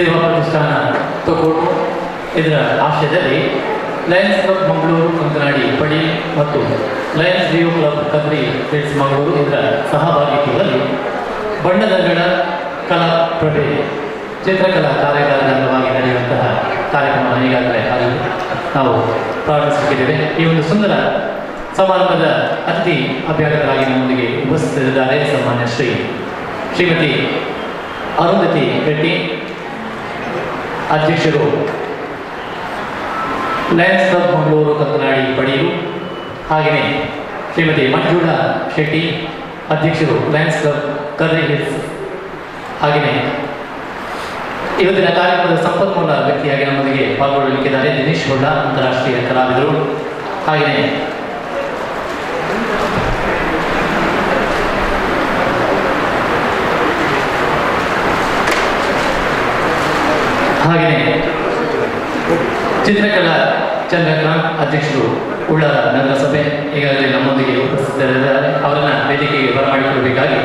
ಸೇವಾ ಪ್ರತಿಷ್ಠಾನ ತೊಗೋಟು ಇದರ ಆಶಯದಲ್ಲಿ ಲಯನ್ಸ್ ಕ್ಲಬ್ ಮಂಗಳೂರು ಕಂಕನಾಡಿ ಪಡಿ ಮತ್ತು Lions Leo Club Kadri Hills Mangaluru ಇದರ ಸಹಭಾಗಿತ್ವದಲ್ಲಿ ಬಣ್ಣದಂಗಳ ಕಲಾ ಪ್ರಭೆ ಚಿತ್ರಕಲಾ ಕಾರ್ಯಾಗಾರದ ಅಂಗವಾಗಿ ನಡೆಯುವಂತಹ ಕಾರ್ಯಕ್ರಮವನ್ನು ಈಗಾಗಲೇ ನಾವು ಪ್ರಾರಂಭಿಸುತ್ತಿದ್ದೇವೆ. ಈ ಒಂದು ಸುಂದರ ಸಮಾರಂಭದ ಅತಿಥಿ ಅಭ್ಯರ್ಥಿಗಳಾಗಿ ನಮ್ಮೊಂದಿಗೆ ಉಪಸ್ಥಿತರಿದ್ದಾರೆ ಸನ್ಮಾನ್ಯ ಶ್ರೀಮತಿ ಅರುಂಧತಿ ರೆಡ್ಡಿ, ಅಧ್ಯಕ್ಷರು ಲಯನ್ಸ್ ಕ್ಲಬ್ ಮಂಗಳೂರು ಕಂಕನಾಡಿ ಪಡಿಯು, ಹಾಗೆಯೇ ಶ್ರೀಮತಿ ಮಂಜುಳಾ ಶೆಟ್ಟಿ, ಅಧ್ಯಕ್ಷರು ಲಯನ್ಸ್ ಕ್ಲಬ್ ಕದ್ರಿ ಹಿಲ್ಸ್. ಹಾಗೆಯೇ ಇವತ್ತಿನ ಕಾರ್ಯಕ್ರಮದ ಸಂಪನ್ಮೂಲ ವ್ಯಕ್ತಿಯಾಗಿ ನಮ್ಮೊಂದಿಗೆ ಪಾಲ್ಗೊಳ್ಳಲಿಕ್ಕಿದ್ದಾರೆ ದಿನೇಶ್ ಗೌಡ, ಅಂತಾರಾಷ್ಟ್ರೀಯ ಕಲಾವಿದರು. ಹಾಗೆಯೇ ಚಿತ್ರಕಲಾ ಚಂದ್ರಕಾಂತ್, ಅಧ್ಯಕ್ಷರು ಉಳ್ಳಾಲ ನಗರಸಭೆ ಈಗಾಗಲೇ ನಮ್ಮೊಂದಿಗೆ ಉಪಸ್ಥಿತರಿದ್ದಾರೆ. ಅವರನ್ನು ವೇದಿಕೆಗೆ ಬರಮಾಡಿಕೊಳ್ಳಬೇಕಾಗಿ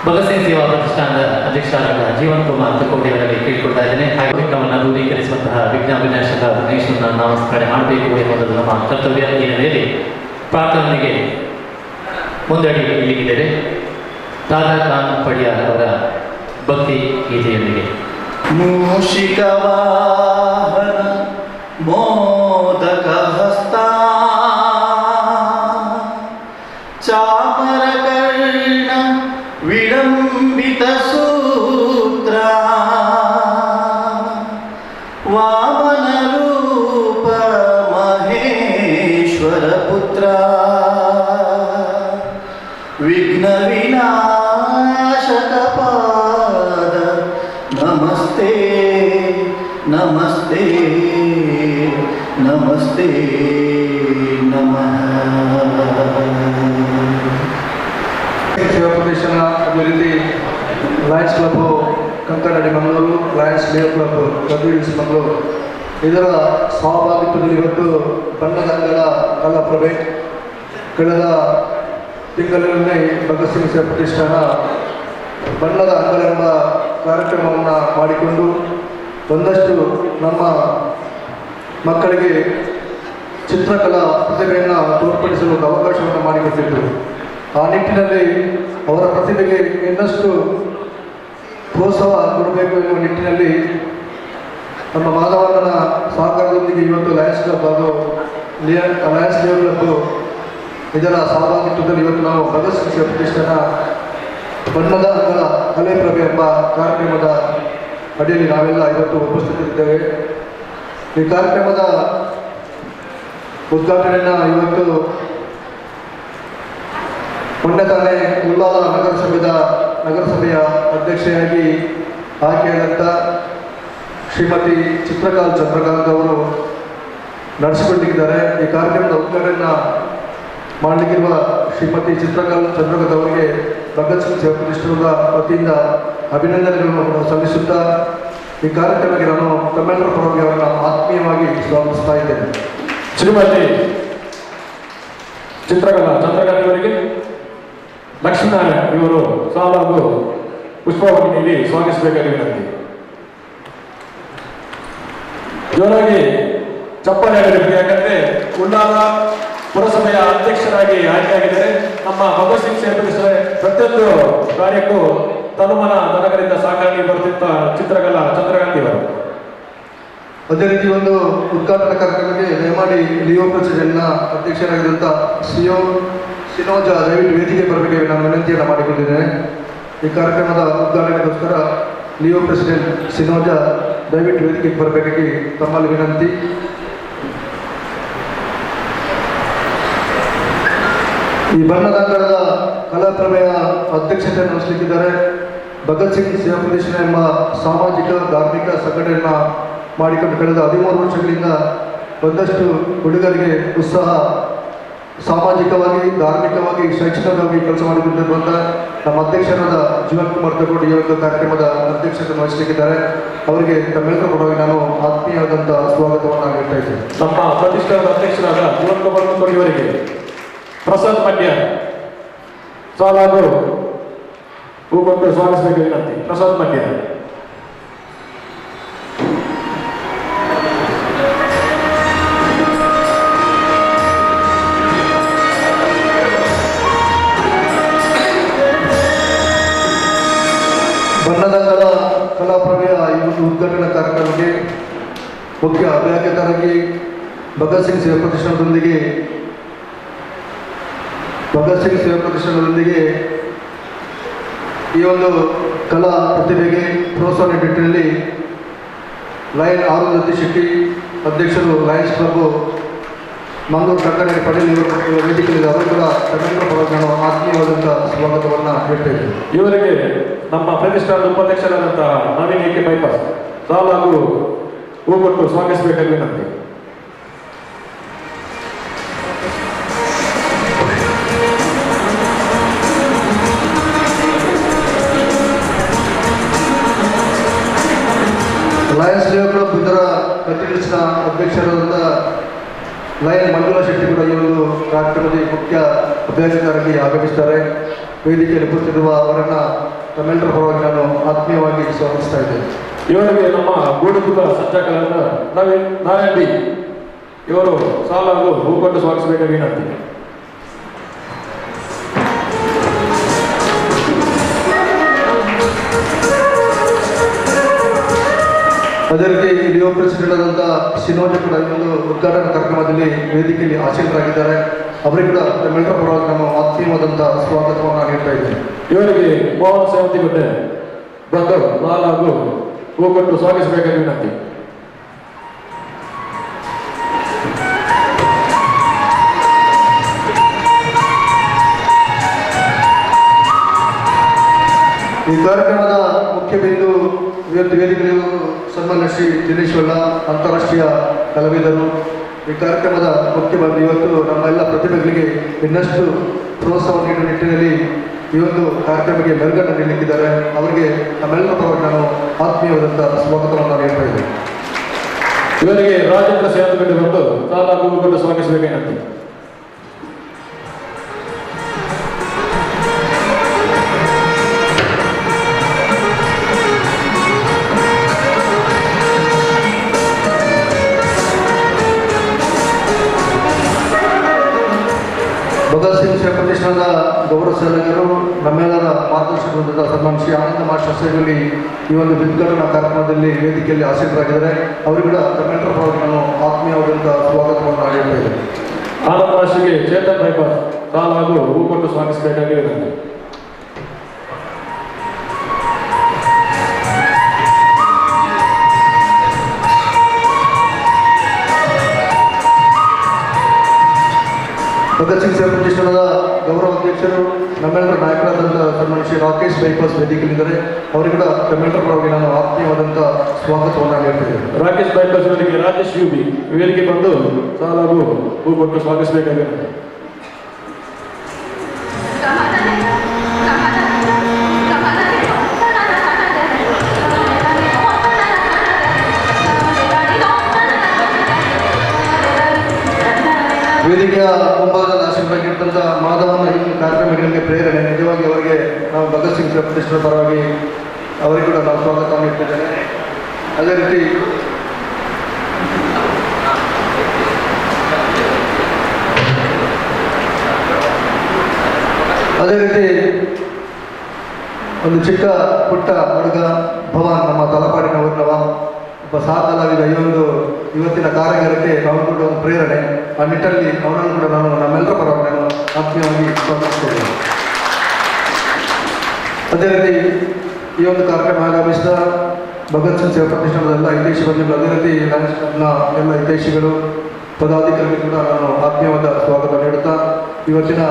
ಭಗತ್ ಸಿಂಗ್ ಸೇವಾ ಪ್ರತಿಷ್ಠಾನದ ಅಧ್ಯಕ್ಷರಾದ ಜೀವನ್ ಕುಮಾರ್ ತಕೋಟಿ ಅವರಿಗೆ ಕೇಳಿಕೊಳ್ತಾ ಇದ್ದೇನೆ. ಹಾಗೆ ವಿಘ್ನವನ್ನು ದೂರೀಕರಿಸುವಂತಹ ವಿಜ್ಞಾಪನಾಶಕ ಗಣೇಶನನ್ನು ನಮಸ್ಕಾರ ಮಾಡಬೇಕು ಎಂಬುದು ನಮ್ಮ ಕರ್ತವ್ಯ. ಈ ನೆಲೆಯಲ್ಲಿ ಪ್ರಾರ್ಥನೆಗೆ ಮುಂದಡಿ ಇಲ್ಲಿಗಿದ್ದೇವೆ. ದಾದಾ ಖಾನ್ ಪಡಿಯಾರ್ ಅವರ ಭಕ್ತಿ ಗೀತೆಯೊಂದಿಗೆ. ಮೂಷಿಕವಾಹನ ಮೋದಕ ಹಸ್ತ ಚಾಮರ ಕರ್ಣ ವಿಳಂಬಿತ ಸೂತ್ರ ವಾಮನ ರೂಪ ಮಹೇಶ್ವರ ಪುತ್ರ ವಿಘ್ನ ವಿನಾಶಕ ಪಾದ ನಮಸ್ತೆ ನಮಸ್ತೆ ನಮಸ್ತೆ ನಮಃ. ಸೇವಾ ಪ್ರತಿಷ್ಠಾನ ಅಭಿವೃದ್ಧಿ Lions Club Kankanadi Mangaluru, Lions Leo Club Kadri Hills Mangaluru ಇದರ ಸಹಭಾಗಿತ್ವದಲ್ಲಿ ಇವತ್ತು ಬಣ್ಣದಂಗಳ ಕಲಾ ಪ್ರಭೆ ಕಳೆದ ತಿಂಗಳಿನಲ್ಲಿ ಭಗತ್ ಸಿಂಗ್ ಸೇವಾ ಪ್ರತಿಷ್ಠಾನ ಬಣ್ಣದ ಅಂಗಳ ಎಂಬ ಕಾರ್ಯಕ್ರಮವನ್ನು ಮಾಡಿಕೊಂಡು ಒಂದಷ್ಟು ನಮ್ಮ ಮಕ್ಕಳಿಗೆ ಚಿತ್ರಕಲಾ ಪ್ರತಿಭೆಯನ್ನು ತೋರ್ಪಡಿಸಲು ಒಂದು ಅವಕಾಶವನ್ನು ಮಾಡಿಕೊಟ್ಟಿದ್ದರು. ಆ ನಿಟ್ಟಿನಲ್ಲಿ ಅವರ ಪ್ರತಿಭೆಗೆ ಇನ್ನಷ್ಟು ಪ್ರೋತ್ಸಾಹ ಕೊಡಬೇಕು ಎನ್ನುವ ನಿಟ್ಟಿನಲ್ಲಿ ನಮ್ಮ ಮಾಧವಣ್ಣನ ಸಹಕಾರದೊಂದಿಗೆ ಇವತ್ತು ಲಯನ್ಸ್ ಕ್ಲಬ್ ಹಾಗೂ ಲಯನ್ಸ್ ರಿಯೋ ಕ್ಲಬ್ ಇದರ ಸಹಭಾಗಿತ್ವದಲ್ಲಿ ಇವತ್ತು ನಾವು ಭಗತ್ ಸಿಂಗ್ ಸೇವಾ ಪ್ರತಿಷ್ಠಾನ ಬಣ್ಣದ ಅಂಗಳ ಕಲೆ ಪ್ರಭೆ ಎಂಬ ಕಾರ್ಯಕ್ರಮದ ಅಡಿಯಲ್ಲಿ ನಾವೆಲ್ಲ ಇವತ್ತು ಉಪಸ್ಥಿತರಿದ್ದೇವೆ. ಈ ಕಾರ್ಯಕ್ರಮದ ಉದ್ಘಾಟನೆಯನ್ನು ಇವತ್ತು ಮೊನ್ನೆ ತಾನೇ ಉಳ್ಳಾಲ ನಗರಸಭೆಯ ಅಧ್ಯಕ್ಷೆಯಾಗಿ ಆಯ್ಕೆಯಾದಂಥ ಶ್ರೀಮತಿ ಚಿತ್ರಕಾಲ್ ಚಂದ್ರಕಾಂತ್ ಅವರು ನಡೆಸಿಕೊಂಡಿದ್ದಾರೆ. ಈ ಕಾರ್ಯಕ್ರಮದ ಉದ್ಘಾಟನೆಯನ್ನು ಮಾಡಲಿಕ್ಕಿರುವ ಶ್ರೀಮತಿ ಚಿತ್ರಕಾಲ್ ಚಂದ್ರಕಾಂತ್ ಅವರಿಗೆ ಭಗತ್ ಸಿಂಗ್ ಸೇವಾ ಪ್ರತಿಷ್ಠಾನದ ವತಿಯಿಂದ ಅಭಿನಂದನೆಗಳನ್ನು ಸಲ್ಲಿಸುತ್ತಾ ಈ ಕಾರ್ಯಕ್ರಮಕ್ಕೆ ನಾನು ತಮ್ಮೆಲ್ಲರ ಪರವಾಗಿ ಅವರನ್ನು ಆತ್ಮೀಯವಾಗಿ ಸ್ವಾಗತಿಸ್ತಾ ಇದ್ದೇನೆ. ಶ್ರೀಮತಿ ಚಿತ್ರಕಲಾ ಚಂದ್ರಕಾಂತ್ ಅವರಿಗೆ ಲಕ್ಷ್ಮೀನಾರಾಯಣ ಇವರು ಸಾಲಾಗೂ ಪುಷ್ಪವನ್ನು ನೀಡಿ ಸ್ವಾಗತಿಸಬೇಕಾಗಿ ವಿನಂತಿ. ಜೋರಾಗಿ ಚಪ್ಪಾಳೆ ಆಗಬೇಕು, ಯಾಕಂದ್ರೆ ಉಳ್ಳಾಲ ಪುರಸಭೆಯ ಅಧ್ಯಕ್ಷರಾಗಿ ಆಯ್ಕೆಯಾಗಿದ್ದಾರೆ. ನಮ್ಮ ಭಗತ್ ಸಿಂಗ್ ಸೇವಾ ಪ್ರತಿಯೊಂದು ಕಾರ್ಯಕ್ಕೂ ತನುಮನ ನನಗರಿಂದ ಸಹಕಾರಿ ಬರುತ್ತಿದ್ದ ಚಿತ್ರಕಲಾ ಚಂದ್ರಕಾಂತ್ ಇವರು. ಅದೇ ರೀತಿ ಒಂದು ಉದ್ಘಾಟನಾ ಕಾರ್ಯಕ್ರಮಕ್ಕೆ ದಯಮಾಡಿ ಲಿಯೋ ಪ್ರೆಸಿಡೆಂಟ್ನ ಅಧ್ಯಕ್ಷರಾಗಿದ್ದಂಥ ಸಿನೋಜ ದಯವಿಟ್ಟು ವೇದಿಕೆ ಬರಬೇಕು ನಾನು ವಿನಂತಿಯನ್ನು ಮಾಡಿಕೊಂಡಿದ್ದೇನೆ. ಈ ಕಾರ್ಯಕ್ರಮದ ಉದ್ಘಾಟನೆಗೋಸ್ಕರ ಲಿಯೋ ಪ್ರೆಸಿಡೆಂಟ್ ಸಿನೋಜ ದಯವಿಟ್ಟು ವೇದಿಕೆಗೆ ಬರಬೇಕಾಗಿ ತಮ್ಮಲ್ಲಿ ವಿನಂತಿ. ಈ ಬಣ್ಣದಂಗಳದ ಕಲಾಪ್ರಭೆಯ ಅಧ್ಯಕ್ಷತೆಯನ್ನು ವಹಿಸಲಿಕ್ಕಿದ್ದಾರೆ. ಭಗತ್ ಸಿಂಗ್ ಸೇವಾ ಪ್ರತಿಷ್ಠಾನ ಎಂಬ ಸಾಮಾಜಿಕ ಧಾರ್ಮಿಕ ಸಂಘಟನೆಯನ್ನು ಮಾಡಿಕೊಂಡು ಕಳೆದ 13 ವರ್ಷಗಳಿಂದ ಒಂದಷ್ಟು ಹುಡುಗರಿಗೆ ಉತ್ಸಾಹ, ಸಾಮಾಜಿಕವಾಗಿ, ಧಾರ್ಮಿಕವಾಗಿ, ಶೈಕ್ಷಣಿಕವಾಗಿ ಕೆಲಸ ಮಾಡಿಕೊಂಡಿರುವಂಥ ನಮ್ಮ ಅಧ್ಯಕ್ಷರಾದ ಜೀವನ್ ಕುಮಾರ್ ತಕೋಟಿ ಈ ಒಂದು ಕಾರ್ಯಕ್ರಮದ ಅಧ್ಯಕ್ಷತೆಯನ್ನು ವಹಿಸಲಿಕ್ಕಿದ್ದಾರೆ. ಅವರಿಗೆ ತಮ್ಮೆಲ್ಲರ ಪರವಾಗಿ ನಾನು ಆತ್ಮೀಯವಾದಂಥ ಸ್ವಾಗತವನ್ನು ನೀಡ್ತಾ ಇದ್ದೇನೆ. ನಮ್ಮ ಪ್ರತಿಷ್ಠಾನದ ಅಧ್ಯಕ್ಷರಾದ ಜೀವನ್ ಕುಮಾರ್ ತಕೋಟಿ ಅವರಿಗೆ ಪ್ರಸಾದ್ ಮಡ್ಯ ಸಾಲಾಗೂ ಹೂ ಕೊಟ್ಟು ಸ್ವಾಗತಿಸಬೇಕು ವಿನಂತಿ. ಪ್ರಸಾದ್ ಮಡ್ಯ. ಉದ್ಘಾಟನಾ ಕಾರ್ಯಕ್ರಮಕ್ಕೆ ಮುಖ್ಯ ಅಭ್ಯಾಗತರಾಗಿ ಭಗತ್ ಸಿಂಗ್ ಸೇವಾ ಪ್ರತಿಷ್ಠಾನದೊಂದಿಗೆ ಈ ಒಂದು ಕಲಾ ಪ್ರತಿಭೆಗೆ ಪ್ರೋತ್ಸಾಹ ನಿಟ್ಟಿನಲ್ಲಿ ಲಯನ್ ಆರುಂಧತಿ ಶೆಟ್ಟಿ ಅಧ್ಯಕ್ಷರು ಲಯನ್ಸ್ ಕ್ಲಬ್ ಮಂಗಳೂರು ಕಟ್ಟಡ ಪಡೆಯಲು ಇವರು ವೇದಿಕೆಯಲ್ಲಿ ಅವರು ಕೂಡ ತಮಿಳು ಪರವಾಗಿ ನಾನು ಆತ್ಮೀಯವಾದಂಥ ಸ್ವಾಗತವನ್ನು ಹೇಳ್ತಾ ಇದ್ದೇನೆ. ಇವರಿಗೆ ನಮ್ಮ ಪ್ರತಿಷ್ಠಾನದ ಉಪಾಧ್ಯಕ್ಷರಾದಂತಹ ನವೀನ್ ಎಕೆ ಬೈಪಾಸ್ ಸಾಲು ಹಾಗೂ ಹೂ ಕೊಟ್ಟು ಸ್ವಾಗತಿಸಬೇಕಾಗಿ ವಿನಂತಿ. ಲಯನ್ಸ್ ಸೇವಾ ಕ್ಲಬ್ ಇದರ ಪ್ರತಿನಿಧಿಸಿದ ಅಧ್ಯಕ್ಷರಾದ ಲಯನ್ ಮಂಜುಳಾ ಶೆಟ್ಟಿ ಕೂಡ ಈ ಒಂದು ಕಾರ್ಯಕ್ರಮದಲ್ಲಿ ಮುಖ್ಯ ಅಭ್ಯಾಸಕಾರರಾಗಿ ಆಗಮಿಸುತ್ತಾರೆ. ವೇದಿಕೆಯಲ್ಲಿ ಉಪಸ್ಥಿತಿರುವ ಅವರನ್ನು ತಮ್ಮೆಲ್ಲರ ಪರವಾಗಿ ನಾನು ಆತ್ಮೀಯವಾಗಿ ಸ್ವಾಗತಿಸ್ತಾ ಇದ್ದೇನೆ. ಇವರಿಗೆ ನಮ್ಮ ಗೂಡುಕುಲ ಸಂಚಾಲಕರಾದ ನಾರಾಯಣ್ ಬಿ ಇವರು ಸಾಲು ಹಾಗೂ ಹೂ ಕೊಟ್ಟು ಸ್ವಾಗತಿಸಬೇಕಾಗಿ ವಿನಂತಿ. ಅದೇ ರೀತಿ ಇಲ್ಲಿ ಯುವ ಪ್ರೆಸಿಡೆಂಟ್ ಆದಂಥ ಸಿನೋಜ ಕೂಡ ಈ ಒಂದು ಉದ್ಘಾಟನಾ ಕಾರ್ಯಕ್ರಮದಲ್ಲಿ ವೇದಿಕೆಯಲ್ಲಿ ಆಸೀನರಾಗಿದ್ದಾರೆ. ಅವರಿಗೆ ಕೂಡ ತಮ್ಮೆಲ್ಲರ ಪರವಾಗಿ ನಾನು ಆತ್ಮೀಯವಾದಂಥ ಸ್ವಾಗತವನ್ನು ನೀಡ್ತಾ ಇದ್ದೇನೆ. ಇವರಿಗೆ ಮೋಹನ್ ಸೇವಂತಿಗುಡ್ಡೆ ಬಂದು ಸಾಲು ಹಾಗೂ ಹೂ ಕೊಟ್ಟು ಸ್ವಾಗತಿಸಬೇಕಾಗಿ ವಿನಂತಿ. ಈ ಕಾರ್ಯಕ್ರಮದ ಮುಖ್ಯ ಬಿಂದು ಇವತ್ತು ವೇದಿಕೆಯು ಸನ್ಮಾನ್ಯ ಶ್ರೀ ದಿನೇಶ್ ಹೊಳ್ಳ ಅಂತಾರಾಷ್ಟ್ರೀಯ ಕಲಾವಿದರು. ಈ ಕಾರ್ಯಕ್ರಮದ ಮುಖ್ಯ ಬಂದು ಇವತ್ತು ನಮ್ಮೆಲ್ಲ ಪ್ರತಿಭೆಗಳಿಗೆ ಇನ್ನಷ್ಟು ಪ್ರೋತ್ಸಾಹ ನೀಡುವ ನಿಟ್ಟಿನಲ್ಲಿ ಈ ಒಂದು ಕಾರ್ಯಕ್ರಮಕ್ಕೆ ಮೆರುಗನ್ನು ನೀಡಲಿಕ್ಕಿದ್ದಾರೆ. ಅವರಿಗೆ ನಮ್ಮೆಲ್ಲರ ಪರವಾಗಿ ನಾನು ಆತ್ಮೀಯವಾದಂಥ ಸ್ವಾಗತವನ್ನು ನೀಡ್ತಾ ಇದ್ದೇನೆ. ಇವರಿಗೆ ರಾಜೇಂದ್ರ ಸೇವಂತಿಗುಡ್ಡೆ ಬಂದು ಸಾಲು ಹಾಗೂ ಹೂ ಕೊಟ್ಟು ಸ್ವಾಗತಿಸಬೇಕಾಗಿ ವಿನಂತಿ. ಭಗತ್ ಸಿಂಗ್ ಸೇವಾ ಪ್ರತಿಷ್ಠಾನದ ಗೌರವ ಸಲಹೆಗಾರರು ನಮ್ಮೆಲ್ಲರ ಮಾರ್ಗದರ್ಶನದ ಸನ್ಮಾನ ಶ್ರೀ ಆನಂದ ಮಾಸ್ಟರ್ಸ್ಗಳಲ್ಲಿ ಈ ಒಂದು ಉದ್ಘಾಟನಾ ಕಾರ್ಯಕ್ರಮದಲ್ಲಿ ವೇದಿಕೆಯಲ್ಲಿ ಆಸೀನರಾಗಿದ್ದಾರೆ. ಅವರು ಕೂಡ ತಮ್ಮೆಲ್ಲರ ಪರವಾಗಿ ನಾನು ಆತ್ಮೀಯವಾದಂಥ ಸ್ವಾಗತವನ್ನು ನೀಡ್ತಾ ಇದ್ದೇನೆ. ಆನಂದ ಮಾಸ್ಟರ್ಗೆ ಚೇತನ್ ಬೈಪಾಸ್ ಸಾಲು ಹಾಗೂ ಹೂ ಕೊಟ್ಟು ಸ್ವಾಗತಿಸಬೇಕಾಗಿ ವಿನಂತಿ. ಭಗತ್ ಸಿಂಗ್ ಸೇವಾ ಪ್ರತಿಷ್ಠಾನದ ಗೌರವ ಅಧ್ಯಕ್ಷರು ನಮ್ಮೆಲ್ಲರ ನಾಯಕರಾದಂಥ ಸನ್ಮಾನ್ಯ ಶ್ರೀ ರಾಕೇಶ್ ಬೈಪಾಸ್ ವೇದಿಕೆಯಲ್ಲಿದ್ದಾರೆ. ಅವರಿಗೆ ಕೂಡ ತಮ್ಮೆಲ್ಲರ ಪರವಾಗಿ ನಾನು ಆತ್ಮೀಯವಾದಂಥ ಸ್ವಾಗತವನ್ನು ನೀಡ್ತಿದ್ದೇನೆ. ರಾಕೇಶ್ ಬೈಪಾಸ್ ಇವರಿಗೆ ರಾಜೇಶ್ ಯುಬಿ ವೇದಿಕೆ ಬಂದು ಸಾಲು ಹಾಗೂ ಹೂ ಕೊಟ್ಟು ಸ್ವಾಗತಿಸಬೇಕಾಗಿ ವಿನಂತಿ. ವೇದಿಕೆಯ ಮುಂಭಾಗದ ಆಸೀನರಾಗಿರ್ತಂಥ ಮಾಧವನ ಈ ಕಾರ್ಯಕ್ರಮಗಳಿಗೆ ಪ್ರೇರಣೆ ನಿಜವಾಗಿ ಅವರಿಗೆ ನಾವು ಭಗತ್ ಸಿಂಗ್ ಸೇವಾ ಪ್ರತಿಷ್ಠಾನದ ಪರವಾಗಿ ಅವರಿಗೆ ಕೂಡ ನಾನು ಸ್ವಾಗತವನ್ನು ನೀಡ್ತಿದ್ದೇನೆ. ಅದೇ ರೀತಿ ಒಂದು ಚಿಕ್ಕ ಪುಟ್ಟ ಹುಡುಗ ಭವಾನ್ ನಮ್ಮ ತಲಪಾಡಿನವರವ ಒಬ್ಬ ಕಲಾವಿದ ಈ ಒಂದು ಇವತ್ತಿನ ಕಾರ್ಯಾಗಾರಕ್ಕೆ ನಾವು ಕೂಡ ಒಂದು ಪ್ರೇರಣೆ. ಆ ನಿಟ್ಟಲ್ಲಿ ಅವನನ್ನು ಕೂಡ ನಾನು ನಮ್ಮೆಲ್ಲರ ಪರವಾಗಿ ನಾನು ಆತ್ಮೀಯವಾಗಿ ಸ್ವಾಗತಿಸ್ತೇನೆ. ಅದೇ ರೀತಿ ಈ ಒಂದು ಕಾರ್ಯಕ್ರಮ ಆಗಮಿಸಿದ ಭಗತ್ ಸಿಂಗ್ ಸೇವಾ ಪ್ರತಿಷ್ಠಾನದ ಎಲ್ಲ ಹಿತೈಷಿ ಬಂಧುಗಳು, ಅದೇ ರೀತಿ ಲಯನ್ಸ್ ಕ್ಲಬ್ನ ಎಲ್ಲ ಹಿತೈಷಿಗಳು ಪದಾಧಿಕಾರಿಗಳು ಕೂಡ ನಾನು ಆತ್ಮೀಯವಾದ ಸ್ವಾಗತ ನೀಡುತ್ತಾ ಇವತ್ತಿನ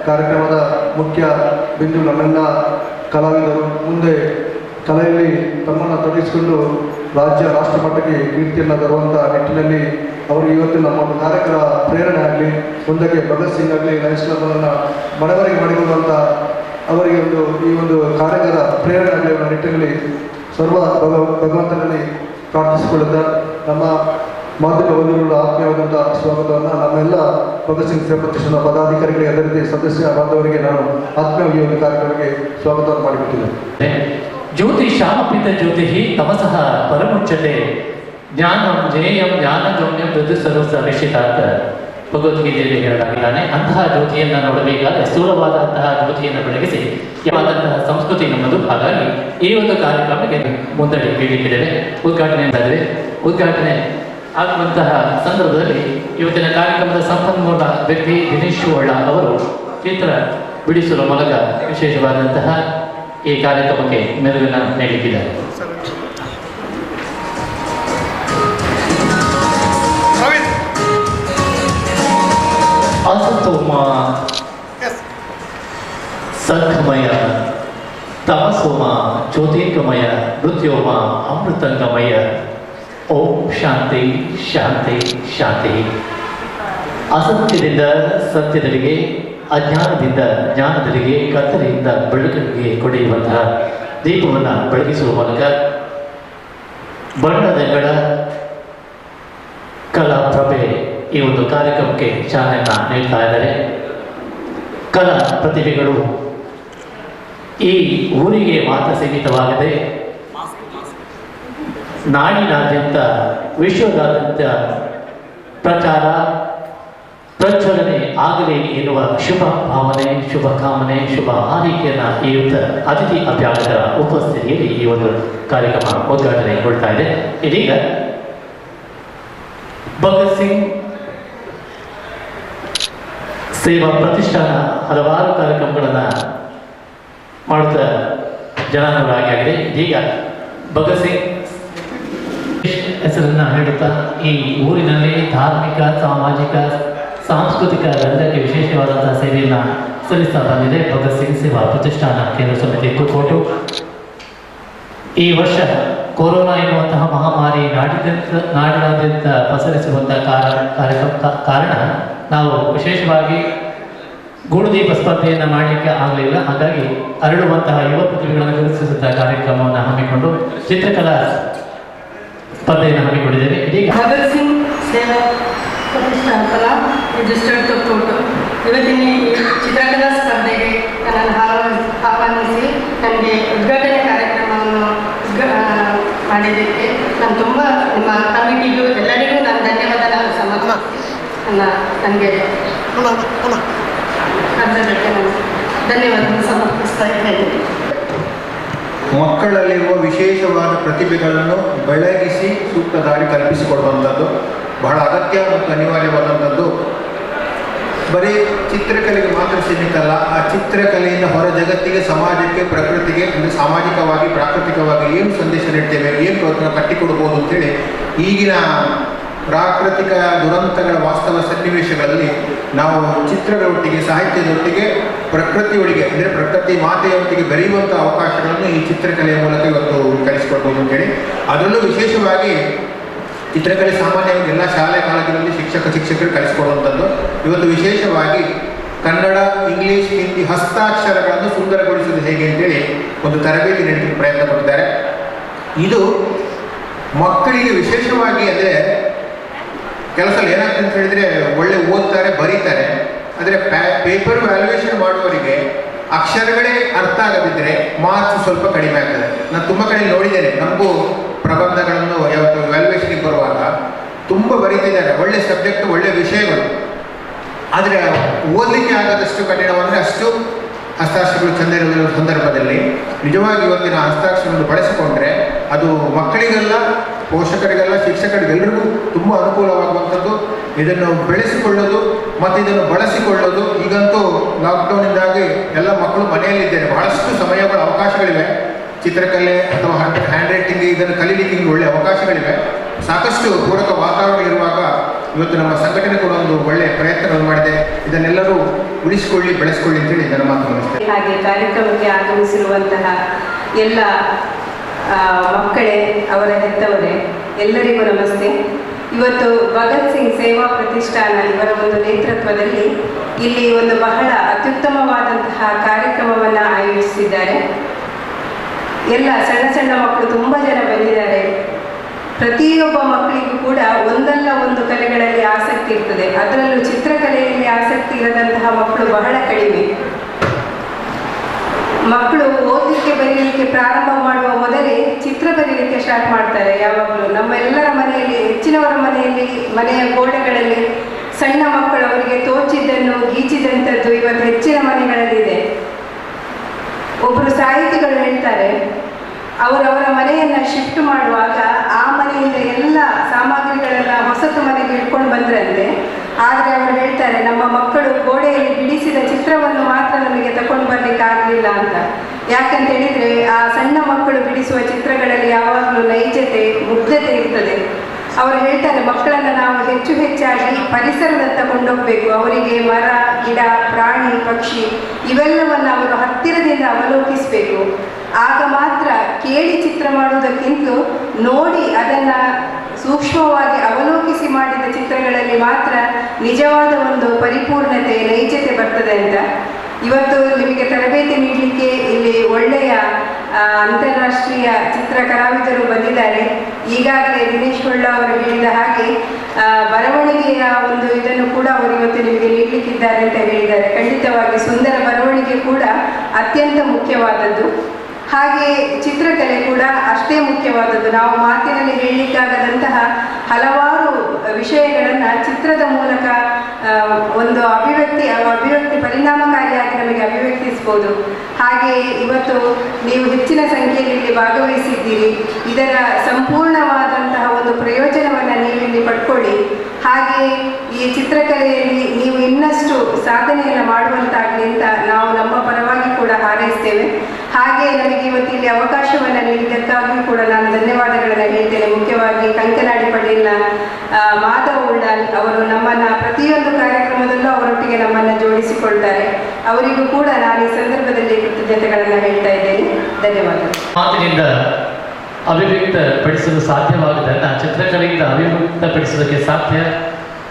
ಕಾರ್ಯಕ್ರಮದ ಮುಖ್ಯ ಬಿಂದು ನಮ್ಮೆಲ್ಲ ಕಲಾವಿದರು ಮುಂದೆ ಕಲೆಯಲ್ಲಿ ತಮ್ಮನ್ನು ತೊಡಗಿಸಿಕೊಂಡು ರಾಜ್ಯ ರಾಷ್ಟ್ರ ಮಟ್ಟಕ್ಕೆ ಕೀರ್ತಿಯನ್ನು ತರುವಂಥ ನಿಟ್ಟಿನಲ್ಲಿ ಅವರು ಇವತ್ತು ನಮ್ಮ ಒಂದು ಕಾರ್ಯಕ್ರಮ ಪ್ರೇರಣೆ ಆಗಲಿ, ಮುಂದಕ್ಕೆ ಭಗತ್ ಸಿಂಗ್ ಆಗಲಿ ಲಯನ್ಸ್ ಕ್ಲಬ್ಗಳನ್ನು ಮನವರಿಕೆ ಮಾಡಿಕೊಳ್ಳುವಂಥ ಅವರಿಗೆ ಈ ಒಂದು ಕಾರ್ಯಗಾರ ಪ್ರೇರಣೆ ಆಗಲಿ ಅನ್ನೋ ನಿಟ್ಟಿನಲ್ಲಿ ಸರ್ವ ಭಗವಂತನಲ್ಲಿ ಪ್ರಾರ್ಥಿಸಿಕೊಳ್ಳುತ್ತಾ ನಮ್ಮ ಮಾಧ್ಯಮ ಬಂಧುಗಳ ಆತ್ಮೀಯವಾದಂಥ ಸ್ವಾಗತವನ್ನು ನಮ್ಮೆಲ್ಲ ಭಗತ್ ಸಿಂಗ್ ಸೇವಾ ಪ್ರತಿಷ್ಠಾನದ ಪದಾಧಿಕಾರಿಗಳಿಗೆ ಅದೇ ರೀತಿ ಸದಸ್ಯ ಬಾಂಧವರಿಗೆ ನಾನು ಆತ್ಮೀಯವಾಗಿ ಒಂದು ಕಾರ್ಯಕ್ರಮಕ್ಕೆ ಸ್ವಾಗತವನ್ನು ಮಾಡಿಕೊಟ್ಟಿದ್ದೇನೆ. ಜ್ಯೋತಿ ಶ್ಯಾಮಪಿತ ಜ್ಯೋತಿ ತಮಸಃ ಪರಮುಚ್ಯತೆ ಜ್ಞಾನಂ ಜೇಯಂ ಜ್ಞಾನಗಮ್ಯಂ ಸರ್ವಸ ನಿಶ್ಚಿತಾರ್ಥ. ಭಗವದ್ಗೀತೆಯಲ್ಲಿ ಹೇಳಲಾಗಿದ್ದಾನೆ. ಅಂತಹ ಜ್ಯೋತಿಯನ್ನು ನೋಡಬೇಕಾದ್ರೆ ಸ್ಥೂಲವಾದಂತಹ ಜ್ಯೋತಿಯನ್ನು ಬೆಳಗಿಸಿ ಯಾವಾದಂತಹ ಸಂಸ್ಕೃತಿ ನಮ್ಮದು. ಹಾಗಾಗಿ ಈ ಒಂದು ಕಾರ್ಯಕ್ರಮಕ್ಕೆ ಮುಂದಡಿ ನೀಡಿದ್ದೇವೆ, ಉದ್ಘಾಟನೆ ಆಗುವಂತಹ ಸಂದರ್ಭದಲ್ಲಿ ಇವತ್ತಿನ ಕಾರ್ಯಕ್ರಮದ ಸಂಪನ್ಮೂಲ ವ್ಯಕ್ತಿ ದಿನೇಶ್ ಒಳ್ಳ ಅವರು ಚಿತ್ರ ಬಿಡಿಸುವ ಮೂಲಕ ವಿಶೇಷವಾದಂತಹ ಈ ಕಾರ್ಯಕ್ರಮಕ್ಕೆ ಮೆರುಗನ್ನು ನೀಡಲಿಕ್ಕಿದ್ದಾರೆ. ಅಸತೋಮ ಸದ್ಗಮಯ ತಮಸೋಮ ಜ್ಯೋತಿರ್ಗಮಯ ಮೃತ್ಯೋಮ ಅಮೃತಂಗಮಯ. ಓಂ ಶಾಂತಿ ಶಾಂತಿ ಶಾಂತಿ. ಅಸತ್ಯದಿಂದ ಸತ್ಯದಲ್ಲಿಗೆ, ಅಜ್ಞಾನದಿಂದ ಜ್ಞಾನದಲ್ಲಿಗೆ, ಕತ್ತಲೆಯಿಂದ ಬೆಳಕಿಗೆ ಕೊಡೆಯುವಂತಹ ದೀಪವನ್ನು ಬೆಳಗಿಸುವ ಮೂಲಕ ಬಣ್ಣದಗಳ ಕಲಾಪ್ರಭೆ ಈ ಒಂದು ಕಾರ್ಯಕ್ರಮಕ್ಕೆ ಚಾಲನೆಯನ್ನು ನೀಡ್ತಾ ಇದ್ದಾರೆ. ಕಲಾ ಪ್ರತಿಭೆಗಳು ಈ ಊರಿಗೆ ಮಾತ್ರ ಸೀಮಿತವಾಗದೆ ನಾಡಿನಾದ್ಯಂತ, ವಿಶ್ವದಾದ್ಯಂತ ಪ್ರಚಾರ ಪ್ರಜ್ವಲನೆ ಆಗಲಿ ಎನ್ನುವ ಶುಭ ಭಾವನೆ, ಶುಭ ಕಾಮನೆ, ಶುಭ ಹಾರೈಕೆಯನ್ನು ಈ ಅತಿಥಿ ಅಭ್ಯಾಸಕರ ಉಪಸ್ಥಿತಿಯಲ್ಲಿ ಈ ಒಂದು ಕಾರ್ಯಕ್ರಮ ಉದ್ಘಾಟನೆಗೊಳ್ತಾ ಇದೆ. ಇದೀಗ ಭಗತ್ ಸಿಂಗ್ ಸೇವಾ ಪ್ರತಿಷ್ಠಾನ ಹಲವಾರು ಕಾರ್ಯಕ್ರಮಗಳನ್ನು ಮಾಡುತ್ತಾ ಜನಾನುರಾಗಿಯಾಗಿದೆ. ಇದೀಗ ಭಗತ್ ಸಿಂಗ್ ಹೆಸರನ್ನು ಹೇಳುತ್ತಾ ಈ ಊರಿನಲ್ಲಿ ಧಾರ್ಮಿಕ, ಸಾಮಾಜಿಕ, ಸಾಂಸ್ಕೃತಿಕ ರಂಗಕ್ಕೆ ವಿಶೇಷವಾದಂತಹ ಸೇವೆಯನ್ನು ಸಲ್ಲಿಸ್ತಾ ಬಂದಿದೆ ಭಗತ್ ಸಿಂಗ್ ಸೇವಾ ಪ್ರತಿಷ್ಠಾನ ಕೇಂದ್ರ ಸಮಿತಿ ಕುಕ್ಕೋಟು. ಈ ವರ್ಷ ಕೊರೋನಾ ಎನ್ನುವಂತಹ ಮಹಾಮಾರಿ ನಾಡಿನಾದ್ಯಂತ ಪಸರಿಸುವಂತಹ ಕಾರಣ ನಾವು ವಿಶೇಷವಾಗಿ ಗೂಡುದೀಪ ಸ್ಪರ್ಧೆಯನ್ನು ಮಾಡಲಿಕ್ಕೆ ಆಗಲಿಲ್ಲ. ಹಾಗಾಗಿ ಅರಳುವಂತಹ ಯುವ ಪ್ರತಿಭೆಗಳನ್ನು ಗುರುತಿಸುವಂತಹ ಕಾರ್ಯಕ್ರಮವನ್ನು ಹಮ್ಮಿಕೊಂಡು ಚಿತ್ರಕಲಾ ಸ್ಪರ್ಧೆಯನ್ನು ಹಮ್ಮಿಕೊಂಡಿದ್ದೇವೆ. ಇದೀಗ ಭಗತ್ ಸಿಂಗ್ ಸೇವಾ ಪ್ರತಿಷ್ಠಾನ ರಿಜಿಸ್ಟರ್ಡ್ ಕುಕ್ಕೋಟು ಇವತ್ತಿನ ಈ ಚಿತ್ರಕಲಾ ಸ್ಪರ್ಧೆಗೆ ನನ್ನನ್ನು ಆಹ್ವಾನಿಸಿ ನನಗೆ ಉದ್ಘಾಟನೆ ಕಾರ್ಯಕ್ರಮವನ್ನು ಮಾಡಿದ್ದಕ್ಕೆ ನಾನು ತುಂಬ ನಿಮ್ಮ ಕಮಿಟಿಗೂ ಎಲ್ಲರಿಗೂ ನಾನು ಧನ್ಯವಾದ ನನಗೆ ಅದಕ್ಕೆ ನಾನು ಧನ್ಯವಾದ ಸಮರ್ಪಿಸ್ತಾ ಇದ್ದೇನೆ. ಮಕ್ಕಳಲ್ಲಿರುವ ವಿಶೇಷವಾದ ಪ್ರತಿಭೆಗಳನ್ನು ಬೆಳಗಿಸಿ ಸೂಕ್ತ ದಾರಿ ಕಲ್ಪಿಸಿಕೊಡುವಂಥದ್ದು ಬಹಳ ಅಗತ್ಯ ಮತ್ತು ಅನಿವಾರ್ಯವಾದಂಥದ್ದು. ಬರೀ ಚಿತ್ರಕಲೆಗೆ ಮಾತ್ರ ಸೀಮಿತ ಅಲ್ಲ, ಆ ಚಿತ್ರಕಲೆಯಿಂದ ಹೊರ ಜಗತ್ತಿಗೆ, ಸಮಾಜಕ್ಕೆ, ಪ್ರಕೃತಿಗೆ, ಅಂದರೆ ಸಾಮಾಜಿಕವಾಗಿ ಪ್ರಾಕೃತಿಕವಾಗಿ ಏನು ಸಂದೇಶ ನೀಡ್ತೇವೆ, ಏನು ಕಟ್ಟಿಕೊಡ್ಬೋದು ಅಂತೇಳಿ ಈಗಿನ ಪ್ರಾಕೃತಿಕ ದುರಂತಗಳ ವಾಸ್ತವ ಸನ್ನಿವೇಶಗಳಲ್ಲಿ ನಾವು ಚಿತ್ರಗಳೊಟ್ಟಿಗೆ, ಸಾಹಿತ್ಯದೊಟ್ಟಿಗೆ, ಪ್ರಕೃತಿಯೊಟ್ಟಿಗೆ ಅಂದರೆ ಪ್ರಕೃತಿ ಮಾತೆಯೊಟ್ಟಿಗೆ ಬೆರೆಯುವಂಥ ಅವಕಾಶಗಳನ್ನು ಈ ಚಿತ್ರಕಲೆಯ ಮೂಲಕ ಇವತ್ತು ಕಲಿಸಿಕೊಡ್ಬೋದು ಅಂತೇಳಿ. ಅದರಲ್ಲೂ ವಿಶೇಷವಾಗಿ ಚಿತ್ರಕಲೆ ಸಾಮಾನ್ಯವಾಗಿ ಎಲ್ಲ ಶಾಲೆ ಕಾಲೇಜುಗಳಲ್ಲಿ ಶಿಕ್ಷಕರು ಕಲಿಸಿಕೊಡುವಂಥದ್ದು. ಇವತ್ತು ವಿಶೇಷವಾಗಿ ಕನ್ನಡ, ಇಂಗ್ಲೀಷ್, ಹಿಂದಿ ಹಸ್ತಾಕ್ಷರಗಳನ್ನು ಸುಂದರಗೊಳಿಸುವುದು ಹೇಗೆ ಅಂತೇಳಿ ಒಂದು ತರಬೇತಿ ನೀಡಲಿಕ್ಕೆ ಪ್ರಯತ್ನ ಪಟ್ಟಿದ್ದಾರೆ. ಇದು ಮಕ್ಕಳಿಗೆ ವಿಶೇಷವಾಗಿ ಅಂದರೆ ಕೆಲಸ ಏನಾಗ್ತದೆ ಅಂತ ಹೇಳಿದರೆ ಒಳ್ಳೆ ಓದ್ತಾರೆ, ಬರೀತಾರೆ, ಆದರೆ ಪೇಪರ್ ವ್ಯಾಲ್ಯೂಯೇಷನ್ ಮಾಡುವವರಿಗೆ ಅಕ್ಷರಗಳೇ ಅರ್ಥ ಆಗದಿದ್ದರೆ ಮಾರ್ಕ್ಸ್ ಸ್ವಲ್ಪ ಕಡಿಮೆ ಆಗ್ತದೆ. ನಾನು ತುಂಬ ಕಡೆ ನೋಡಿದ್ದೇನೆ, ನಮಗೂ ಪ್ರಬಂಧಗಳನ್ನು ಯಾವತ್ತು ವ್ಯಾಲ್ಯೂಯೇಷನ್ಗೆ ಬರುವಾಗ ತುಂಬ ಬರೀತಿದ್ದಾರೆ, ಒಳ್ಳೆ ಸಬ್ಜೆಕ್ಟ್, ಒಳ್ಳೆ ವಿಷಯಗಳು, ಆದರೆ ಓದಲಿಕ್ಕೆ ಆಗೋದಷ್ಟು ಕಠಿಣವಾದರೆ ಅಷ್ಟು ಹಸ್ತಾಕ್ಷರಗಳು ಚೆಂದ ಇರುವ ಸಂದರ್ಭದಲ್ಲಿ ನಿಜವಾಗಿ ಇವತ್ತಿನ ಹಸ್ತಾಕ್ಷರವನ್ನು ಬಳಸಿಕೊಂಡ್ರೆ ಅದು ಮಕ್ಕಳಿಗೆಲ್ಲ, ಪೋಷಕರಿಗೆಲ್ಲ, ಶಿಕ್ಷಕರಿಗೆಲ್ಲರಿಗೂ ತುಂಬ ಅನುಕೂಲವಾಗುವಂಥದ್ದು. ಇದನ್ನು ಬೆಳೆಸಿಕೊಳ್ಳೋದು ಮತ್ತು ಇದನ್ನು ಬಳಸಿಕೊಳ್ಳೋದು, ಈಗಂತೂ ಲಾಕ್ಡೌನಿಂದಾಗಿ ಎಲ್ಲ ಮಕ್ಕಳು ಮನೆಯಲ್ಲಿದ್ದೇನೆ, ಬಹಳಷ್ಟು ಸಮಯಗಳ ಅವಕಾಶಗಳಿವೆ. ಚಿತ್ರಕಲೆ ಅಥವಾ ಹ್ಯಾಂಡ್ ರೈಟಿಂಗ್ ಇದನ್ನು ಕಲೀಲಿಕ್ಕೆ ಒಳ್ಳೆಯ ಅವಕಾಶಗಳಿವೆ. ಸಾಕಷ್ಟು ಪೂರಕ ವಾತಾವರಣ ಇರುವಾಗ ಇವತ್ತು ನಮ್ಮ ಸಂಘಟನೆ ಕೂಡ ಒಂದು ಒಳ್ಳೆಯ ಪ್ರಯತ್ನವನ್ನು ಮಾಡಿದೆ. ಇದನ್ನೆಲ್ಲರೂ ಉಳಿಸಿಕೊಳ್ಳಿ, ಬೆಳೆಸಿಕೊಳ್ಳಿ ಅಂತೇಳಿ ನನ್ನ ಮಾತು ಮುಗಿಸ್ತೇನೆ. ಹಾಗೆ ಕಾರ್ಯಕ್ರಮಕ್ಕೆ ಆಗಮಿಸಿರುವಂತಹ ಎಲ್ಲ ಮಕ್ಕಳೇ, ಅವರ ಹೆತ್ತವರೇ, ಎಲ್ಲರಿಗೂ ನಮಸ್ತೆ. ಇವತ್ತು ಭಗತ್ ಸಿಂಗ್ ಸೇವಾ ಪ್ರತಿಷ್ಠಾನ ಇವರ ಒಂದು ನೇತೃತ್ವದಲ್ಲಿ ಇಲ್ಲಿ ಒಂದು ಬಹಳ ಅತ್ಯುತ್ತಮವಾದಂತಹ ಕಾರ್ಯಕ್ರಮವನ್ನು ಆಯೋಜಿಸಿದ್ದಾರೆ. ಎಲ್ಲ ಸಣ್ಣ ಸಣ್ಣ ಮಕ್ಕಳು ತುಂಬ ಜನ ಬಂದಿದ್ದಾರೆ. ಪ್ರತಿಯೊಬ್ಬ ಮಕ್ಕಳಿಗೂ ಕೂಡ ಒಂದಲ್ಲ ಒಂದು ಕಲೆಗಳಲ್ಲಿ ಆಸಕ್ತಿ ಇರ್ತದೆ. ಅದರಲ್ಲೂ ಚಿತ್ರಕಲೆಯಲ್ಲಿ ಆಸಕ್ತಿ ಇರದಂತಹ ಮಕ್ಕಳು ಬಹಳ ಕಡಿಮೆ. ಮಕ್ಕಳು ಓದಲಿಕ್ಕೆ ಬರೀಲಿಕ್ಕೆ ಪ್ರಾರಂಭ ಮಾಡುವ ಮೊದಲೇ ಚಿತ್ರ ಬರೀಲಿಕ್ಕೆ ಸ್ಟಾರ್ಟ್ ಮಾಡ್ತಾರೆ. ಯಾವಾಗಲೂ ನಮ್ಮೆಲ್ಲರ ಮನೆಯಲ್ಲಿ, ಹೆಚ್ಚಿನವರ ಮನೆಯಲ್ಲಿ, ಮನೆಯ ಗೋಡೆಗಳಲ್ಲಿ ಸಣ್ಣ ಮಕ್ಕಳು ಅವರಿಗೆ ತೋಚಿದ್ದನ್ನು ಗೀಚಿದಂಥದ್ದು ಇವತ್ತು ಹೆಚ್ಚಿನ ಮನೆಗಳಲ್ಲಿದೆ. ಒಬ್ಬರು ಸಾಹಿತಿಗಳು ಹೇಳ್ತಾರೆ, ಅವರವರ ಮನೆಯನ್ನು ಶಿಫ್ಟ್ ಮಾಡುವಾಗ ಆ ಮನೆಯಿಂದ ಎಲ್ಲ ಸಾಮಗ್ರಿಗಳೆಲ್ಲ ಹೊಸತು ಮನೆಗೆ ಇಟ್ಕೊಂಡು ಬಂದ್ರಂತೆ. ಆದರೆ ಅವರು ಹೇಳ್ತಾರೆ, ನಮ್ಮ ಮಕ್ಕಳು ಗೋಡೆಯಲ್ಲಿ ಬಿಡಿಸಿದ ಚಿತ್ರವನ್ನು ಮಾತ್ರ ನಮಗೆ ತಗೊಂಡು ಬರ್ಲಿಕ್ಕೆ ಆಗಲಿಲ್ಲ ಅಂತ. ಯಾಕಂತ ಹೇಳಿದರೆ ಆ ಸಣ್ಣ ಮಕ್ಕಳು ಬಿಡಿಸುವ ಚಿತ್ರಗಳಲ್ಲಿ ಯಾವಾಗಲೂ ನೈಜತೆ, ಮುಗ್ಧತೆ ಇರ್ತದೆ. ಅವರು ಹೇಳ್ತಾರೆ, ಮಕ್ಕಳನ್ನು ನಾವು ಹೆಚ್ಚು ಹೆಚ್ಚಾಗಿ ಪರಿಸರದತ್ತ ಕೊಂಡೋಗ್ಬೇಕು. ಅವರಿಗೆ ಮರ, ಗಿಡ, ಪ್ರಾಣಿ, ಪಕ್ಷಿ ಇವೆಲ್ಲವನ್ನು ಅವರು ಹತ್ತಿರದಿಂದ ಅವಲೋಕಿಸಬೇಕು. ಆಗ ಮಾತ್ರ ಕೇಳಿ ಚಿತ್ರ ಮಾಡುವುದಕ್ಕಿಂತಲೂ ನೋಡಿ ಅದನ್ನು ಸೂಕ್ಷ್ಮವಾಗಿ ಅವಲೋಕಿಸಿ ಮಾಡಿದ ಚಿತ್ರಗಳಲ್ಲಿ ಮಾತ್ರ ನಿಜವಾದ ಒಂದು ಪರಿಪೂರ್ಣತೆ, ನೈಜತೆ ಬರ್ತದೆ ಅಂತ. ಇವತ್ತು ನಿಮಗೆ ತರಬೇತಿ ನೀಡಲಿಕ್ಕೆ ಇಲ್ಲಿ ಒಳ್ಳೆಯ ಅಂತಾರಾಷ್ಟ್ರೀಯ ಚಿತ್ರ ಕಲಾವಿದರು ಬಂದಿದ್ದಾರೆ. ಈಗಾಗಲೇ ದಿನೇಶ್ ಹೊಳ್ಳ ಅವರು ಹೇಳಿದ ಹಾಗೆ ಬರವಣಿಗೆಯ ಒಂದು ಇದನ್ನು ಕೂಡ ಅವರು ಇವತ್ತು ನಿಮಗೆ ನೀಡಲಿಕ್ಕಿದ್ದಾರೆ ಅಂತ ಹೇಳಿದ್ದಾರೆ. ಖಂಡಿತವಾಗಿ ಸುಂದರ ಬರವಣಿಗೆ ಕೂಡ ಅತ್ಯಂತ ಮುಖ್ಯವಾದದ್ದು. ಹಾಗೆ ಚಿತ್ರಕಲೆ ಕೂಡ ಅಷ್ಟೇ ಮುಖ್ಯವಾದದ್ದು. ನಾವು ಮಾತಿನಲ್ಲಿ ಹೇಳಲಿಕ್ಕಾಗದಂತಹ ಹಲವಾರು ವಿಷಯಗಳನ್ನು ಚಿತ್ರದ ಮೂಲಕ ಒಂದು ಅಭಿವ್ಯಕ್ತಿ ಪರಿಣಾಮಕಾರಿಯಾಗಿ ನಮಗೆ ಅಭಿವ್ಯಕ್ತಿಸ್ಬೋದು. ಹಾಗೆ ಇವತ್ತು ನೀವು ಹೆಚ್ಚಿನ ಸಂಖ್ಯೆಯಲ್ಲಿ ಇಲ್ಲಿ ಭಾಗವಹಿಸಿದ್ದೀರಿ. ಇದರ ಸಂಪೂರ್ಣವಾದಂತಹ ಒಂದು ಪ್ರಯೋಜನವನ್ನು ನೀವಿಲ್ಲಿ ಪಡ್ಕೊಳ್ಳಿ. ಹಾಗೆ ಈ ಚಿತ್ರಕಲೆಯಲ್ಲಿ ನೀವು ಇನ್ನಷ್ಟು ಸಾಧನೆಯನ್ನು ಮಾಡುವಂತಾಗಲಿ ಅಂತ ನಾವು ನಮ್ಮ ಪರವಾಗಿ ಕೂಡ ಹಾರೈಸ್ತೇವೆ. ಹಾಗೆ ನಮಗೆ ಇವತ್ತು ಇಲ್ಲಿ ಅವಕಾಶವನ್ನು ನೀಡಿದ್ದಕ್ಕಾಗಿಯೂ ಕೂಡ ನಾನು ಧನ್ಯವಾದಗಳನ್ನು ಹೇಳ್ತೇನೆ. ಮುಖ್ಯವಾಗಿ ಕಂಕನಾಡಿ ಪಡೀಲ್ನ ಮಾಧವ್ ಉಳ್ಳಾಲ್ ಅವರು ನಮ್ಮನ್ನು ಪ್ರತಿಯೊಂದು ಕಾರ್ಯಕ್ರಮದಲ್ಲೂ ಅವರೊಟ್ಟಿಗೆ ನಮ್ಮನ್ನು ಜೋಡಿಸಿಕೊಳ್ತಾರೆ. ಅವರಿಗೂ ಕೂಡ ನಾನು ಈ ಸಂದರ್ಭದಲ್ಲಿ ಕೃತಜ್ಞತೆಗಳನ್ನು ಹೇಳ್ತಾ ಇದ್ದೇನೆ. ಧನ್ಯವಾದಗಳು. ಮಾತಿನಿಂದ ಅಭಿವ್ಯಕ್ತಪಡಿಸಲು ಸಾಧ್ಯವಾಗದನ್ನ ಚಿತ್ರಕಲೆಯಿಂದ ಅಭಿವ್ಯಕ್ತಪಡಿಸೋದಕ್ಕೆ ಸಾಧ್ಯ.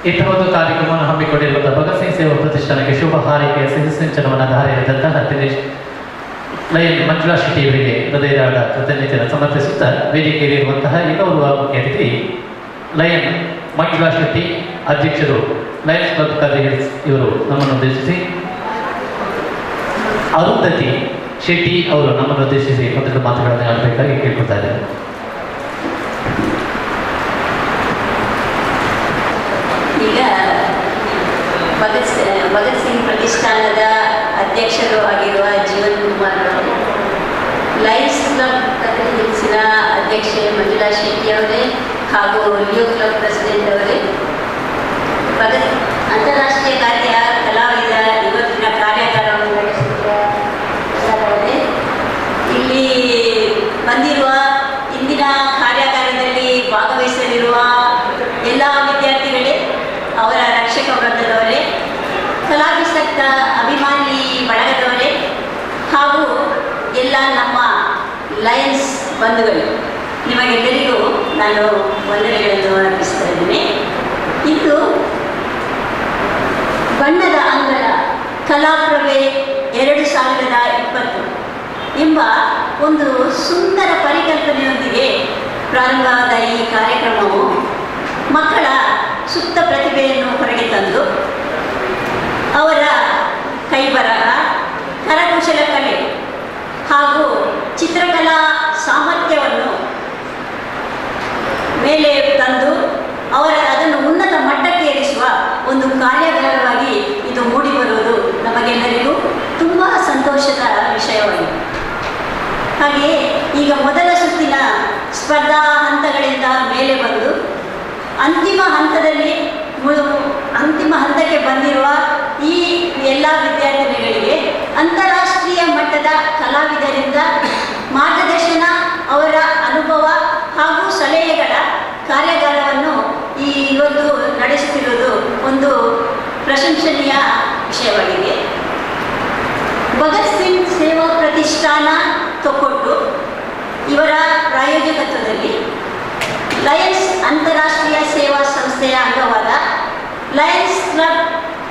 ಇಂತಹ ಒಂದು ಕಾರ್ಯಕ್ರಮವನ್ನು ಹಮ್ಮಿಕೊಂಡಿರುವಂತಹ ಭಗತ್ ಸಿಂಗ್ ಸೇವಾ ಪ್ರತಿಷ್ಠಾನಕ್ಕೆ ಶುಭ ಹಾರೈಕೆಯ ಸಿಂಚನವನ್ನು ಧಾರೆಯಾದಂತಹ ದಿನೇಶ್ ಲಯನ್ ಮಂಜುಳಾ ಶೆಟ್ಟಿ ಅವರಿಗೆ ಹೃದಯದ ಕೃತಜ್ಞತೆಯನ್ನು ಸಮರ್ಪಿಸುತ್ತಾ ವೇದಿಕೆಯಲ್ಲಿರುವಂತಹ ಇನ್ನೋರ್ವ ಮುಖ್ಯ ಅತಿಥಿ ಲಯನ್ ಮಂಜುಳಾ ಶೆಟ್ಟಿ, ಅಧ್ಯಕ್ಷರು ಲಯನ್ಸ್ ಕ್ಲಬ್ ಕಾರ್ಯದರ್ಶಿ, ಇವರು ನಮ್ಮನ್ನು ಉದ್ದೇಶಿಸಿ, ಅರುಂಧತಿ ಶೆಟ್ಟಿ ಅವರು ನಮ್ಮನ್ನು ಉದ್ದೇಶಿಸಿ ಒಂದೆರಡು ಮಾತುಗಳನ್ನು ಆಡಬೇಕಾಗಿ ಕೇಳ್ಕೊತಾ ಇದ್ದಾರೆ. ಈಗ ಭಗತ್ ಸಿಂಗ್ ಪ್ರತಿಷ್ಠಾನದ ಅಧ್ಯಕ್ಷರು ಆಗಿರುವ ಜೀವನ್ ಕುಮಾರ್ ಅವರು, ಲಯನ್ಸ್ ಕ್ಲಬ್ ಕಥಲಿ ಹಿಲ್ಸಿನ ಅಧ್ಯಕ್ಷೆ ಮಂಜುಳಾ ಶೆಟ್ಟಿ ಅವರೇ ಹಾಗೂ ಲಿಯೋ ಕ್ಲಬ್ ಪ್ರೆಸಿಡೆಂಟ್ ಅವರೇ, ಅಂತಾರಾಷ್ಟ್ರೀಯ ಕಾರ್ಯ ಕಲಾವಿದ ಇವತ್ತಿನ ಕಾರ್ಯಾಗಾರವನ್ನು ನಡೆಸಿದ್ದಾರೆ. ಇಲ್ಲಿ ಬಂದಿರುವ ಇಂದಿನ ಕಾರ್ಯಾಗಾರದಲ್ಲಿ ಭಾಗವಹಿಸಲಿರುವ ಎಲ್ಲ ವಿದ್ಯಾರ್ಥಿಗಳೇ, ಅವರ ರಕ್ಷಕ ವೃಂದದವರೇ, ಕಲಾಭಿಸಕ್ತ ಅಭಿಮಾನಿ ಬಳಗದವರೇ ಹಾಗೂ ಎಲ್ಲ ನಮ್ಮ ಲಯನ್ಸ್ ಬಂಧುಗಳು, ನಿಮಗೆಲ್ಲರಿಗೂ ನಾನು ವಂದನೆಗಳನ್ನು ಅರ್ಪಿಸ್ತಾ ಇದ್ದೇನೆ. ಇಂದು ಬಣ್ಣದ ಅಂಗಳ ಕಲಾಪ್ರಭೆ 2020 ಎಂಬ ಒಂದು ಸುಂದರ ಪರಿಕಲ್ಪನೆಯೊಂದಿಗೆ ಪ್ರಾರಂಭವಾದ ಈ ಕಾರ್ಯಕ್ರಮವು ಮಕ್ಕಳ ಸುಪ್ತ ಪ್ರತಿಭೆಯನ್ನು ಹೊರಗೆ ತಂದು ಅವರ ಕೈಬರಹ, ಕರಕುಶಲ ಕಲೆ ಹಾಗೂ ಚಿತ್ರಕಲಾ ಸಾಮರ್ಥ್ಯವನ್ನು ಮೇಲೆ ತಂದು ಅದನ್ನು ಉನ್ನತ ಮಟ್ಟಕ್ಕೆ ಏರಿಸುವ ಒಂದು ಕಾರ್ಯಾಗಾರವಾಗಿ ಇದು ಮೂಡಿಬರುವುದು ನಮಗೆಲ್ಲರಿಗೂ ತುಂಬ ಸಂತೋಷದ ವಿಷಯವಾಗಿದೆ. ಹಾಗೆಯೇ ಈಗ ಮೊದಲ ಸುತ್ತಿನ ಸ್ಪರ್ಧಾ ಹಂತಗಳಿಂದ ಮೇಲೆ ಬಂದು ಅಂತಿಮ ಹಂತಕ್ಕೆ ಬಂದಿರುವ ಈ ಎಲ್ಲ ವಿದ್ಯಾರ್ಥಿನಿಗಳಿಗೆ ಅಂತಾರಾಷ್ಟ್ರೀಯ ಮಟ್ಟದ ಕಲಾವಿದರಿಂದ ಮಾರ್ಗದರ್ಶನ, ಅವರ ಅನುಭವ ಹಾಗೂ ಸಲಹೆಗಳ ಕಾರ್ಯಾಗಾರವನ್ನು ಇವತ್ತು ನಡೆಸುತ್ತಿರುವುದು ಒಂದು ಪ್ರಶಂಸನೀಯ ವಿಷಯವಾಗಿದೆ. ಭಗತ್ ಸಿಂಗ್ ಸೇವಾ ಪ್ರತಿಷ್ಠಾನ ತೊಕ್ಕೊಟ್ಟು ಇವರ ಪ್ರಾಯೋಜಕತ್ವದಲ್ಲಿ ಲಯನ್ಸ್ ಅಂತಾರಾಷ್ಟ್ರೀಯ ಸೇವಾ ಸಂಸ್ಥೆಯ ಅಂಗವಾದ Lions Club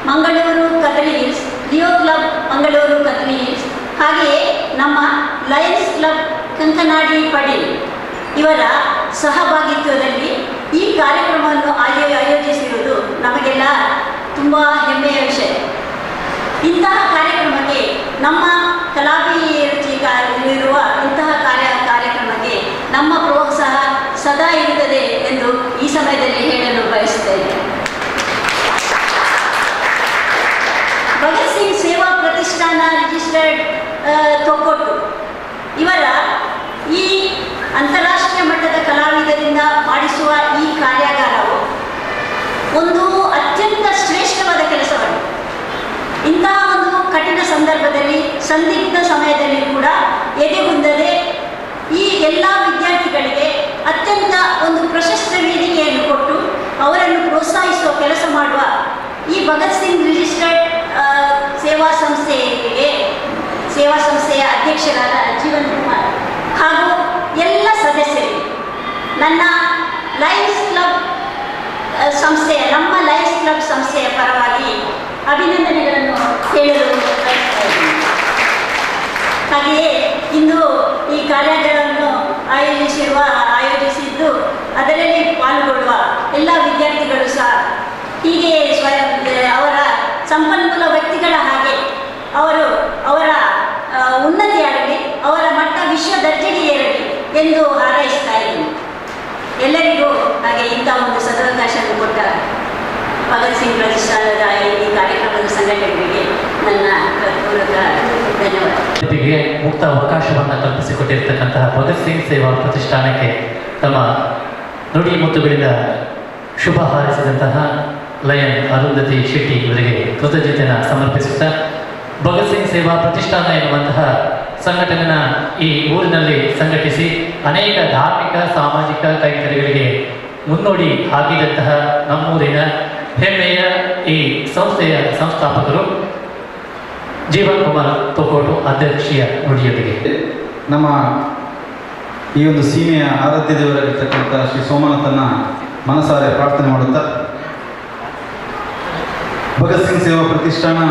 Mangaluru Kadri Hills, Leo Club Mangaluru Kadri Hills, ಹಾಗೆಯೇ ನಮ್ಮ ಲಯನ್ಸ್ ಕ್ಲಬ್ ಕಂಕನಾಡಿ ಪಡೀಲ್ ಇವರ ಸಹಭಾಗಿತ್ವದಲ್ಲಿ ಈ ಕಾರ್ಯಕ್ರಮವನ್ನು ಆಯೋಜಿಸಿರುವುದು ನಮಗೆಲ್ಲ ತುಂಬ ಹೆಮ್ಮೆಯ ವಿಷಯ. ಇಂತಹ ಕಾರ್ಯಕ್ರಮಕ್ಕೆ ನಮ್ಮ ಕಲಾವಿದರಿರುವ ಇಂತಹ ಕಾರ್ಯಕ್ರಮಕ್ಕೆ ನಮ್ಮ ಪ್ರೋತ್ಸಾಹ ಸದಾ ಇರುತ್ತದೆ ಎಂದು ಈ ಸಮಯದಲ್ಲಿ ಹೇಳಲು ಬಯಸುತ್ತೇನೆ. ಪ್ರತಿಷ್ಠಾನ ರಿಜಿಸ್ಟರ್ಡ್ ತೊಕ್ಕೊಟ್ಟು ಇವರ ಈ ಅಂತಾರಾಷ್ಟ್ರೀಯ ಮಟ್ಟದ ಕಲಾವಿದರಿಂದ ಮಾಡಿಸುವ ಈ ಕಾರ್ಯಾಗಾರವು ಒಂದು ಅತ್ಯಂತ ಶ್ರೇಷ್ಠವಾದ ಕೆಲಸವನ್ನು ಇಂತಹ ಒಂದು ಕಠಿಣ ಸಂದರ್ಭದಲ್ಲಿ ಸಂದಿಗ್ಧ ಸಮಯದಲ್ಲಿ ಕೂಡ ಎದೆಗುಂದದೆ ಈ ಎಲ್ಲ ವಿದ್ಯಾರ್ಥಿಗಳಿಗೆ ಅತ್ಯಂತ ಒಂದು ಪ್ರಶಸ್ತ ವೇದಿಕೆಯನ್ನು ಕೊಟ್ಟು ಅವರನ್ನು ಪ್ರೋತ್ಸಾಹಿಸುವ ಕೆಲಸ ಮಾಡುವ ಈ ಭಗತ್ ಸಿಂಗ್ ರಿಜಿಸ್ಟರ್ಡ್ ಸೇವಾ ಸಂಸ್ಥೆಯ ಅಧ್ಯಕ್ಷರಾದ ಜೀವನ್ ಕುಮಾರ್ ಹಾಗೂ ಎಲ್ಲ ಸದಸ್ಯರಿಗೆ ನನ್ನ ಲಯನ್ಸ್ ಕ್ಲಬ್ ನಮ್ಮ ಲಯನ್ಸ್ ಕ್ಲಬ್ ಸಂಸ್ಥೆಯ ಪರವಾಗಿ ಅಭಿನಂದನೆಗಳನ್ನು ಹೇಳಲು ಬಯಸ್ತಾ ಇದ್ದೀನಿ. ಹಾಗೆಯೇ ಇಂದು ಈ ಕಾರ್ಯಾಗಾರವನ್ನು ಆಯೋಜಿಸಿದ್ದು ಅದರಲ್ಲಿ ಪಾಲ್ಗೊಳ್ಳುವ ಎಲ್ಲ ವಿದ್ಯಾರ್ಥಿಗಳು ಸಹ ಹೀಗೆ ಅವರ ಸಂಪನ್ಮೂಲ ವ್ಯಕ್ತಿಗಳ ಹಾಗೆ ಅವರ ಉನ್ನತಿಯಾಗಲಿ, ಅವರ ಮಟ್ಟ ವಿಶ್ವ ದರ್ಜೆಗೆ ಏರಲಿ ಎಂದು ಹಾರೈಸ್ತಾ ಇದ್ದೀನಿ. ಎಲ್ಲರಿಗೂ ಹಾಗೆ ಇಂಥ ಒಂದು ಸದಾವಕಾಶವನ್ನು ಕೊಟ್ಟ ಭಗತ್ ಸಿಂಗ್ ಪ್ರತಿಷ್ಠಾನದ ಈ ಕಾರ್ಯಕ್ರಮದ ಸಂಘಟನೆಗಳಿಗೆ ನನ್ನ ಪೂರ್ವಕ ಧನ್ಯವಾದ. ಮುಕ್ತ ಅವಕಾಶವನ್ನು ಕಲ್ಪಿಸಿಕೊಟ್ಟಿರ್ತಕ್ಕಂತಹ ಭಗತ್ ಸಿಂಗ್ ಸೇವಾ ಪ್ರತಿಷ್ಠಾನಕ್ಕೆ ತಮ್ಮ ನುಡಿ ಮುತ್ತುಗಳಿಂದ ಶುಭ ಹಾರೈಸಿದಂತಹ ಲಯನ್ ಅರುಂಧತಿ ಶೆಟ್ಟಿ ಇವರಿಗೆ ಕೃತಜ್ಞತೆಯನ್ನು ಸಮರ್ಪಿಸುತ್ತಾ, ಭಗತ್ ಸಿಂಗ್ ಸೇವಾ ಪ್ರತಿಷ್ಠಾನ ಎನ್ನುವಂತಹ ಸಂಘಟನೆನ ಈ ಊರಿನಲ್ಲಿ ಸಂಘಟಿಸಿ ಅನೇಕ ಧಾರ್ಮಿಕ ಸಾಮಾಜಿಕ ಕೈಂಕರ್ಯಗಳಿಗೆ ಮುನ್ನೋಡಿ ಆಗಿದಂತಹ ನಮ್ಮೂರಿನ ಹೆಮ್ಮೆಯ ಈ ಸಂಸ್ಥೆಯ ಸಂಸ್ಥಾಪಕರು ಜೀವನ್ ಕುಮಾರ್ ತೊಕ್ಕೋಟು ಅಧ್ಯಕ್ಷೀಯ ನುಡಿಯೊಂದಿಗೆ ನಮ್ಮ ಈ ಒಂದು ಸೀಮೆಯ ಆರಾಧ್ಯ ದೇವರಾಗಿರ್ತಕ್ಕಂಥ ಶ್ರೀ ಸೋಮನಾಥನ ಮನಸಾರೆ ಪ್ರಾರ್ಥನೆ ಮಾಡುತ್ತಾ, ಭಗತ್ ಸಿಂಗ್ ಸೇವಾ ಪ್ರತಿಷ್ಠಾನ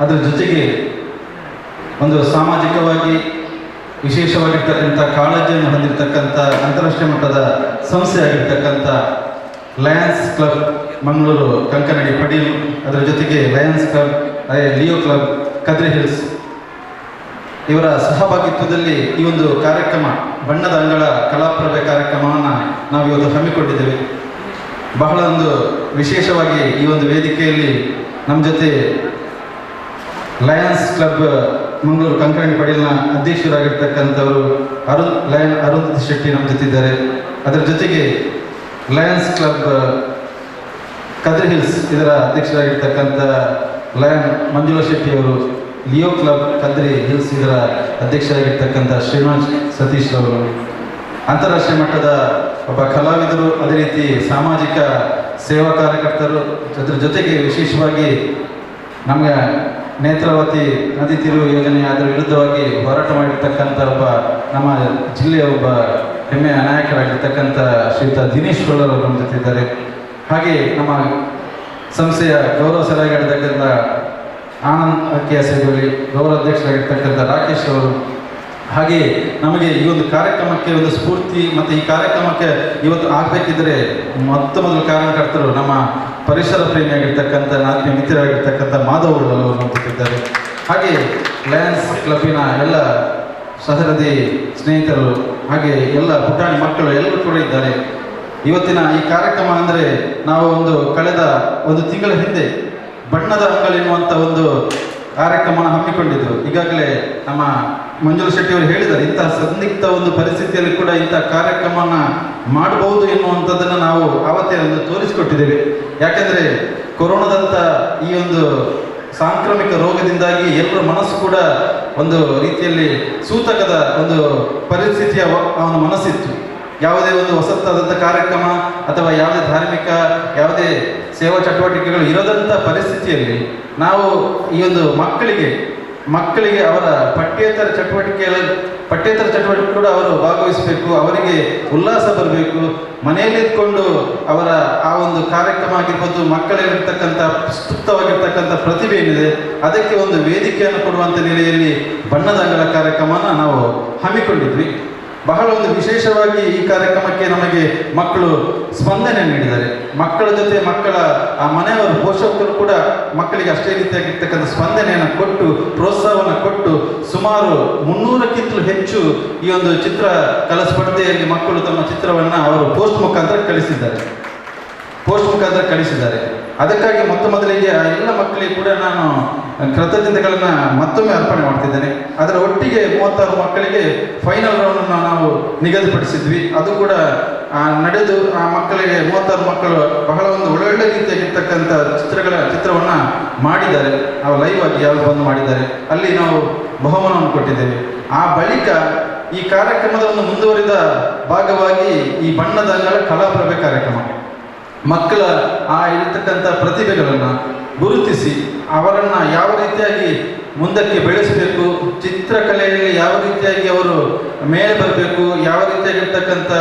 ಅದರ ಜೊತೆಗೆ ಒಂದು ಸಾಮಾಜಿಕವಾಗಿ ವಿಶೇಷವಾಗಿರ್ತಕ್ಕಂಥ ಕಾಳಜಿಯನ್ನು ಹೊಂದಿರತಕ್ಕಂಥ ಅಂತಾರಾಷ್ಟ್ರೀಯ ಮಟ್ಟದ ಸಂಸ್ಥೆ ಆಗಿರ್ತಕ್ಕಂಥ ಲಯನ್ಸ್ ಕ್ಲಬ್ ಮಂಗಳೂರು ಕಂಕನಡಿ ಪಡೀಲ್, ಅದರ ಜೊತೆಗೆ Lions club Leo club Kadri hills ಇವರ ಸಹಭಾಗಿತ್ವದಲ್ಲಿ ಈ ಒಂದು ಕಾರ್ಯಕ್ರಮ ಬಣ್ಣದ ಅಂಗಳ ಕಲಾಪ್ರಭೆ ಕಾರ್ಯಕ್ರಮವನ್ನು ನಾವು ಇವತ್ತು ಹಮ್ಮಿಕೊಂಡಿದ್ದೇವೆ. ಬಹಳ ಒಂದು ವಿಶೇಷವಾಗಿ ಈ ಒಂದು ವೇದಿಕೆಯಲ್ಲಿ ನಮ್ಮ ಜೊತೆ ಲಯನ್ಸ್ ಕ್ಲಬ್ ಮಂಗಳೂರು ಕಂಕನಡಿ ಪಡೀಲ್ನ ಅಧ್ಯಕ್ಷರಾಗಿರ್ತಕ್ಕಂಥವರು ಅರುಂಧತಿ ಶೆಟ್ಟಿ ನಮ್ಮ ಜೊತೆ ಇದ್ದಾರೆ. ಅದರ ಜೊತೆಗೆ ಲಯನ್ಸ್ ಕ್ಲಬ್ ಕದ್ರಿ ಹಿಲ್ಸ್ ಇದರ ಅಧ್ಯಕ್ಷರಾಗಿರ್ತಕ್ಕಂಥ ಲಯನ್ ಮಂಜುಳಾ ಶೆಟ್ಟಿಯವರು, ಲಿಯೋ ಕ್ಲಬ್ ಕದ್ರಿ ಹಿಲ್ಸ್ ಇದರ ಅಧ್ಯಕ್ಷರಾಗಿರ್ತಕ್ಕಂಥ ಶ್ರೀನಿವಾಸ್ ಸತೀಶ್ ಅವರು, ಅಂತಾರಾಷ್ಟ್ರೀಯ ಮಟ್ಟದ ಒಬ್ಬ ಕಲಾವಿದರು, ಅದೇ ರೀತಿ ಸಾಮಾಜಿಕ ಸೇವಾ ಕಾರ್ಯಕರ್ತರು, ಅದರ ಜೊತೆಗೆ ವಿಶೇಷವಾಗಿ ನಮಗೆ ನೇತ್ರಾವತಿ ನದಿ ತಿರುವು ಯೋಜನೆ ಅದರ ವಿರುದ್ಧವಾಗಿ ಹೋರಾಟ ಮಾಡಿರ್ತಕ್ಕಂಥ ಒಬ್ಬ ನಮ್ಮ ಜಿಲ್ಲೆಯ ಒಬ್ಬ ಹೆಮ್ಮೆಯ ನಾಯಕರಾಗಿರ್ತಕ್ಕಂಥ ಶ್ರೀಯುತ ದಿನೇಶ್ ಅವರು ನಮ್ಮ ಜೊತೆ ಇದ್ದಾರೆ. ಹಾಗೆ ನಮ್ಮ ಸಂಸ್ಥೆಯ ಗೌರವ ಸಲಹೆಗಾರರಾಗಿರ್ತಕ್ಕಂಥ ಆನಂದ್ ಕೇಸರಿ ಗೌರವ ಅಧ್ಯಕ್ಷರಾಗಿರ್ತಕ್ಕಂಥ ರಾಕೇಶ್ ಅವರು, ಹಾಗೆ ನಮಗೆ ಈ ಒಂದು ಕಾರ್ಯಕ್ರಮಕ್ಕೆ ಒಂದು ಸ್ಫೂರ್ತಿ ಮತ್ತು ಈ ಕಾರ್ಯಕ್ರಮಕ್ಕೆ ಇವತ್ತು ಆಗಬೇಕಿದ್ರೆ ಮೊದಲು ಕಾರಣಕರ್ತರು ನಮ್ಮ ಪರಿಸರ ಪ್ರೇಮಿಯಾಗಿರ್ತಕ್ಕಂಥ ಆತ್ಮೀಯ ಮಿತ್ರರಾಗಿರ್ತಕ್ಕಂಥ ಮಾಧವ್ ಅವರು ನೋಡ್ತಿದ್ದಾರೆ. ಹಾಗೆ ಲಯನ್ಸ್ ಕ್ಲಬ್ಬಿನ ಎಲ್ಲ ಸಹೃದಯಿ ಸ್ನೇಹಿತರು, ಹಾಗೆ ಎಲ್ಲ ಪುಟಾಣಿ ಮಕ್ಕಳು ಎಲ್ಲರೂ ಕೂಡ ಇದ್ದಾರೆ. ಇವತ್ತಿನ ಈ ಕಾರ್ಯಕ್ರಮ ಅಂದರೆ ನಾವು ಕಳೆದ ಒಂದು ತಿಂಗಳ ಹಿಂದೆ ಬಣ್ಣದ ಅಂಗಳ ಎನ್ನುವಂಥ ಒಂದು ಕಾರ್ಯಕ್ರಮನ ಹಮ್ಮಿಕೊಂಡಿದ್ದು. ಈಗಾಗಲೇ ನಮ್ಮ ಮಂಜುಳಾ ಶೆಟ್ಟಿ ಅವರು ಹೇಳಿದ್ದಾರೆ, ಇಂತಹ ಸಂದಿಗ್ಧ ಒಂದು ಪರಿಸ್ಥಿತಿಯಲ್ಲಿ ಕೂಡ ಇಂಥ ಕಾರ್ಯಕ್ರಮನ ಮಾಡಬಹುದು ಎನ್ನುವಂಥದ್ದನ್ನು ನಾವು ಆವತ್ತೇ ತೋರಿಸಿಕೊಟ್ಟಿದ್ದೇವೆ. ಯಾಕೆಂದರೆ ಕೊರೋನಾದಂಥ ಈ ಒಂದು ಸಾಂಕ್ರಾಮಿಕ ರೋಗದಿಂದಾಗಿ ಎಲ್ಲರ ಮನಸ್ಸು ಕೂಡ ಒಂದು ರೀತಿಯಲ್ಲಿ ಸೂತಕದ ಒಂದು ಪರಿಸ್ಥಿತಿಯ ಅವನ ಮನಸ್ಸಿತ್ತು. ಯಾವುದೇ ಒಂದು ಹೊಸತಾದಂಥ ಕಾರ್ಯಕ್ರಮ ಅಥವಾ ಯಾವುದೇ ಧಾರ್ಮಿಕ ಯಾವುದೇ ಸೇವಾ ಚಟುವಟಿಕೆಗಳು ಇರೋದಂಥ ಪರಿಸ್ಥಿತಿಯಲ್ಲಿ ನಾವು ಈ ಒಂದು ಮಕ್ಕಳಿಗೆ ಅವರ ಪಠ್ಯೇತರ ಚಟುವಟಿಕೆ ಕೂಡ ಅವರು ಭಾಗವಹಿಸಬೇಕು, ಅವರಿಗೆ ಉಲ್ಲಾಸ ಬರಬೇಕು. ಮನೆಯಲ್ಲಿ ಇದ್ಕೊಂಡು ಅವರ ಆ ಒಂದು ಕಾರ್ಯಕ್ರಮ ಆಗಿರ್ಬೋದು, ಮಕ್ಕಳಲ್ಲಿರ್ತಕ್ಕಂಥ ಸುಪ್ತವಾಗಿರ್ತಕ್ಕಂಥ ಪ್ರತಿಭೆ ಏನಿದೆ ಅದಕ್ಕೆ ಒಂದು ವೇದಿಕೆಯನ್ನು ಕೊಡುವಂಥ ನೆಲೆಯಲ್ಲಿ ಬಣ್ಣದ ಅಂಗಳ ಕಾರ್ಯಕ್ರಮನ ನಾವು ಹಮ್ಮಿಕೊಂಡಿದ್ವಿ. ಬಹಳ ಒಂದು ವಿಶೇಷವಾಗಿ ಈ ಕಾರ್ಯಕ್ರಮಕ್ಕೆ ನಮಗೆ ಮಕ್ಕಳು ಸ್ಪಂದನೆ ನೀಡಿದ್ದಾರೆ. ಮಕ್ಕಳ ಜೊತೆ ಮಕ್ಕಳ ಆ ಮನೆಯವರು ಪೋಷಕರು ಕೂಡ ಮಕ್ಕಳಿಗೆ ಅಷ್ಟೇ ರೀತಿಯಾಗಿರ್ತಕ್ಕಂಥ ಸ್ಪಂದನೆಯನ್ನು ಕೊಟ್ಟು ಪ್ರೋತ್ಸಾಹವನ್ನು ಕೊಟ್ಟು ಸುಮಾರು 300ಕ್ಕಿಂತಲೂ ಹೆಚ್ಚು ಈ ಒಂದು ಚಿತ್ರ ಕಲಾ ಸ್ಪರ್ಧೆಯಲ್ಲಿ ಮಕ್ಕಳು ತಮ್ಮ ಚಿತ್ರವನ್ನು ಅವರು ಪೋಸ್ಟ್ ಮುಖಾಂತರ ಕಳಿಸಿದ್ದಾರೆ. ಅದಕ್ಕಾಗಿ ಮೊದಲಿಗೆ ಆ ಎಲ್ಲ ಮಕ್ಕಳಿಗೆ ಕೂಡ ನಾನು ಕೃತಜ್ಞತೆಗಳನ್ನು ಮತ್ತೊಮ್ಮೆ ಅರ್ಪಣೆ ಮಾಡ್ತಿದ್ದೇನೆ. ಅದರ ಒಟ್ಟಿಗೆ 36 ಮಕ್ಕಳಿಗೆ ಫೈನಲ್ ರೌಂಡನ್ನು ನಾವು ನಿಗದಿಪಡಿಸಿದ್ವಿ. ಅದು ಕೂಡ ನಡೆದು ಆ ಮಕ್ಕಳಿಗೆ 36 ಮಕ್ಕಳು ಬಹಳ ಒಂದು ಒಳ್ಳೊಳ್ಳೆ ರೀತಿಯಾಗಿರ್ತಕ್ಕಂಥ ಚಿತ್ರವನ್ನು ಮಾಡಿದ್ದಾರೆ. ನಾವು ಲೈವ್ ಆಗಿ ಯಾವ ಬಂದು ಮಾಡಿದ್ದಾರೆ, ಅಲ್ಲಿ ನಾವು ಬಹುಮಾನವನ್ನು ಕೊಟ್ಟಿದ್ದೇವೆ. ಆ ಬಳಿಕ ಈ ಕಾರ್ಯಕ್ರಮದ ಒಂದು ಮುಂದುವರಿದ ಭಾಗವಾಗಿ ಈ ಬಣ್ಣದ ಅಂಗಳ ಕಲಾಪ್ರಭೆ ಕಾರ್ಯಕ್ರಮ, ಮಕ್ಕಳ ಆ ಇರತಕ್ಕಂಥ ಪ್ರತಿಭೆಗಳನ್ನು ಗುರುತಿಸಿ ಅವರನ್ನು ಯಾವ ರೀತಿಯಾಗಿ ಮುಂದಕ್ಕೆ ಬೆಳೆಸಬೇಕು, ಚಿತ್ರಕಲೆಯಲ್ಲಿ ಯಾವ ರೀತಿಯಾಗಿ ಅವರು ಮೇಲೆ ಬರಬೇಕು, ಯಾವ ರೀತಿಯಾಗಿರ್ತಕ್ಕಂಥ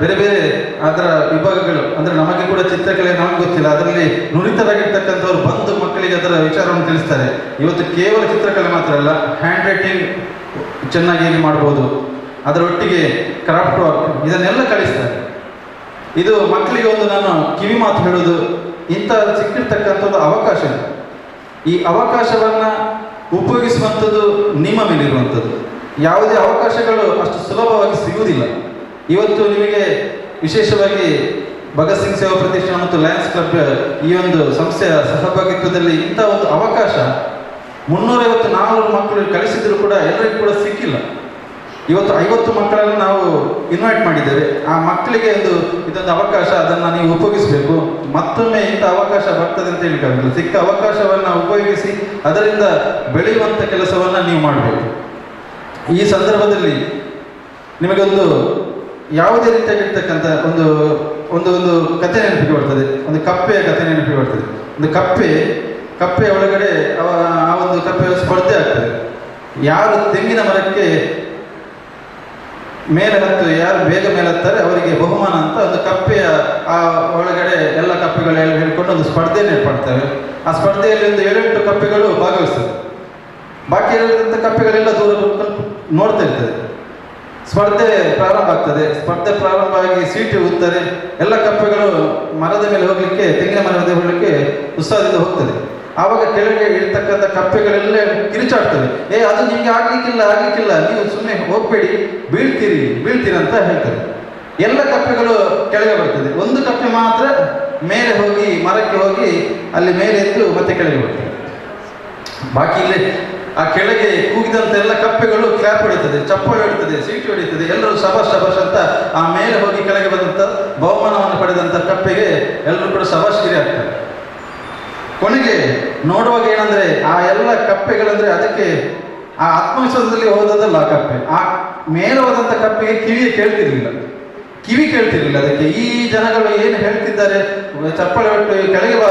ಬೇರೆ ಬೇರೆ ಅದರ ವಿಭಾಗಗಳು, ಅಂದರೆ ನಮಗೆ ಕೂಡ ಚಿತ್ರಕಲೆ ನಮಗೆ ಗೊತ್ತಿಲ್ಲ, ಅದರಲ್ಲಿ ನುರಿತರಾಗಿರ್ತಕ್ಕಂಥವ್ರು ಬಂದು ಮಕ್ಕಳಿಗೆ ಅದರ ವಿಚಾರವನ್ನು ತಿಳಿಸ್ತಾರೆ. ಇವತ್ತು ಕೇವಲ ಚಿತ್ರಕಲೆ ಮಾತ್ರ ಅಲ್ಲ, ಹ್ಯಾಂಡ್ ರೈಟಿಂಗ್ ಚೆನ್ನಾಗಿ ಹೇಗೆ ಮಾಡ್ಬೋದು, ಅದರೊಟ್ಟಿಗೆ ಕ್ರಾಫ್ಟ್ ವರ್ಕ್ ಇದನ್ನೆಲ್ಲ ಕಲಿಸ್ತಾರೆ. ಇದು ಮಕ್ಕಳಿಗೆ ಒಂದು ನಾನು ಕಿವಿ ಮಾತು ಹೇಳೋದು, ಇಂಥ ಸಿಕ್ಕಿರ್ತಕ್ಕಂಥದ್ದು ಅವಕಾಶ, ಈ ಅವಕಾಶವನ್ನು ಉಪಯೋಗಿಸುವಂಥದ್ದು ನಿಮ್ಮ ಮೇಲಿರುವಂಥದ್ದು. ಯಾವುದೇ ಅವಕಾಶಗಳು ಅಷ್ಟು ಸುಲಭವಾಗಿ ಸಿಗುವುದಿಲ್ಲ. ಇವತ್ತು ನಿಮಗೆ ವಿಶೇಷವಾಗಿ ಭಗತ್ ಸಿಂಗ್ ಸೇವಾ ಪ್ರತಿಷ್ಠಾನ ಮತ್ತು ಲಯನ್ಸ್ ಕ್ಲಬ್ ಈ ಒಂದು ಸಂಸ್ಥೆಯ ಸಹಭಾಗಿತ್ವದಲ್ಲಿ ಇಂಥ ಒಂದು ಅವಕಾಶ 350-400 ಮಕ್ಕಳು ಕಲಿಸಿದ್ರು ಕೂಡ ಎಲ್ಲರಿಗೂ ಕೂಡ ಸಿಕ್ಕಿಲ್ಲ. ಇವತ್ತು 50 ಮಕ್ಕಳನ್ನು ನಾವು ಇನ್ವೈಟ್ ಮಾಡಿದ್ದೇವೆ. ಆ ಮಕ್ಕಳಿಗೆ ಇದೊಂದು ಅವಕಾಶ, ಅದನ್ನು ನೀವು ಉಪಯೋಗಿಸಬೇಕು. ಮತ್ತೊಮ್ಮೆ ಇಂಥ ಅವಕಾಶ ಬರ್ತದೆ ಅಂತ ಹೇಳಿಕಾಗಲ್ಲ. ಸಿಕ್ಕ ಅವಕಾಶವನ್ನು ಉಪಯೋಗಿಸಿ ಅದರಿಂದ ಬೆಳೆಯುವಂಥ ಕೆಲಸವನ್ನು ನೀವು ಮಾಡಬೇಕು. ಈ ಸಂದರ್ಭದಲ್ಲಿ ನಿಮಗೊಂದು ಯಾವುದೇ ರೀತಿಯಾಗಿರ್ತಕ್ಕಂಥ ಒಂದು ಒಂದು ಒಂದು ಕಥೆ ನೆನಪಿಗೆ ಬರ್ತದೆ. ಒಂದು ಕಪ್ಪೆಯ ಕಥೆ ನೆನಪಿಗೆ ಬರ್ತದೆ. ಒಂದು ಕಪ್ಪೆಯ ಒಳಗಡೆ ಆ ಒಂದು ಕಪ್ಪೆಯ ಸ್ಪರ್ಧೆ ಆಗ್ತದೆ. ಯಾರು ತೆಂಗಿನ ಮರಕ್ಕೆ ಮೇಲೆ ಯಾರು ಬೇಗ ಮೇಲೆ ಹತ್ತಾರೆ ಅವರಿಗೆ ಬಹುಮಾನ ಅಂತ ಒಂದು ಕಪ್ಪೆಯ ಆ ಒಳಗಡೆ ಎಲ್ಲ ಕಪ್ಪೆಗಳೆಲ್ಲ ಹೇಳ್ಕೊಂಡು ಒಂದು ಸ್ಪರ್ಧೆಯನ್ನು ಏರ್ಪಡ್ತವೆ. ಆ ಸ್ಪರ್ಧೆಯಲ್ಲಿ ಒಂದು 7-8 ಕಪ್ಪೆಗಳು ಭಾಗವಹಿಸ್ತವೆ. ಬಾಕಿ ಇರೋದ್ರಿಂದ ಕಪ್ಪೆಗಳೆಲ್ಲ ದೂರ ನೋಡ್ತಾ ಇರ್ತದೆ. ಸ್ಪರ್ಧೆ ಪ್ರಾರಂಭ ಆಗ್ತದೆ. ಸ್ಪರ್ಧೆ ಪ್ರಾರಂಭ ಆಗಿ ಸೀಟು ಊದ್ತಾರೆ. ಎಲ್ಲ ಕಪ್ಪೆಗಳು ಮರದ ಮೇಲೆ ಹೋಗ್ಲಿಕ್ಕೆ, ತೆಂಗಿನ ಮರದ ಹೋಗ್ಲಿಕ್ಕೆ ಉತ್ಸಾಹದಿಂದ ಹೋಗ್ತದೆ. ಆವಾಗ ಕೆಳಗೆ ಇರ್ತಕ್ಕಂಥ ಕಪ್ಪೆಗಳೆಲ್ಲ ಕಿರಿಚಾಡ್ತವೆ. ಅದು ನಿಮಗೆ ಆಗ್ಲಿಕ್ಕಿಲ್ಲ, ನೀವು ಸುಮ್ಮನೆ ಹೋಗ್ಬೇಡಿ, ಬೀಳ್ತೀರಿ ಅಂತ ಹೇಳ್ತಾರೆ. ಎಲ್ಲ ಕಪ್ಪೆಗಳು ಕೆಳಗೆ ಬರ್ತದೆ. ಒಂದು ಕಪ್ಪೆ ಮಾತ್ರ ಮೇಲೆ ಹೋಗಿ ಮರಕ್ಕೆ ಹೋಗಿ ಅಲ್ಲಿ ಮೇಲೆ ಎದ್ದು ಮತ್ತೆ ಕೆಳಗೆ ಬರ್ತದೆ. ಬಾಕಿ ಇಲ್ಲಿ ಆ ಕೆಳಗೆ ಕೂಗಿದಂಥ ಎಲ್ಲ ಕಪ್ಪೆಗಳು ಕ್ಲಾಪ್ ಹೊಡಿತದೆ, ಚಪ್ಪಾಳೆ ಹೊಡಿತದೆ, ಸೀಟಿ ಹೊಡಿತದೆ. ಎಲ್ಲರೂ ಶಬಾಷ್ ಅಂತ ಆ ಮೇಲೆ ಹೋಗಿ ಕೆಳಗೆ ಬಂದಂಥ ಬಹುಮಾನವನ್ನು ಪಡೆದಂಥ ಕಪ್ಪೆಗೆ ಎಲ್ಲರೂ ಕೂಡ ಶಬಾಷ್ಗಿರಿ ಆಗ್ತಾರೆ. ಕೊನೆಗೆ ನೋಡುವಾಗ ಏನಂದ್ರೆ ಆ ಎಲ್ಲ ಕಪ್ಪೆಗಳಂದ್ರೆ ಅದಕ್ಕೆ ಆ ಆತ್ಮವಿಶ್ವಾಸದಲ್ಲಿ ಹೋದದಲ್ಲ ಆ ಕಪ್ಪೆ. ಆ ಮೇಲೆ ಹೋದಂಥ ಕಪ್ಪೆಗೆ ಕಿವಿ ಕೇಳ್ತಿರ್ಲಿಲ್ಲ. ಅದಕ್ಕೆ ಈ ಜನಗಳು ಏನು ಹೇಳ್ತಿದ್ದಾರೆ, ಚಪ್ಪಾಳೆ ಹೊಟ್ಟು ಕೆಳಗೆ ಬಾ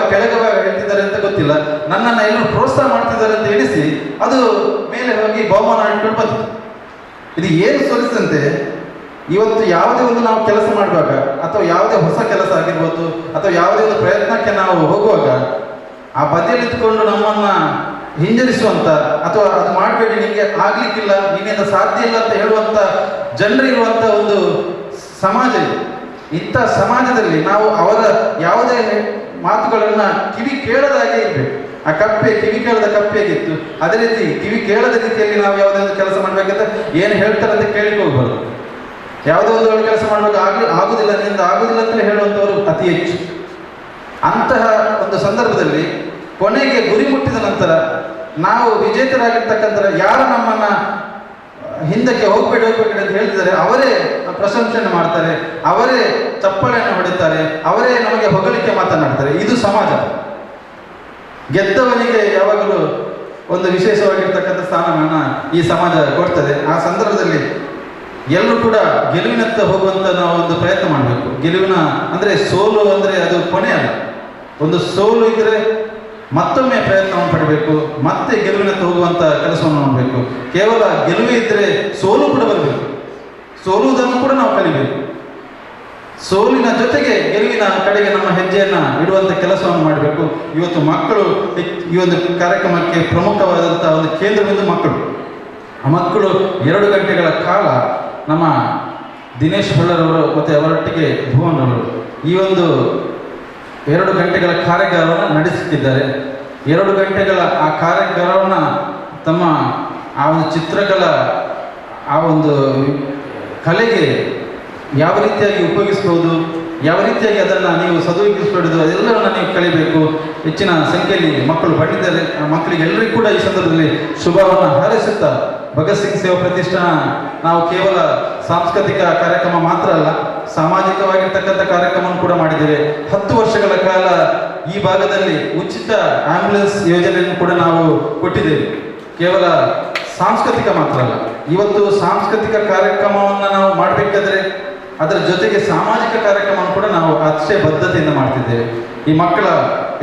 ಹೇಳ್ತಿದ್ದಾರೆ ಅಂತ ಗೊತ್ತಿಲ್ಲ, ನನ್ನನ್ನು ಎಲ್ಲರೂ ಪ್ರೋತ್ಸಾಹ ಮಾಡ್ತಿದ್ದಾರೆ ಅಂತ ಎಣಿಸಿ ಅದು ಮೇಲೆ ಹೋಗಿ ಬಹುಮಾನ ಇಟ್ಕೊಂಡು ಬಂತು. ಇದು ಏನು ಸೋಲಿಸಂತೆ, ಇವತ್ತು ಯಾವುದೇ ಒಂದು ನಾವು ಕೆಲಸ ಮಾಡುವಾಗ ಅಥವಾ ಯಾವುದೇ ಹೊಸ ಕೆಲಸ ಆಗಿರ್ಬೋದು ಅಥವಾ ಯಾವುದೇ ಒಂದು ಪ್ರಯತ್ನಕ್ಕೆ ನಾವು ಹೋಗುವಾಗ ಆ ಬದಿಯಲ್ಲಿ ಇಟ್ಕೊಂಡು ನಮ್ಮನ್ನು ಹಿಂಜರಿಸುವಂಥ ಅಥವಾ ಅದು ಮಾಡಬೇಡಿ, ನಿಮಗೆ ಆಗ್ಲಿಕ್ಕಿಲ್ಲ, ನಿನ್ನಿಂದ ಸಾಧ್ಯ ಇಲ್ಲ ಅಂತ ಹೇಳುವಂಥ ಜನರಿರುವಂಥ ಒಂದು ಸಮಾಜ ಇದೆ. ಇಂಥ ಸಮಾಜದಲ್ಲಿ ನಾವು ಅವರ ಯಾವುದೇ ಮಾತುಗಳನ್ನು ಕಿವಿ ಕೇಳದಾಗೆ ಇರಬೇಕು. ಆ ಕಪ್ಪೆ ಕಿವಿ ಕೇಳದ ಕಪ್ಪೆಗಿತ್ತು. ಅದೇ ರೀತಿ ಕಿವಿ ಕೇಳದ ರೀತಿಯಲ್ಲಿ ನಾವು ಯಾವುದೇ ಒಂದು ಕೆಲಸ ಮಾಡಬೇಕಂತ ಏನು ಹೇಳ್ತಾರೆ ಅಂತ ಕೇಳಿಕ್ಕೆ ಹೋಗ್ಬಾರ್ದು. ಯಾವುದೋ ಒಂದು ಕೆಲಸ ಮಾಡುವಾಗ ಆಗುದಿಲ್ಲ, ನಿನ್ನಿಂದ ಆಗುದಿಲ್ಲ ಅಂತಲೇ ಹೇಳುವಂಥವರು ಅತಿ ಹೆಚ್ಚು. ಅಂತಹ ಒಂದು ಸಂದರ್ಭದಲ್ಲಿ ಕೊನೆಗೆ ಗುರಿ ಮುಟ್ಟಿದ ನಂತರ ನಾವು ವಿಜೇತರಾಗಿರ್ತಕ್ಕಂಥ ಯಾರು ನಮ್ಮನ್ನು ಹಿಂದಕ್ಕೆ ಹೋಗ್ಬೇಡಿ ಅಂತ ಹೇಳ್ತಿದ್ದಾರೆ ಅವರೇ ಪ್ರಶಂಸೆಯನ್ನು ಮಾಡ್ತಾರೆ, ಅವರೇ ಚಪ್ಪಳೆಯನ್ನು ಹೊಡಿತಾರೆ, ಅವರೇ ನಮಗೆ ಹೊಗಳಿಕೆ ಮಾತನಾಡ್ತಾರೆ. ಇದು ಸಮಾಜ. ಗೆದ್ದವನಿಗೆ ಯಾವಾಗಲೂ ಒಂದು ವಿಶೇಷವಾಗಿರ್ತಕ್ಕಂಥ ಸ್ಥಾನಮಾನ ಈ ಸಮಾಜ ಕೊಡ್ತದೆ. ಆ ಸಂದರ್ಭದಲ್ಲಿ ಎಲ್ಲರೂ ಕೂಡ ಗೆಲುವಿನತ್ತ ಹೋಗುವಂತ ನಾವು ಒಂದು ಪ್ರಯತ್ನ ಮಾಡಬೇಕು. ಗೆಲುವಿನ ಅಂದರೆ ಸೋಲು ಅಂದರೆ ಅದು ಕೊನೆ ಅಲ್ಲ. ಒಂದು ಸೋಲು ಇದ್ದರೆ ಮತ್ತೊಮ್ಮೆ ಪ್ರಯತ್ನವನ್ನು ಪಡಬೇಕು, ಮತ್ತೆ ಗೆಲುವಿನತ್ತ ಹೋಗುವಂಥ ಕೆಲಸವನ್ನು ಮಾಡಬೇಕು. ಕೇವಲ ಗೆಲುವು ಇದ್ದರೆ ಸೋಲು ಕೂಡ ಬರಬೇಕು, ಸೋಲುವುದನ್ನು ಕೂಡ ನಾವು ಕಲಿಬೇಕು. ಸೋಲಿನ ಜೊತೆಗೆ ಗೆಲುವಿನ ಕಡೆಗೆ ನಮ್ಮ ಹೆಜ್ಜೆಯನ್ನು ಇಡುವಂಥ ಕೆಲಸವನ್ನು ಮಾಡಬೇಕು. ಇವತ್ತು ಮಕ್ಕಳು ಈ ಒಂದು ಕಾರ್ಯಕ್ರಮಕ್ಕೆ ಪ್ರಮುಖವಾದಂಥ ಒಂದು ಕೇಂದ್ರವೆಂದು ಮಕ್ಕಳು 2 ಗಂಟೆಗಳ ಕಾಲ ನಮ್ಮ ದಿನೇಶ್ ಹೊಳ್ಳರವರು ಮತ್ತು ಅವರೊಟ್ಟಿಗೆ ಭುವನ್ ಅವರು ಈ ಒಂದು 2 ಗಂಟೆಗಳ ಕಾರ್ಯಾಗಾರವನ್ನು ನಡೆಸುತ್ತಿದ್ದಾರೆ. 2 ಗಂಟೆಗಳ ಆ ಕಾರ್ಯಾಗಾರವನ್ನು ತಮ್ಮ ಆ ಒಂದು ಚಿತ್ರಕಲಾ ಆ ಒಂದು ಕಲೆಗೆ ಯಾವ ರೀತಿಯಾಗಿ ಉಪಯೋಗಿಸ್ಬೋದು, ಯಾವ ರೀತಿಯಾಗಿ ಅದನ್ನು ನೀವು ಸದುಪಯೋಗಿಸ್ಬಿಡೋದು ಅದೆಲ್ಲವನ್ನು ನೀವು ಕಲಿಬೇಕು. ಹೆಚ್ಚಿನ ಸಂಖ್ಯೆಯಲ್ಲಿ ಮಕ್ಕಳು ಬಂದಿದ್ದಾರೆ. ಆ ಮಕ್ಕಳಿಗೆ ಎಲ್ಲರಿಗೂ ಕೂಡ ಈ ಸಂದರ್ಭದಲ್ಲಿ ಶುಭವನ್ನು ಹಾರೈಸುತ್ತಾ, ಭಗತ್ ಸಿಂಗ್ ಸೇವಾ ಪ್ರತಿಷ್ಠಾನ ನಾವು ಕೇವಲ ಸಾಂಸ್ಕೃತಿಕ ಕಾರ್ಯಕ್ರಮ ಮಾತ್ರ ಅಲ್ಲ, ಸಾಮಾಜಿಕವಾಗಿರ್ತಕ್ಕಂಥ ಕಾರ್ಯಕ್ರಮವನ್ನು ಕೂಡ ಮಾಡಿದ್ದೇವೆ. 10 ವರ್ಷಗಳ ಕಾಲ ಈ ಭಾಗದಲ್ಲಿ ಉಚಿತ ಆಂಬ್ಯುಲೆನ್ಸ್ ಯೋಜನೆಯನ್ನು ಕೂಡ ನಾವು ಕೊಟ್ಟಿದ್ದೇವೆ. ಕೇವಲ ಸಾಂಸ್ಕೃತಿಕ ಮಾತ್ರ ಅಲ್ಲ, ಇವತ್ತು ಸಾಂಸ್ಕೃತಿಕ ಕಾರ್ಯಕ್ರಮವನ್ನು ನಾವು ಮಾಡಬೇಕಾದ್ರೆ ಅದರ ಜೊತೆಗೆ ಸಾಮಾಜಿಕ ಕಾರ್ಯಕ್ರಮವನ್ನು ಕೂಡ ನಾವು ಅಷ್ಟೇ ಬದ್ಧತೆಯಿಂದ ಮಾಡ್ತಿದ್ದೇವೆ. ಈ ಮಕ್ಕಳ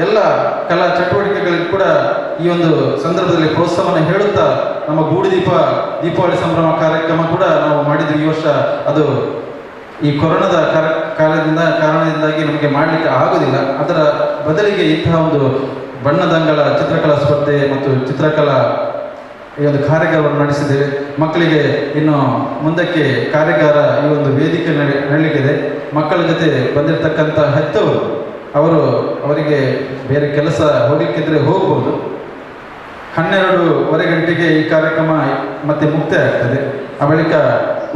ಎಲ್ಲ ಕಲಾ ಚಟುವಟಿಕೆಗಳಿಗೂ ಕೂಡ ಈ ಒಂದು ಸಂದರ್ಭದಲ್ಲಿ ಪ್ರೋತ್ಸಾಹವನ್ನು ಹೇಳುತ್ತಾ ನಮ್ಮ ಗೂಡು ದೀಪಾವಳಿ ಸಂಭ್ರಮ ಕಾರ್ಯಕ್ರಮ ಕೂಡ ನಾವು ಮಾಡಿದ್ವಿ ಈ ವರ್ಷ. ಅದು ಈ ಕೊರೋನಾದ ಕಾರಣದಿಂದಾಗಿ ನಮಗೆ ಮಾಡಲಿಕ್ಕೆ ಆಗೋದಿಲ್ಲ. ಅದರ ಬದಲಿಗೆ ಇಂತಹ ಒಂದು ಬಣ್ಣದಂಗಳ ಚಿತ್ರಕಲಾ ಸ್ಪರ್ಧೆ ಮತ್ತು ಚಿತ್ರಕಲಾ ಈ ಒಂದು ಕಾರ್ಯಾಗಾರವನ್ನು ನಡೆಸಿದ್ದೇವೆ. ಮಕ್ಕಳಿಗೆ ಇನ್ನು ಮುಂದಕ್ಕೆ ಕಾರ್ಯಾಗಾರ ಈ ಒಂದು ವೇದಿಕೆ ನಡೀಲಿಕ್ಕಿದೆ. ಮಕ್ಕಳ ಜೊತೆ ಬಂದಿರತಕ್ಕಂಥ ಹೆತ್ತವರು ಅವರಿಗೆ ಬೇರೆ ಕೆಲಸ ಹೋಗಲಿಕ್ಕಿದ್ರೆ ಹೋಗ್ಬೋದು. 12:15 ಗಂಟೆಗೆ ಈ ಕಾರ್ಯಕ್ರಮ ಮತ್ತೆ ಮುಕ್ತಾಯ ಆಗ್ತದೆ. ಆ ಬಳಿಕ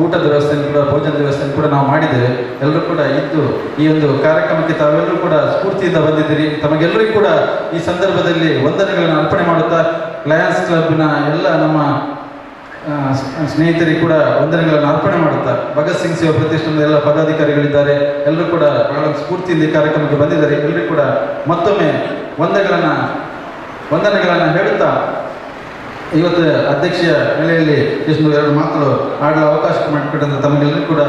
ಊಟದ ವ್ಯವಸ್ಥೆಯನ್ನು ಕೂಡ, ಭೋಜನದ ವ್ಯವಸ್ಥೆಯನ್ನು ಕೂಡ ನಾವು ಮಾಡಿದ್ದೇವೆ. ಎಲ್ಲರೂ ಕೂಡ ಇದ್ದು ಈ ಒಂದು ಕಾರ್ಯಕ್ರಮಕ್ಕೆ ತಾವೆಲ್ಲರೂ ಕೂಡ ಸ್ಫೂರ್ತಿಯಿಂದ ಬಂದಿದ್ದೀರಿ. ತಮಗೆಲ್ಲರಿಗೂ ಕೂಡ ಈ ಸಂದರ್ಭದಲ್ಲಿ ವಂದನೆಗಳನ್ನು ಅರ್ಪಣೆ ಮಾಡುತ್ತಾ, ಲಯನ್ಸ್ ಕ್ಲಬ್ನ ಎಲ್ಲ ನಮ್ಮ ಸ್ನೇಹಿತರಿಗೆ ಕೂಡ ವಂದನೆಗಳನ್ನು ಅರ್ಪಣೆ ಮಾಡುತ್ತಾ, ಭಗತ್ ಸಿಂಗ್ ಸೇವಾ ಪ್ರತಿಷ್ಠಾನದ ಎಲ್ಲ ಪದಾಧಿಕಾರಿಗಳಿದ್ದಾರೆ, ಎಲ್ಲರೂ ಕೂಡ ಬಹಳ ಸ್ಫೂರ್ತಿಯಿಂದ ಈ ಕಾರ್ಯಕ್ರಮಕ್ಕೆ ಬಂದಿದ್ದಾರೆ. ಎಲ್ಲರಿಗೂ ಕೂಡ ಮತ್ತೊಮ್ಮೆ ವಂದನೆಗಳನ್ನು ಹೇಳುತ್ತಾ, ಇವತ್ತು ಅಧ್ಯಕ್ಷೀಯ ನೆಲೆಯಲ್ಲಿ ಎಷ್ಟು 2 ಮಾತುಗಳು ಆಡಲು ಅವಕಾಶ ಮಾಡಿಕೊಟ್ಟಂತ ತಮಗೆಲ್ಲರಿಗೂ ಕೂಡ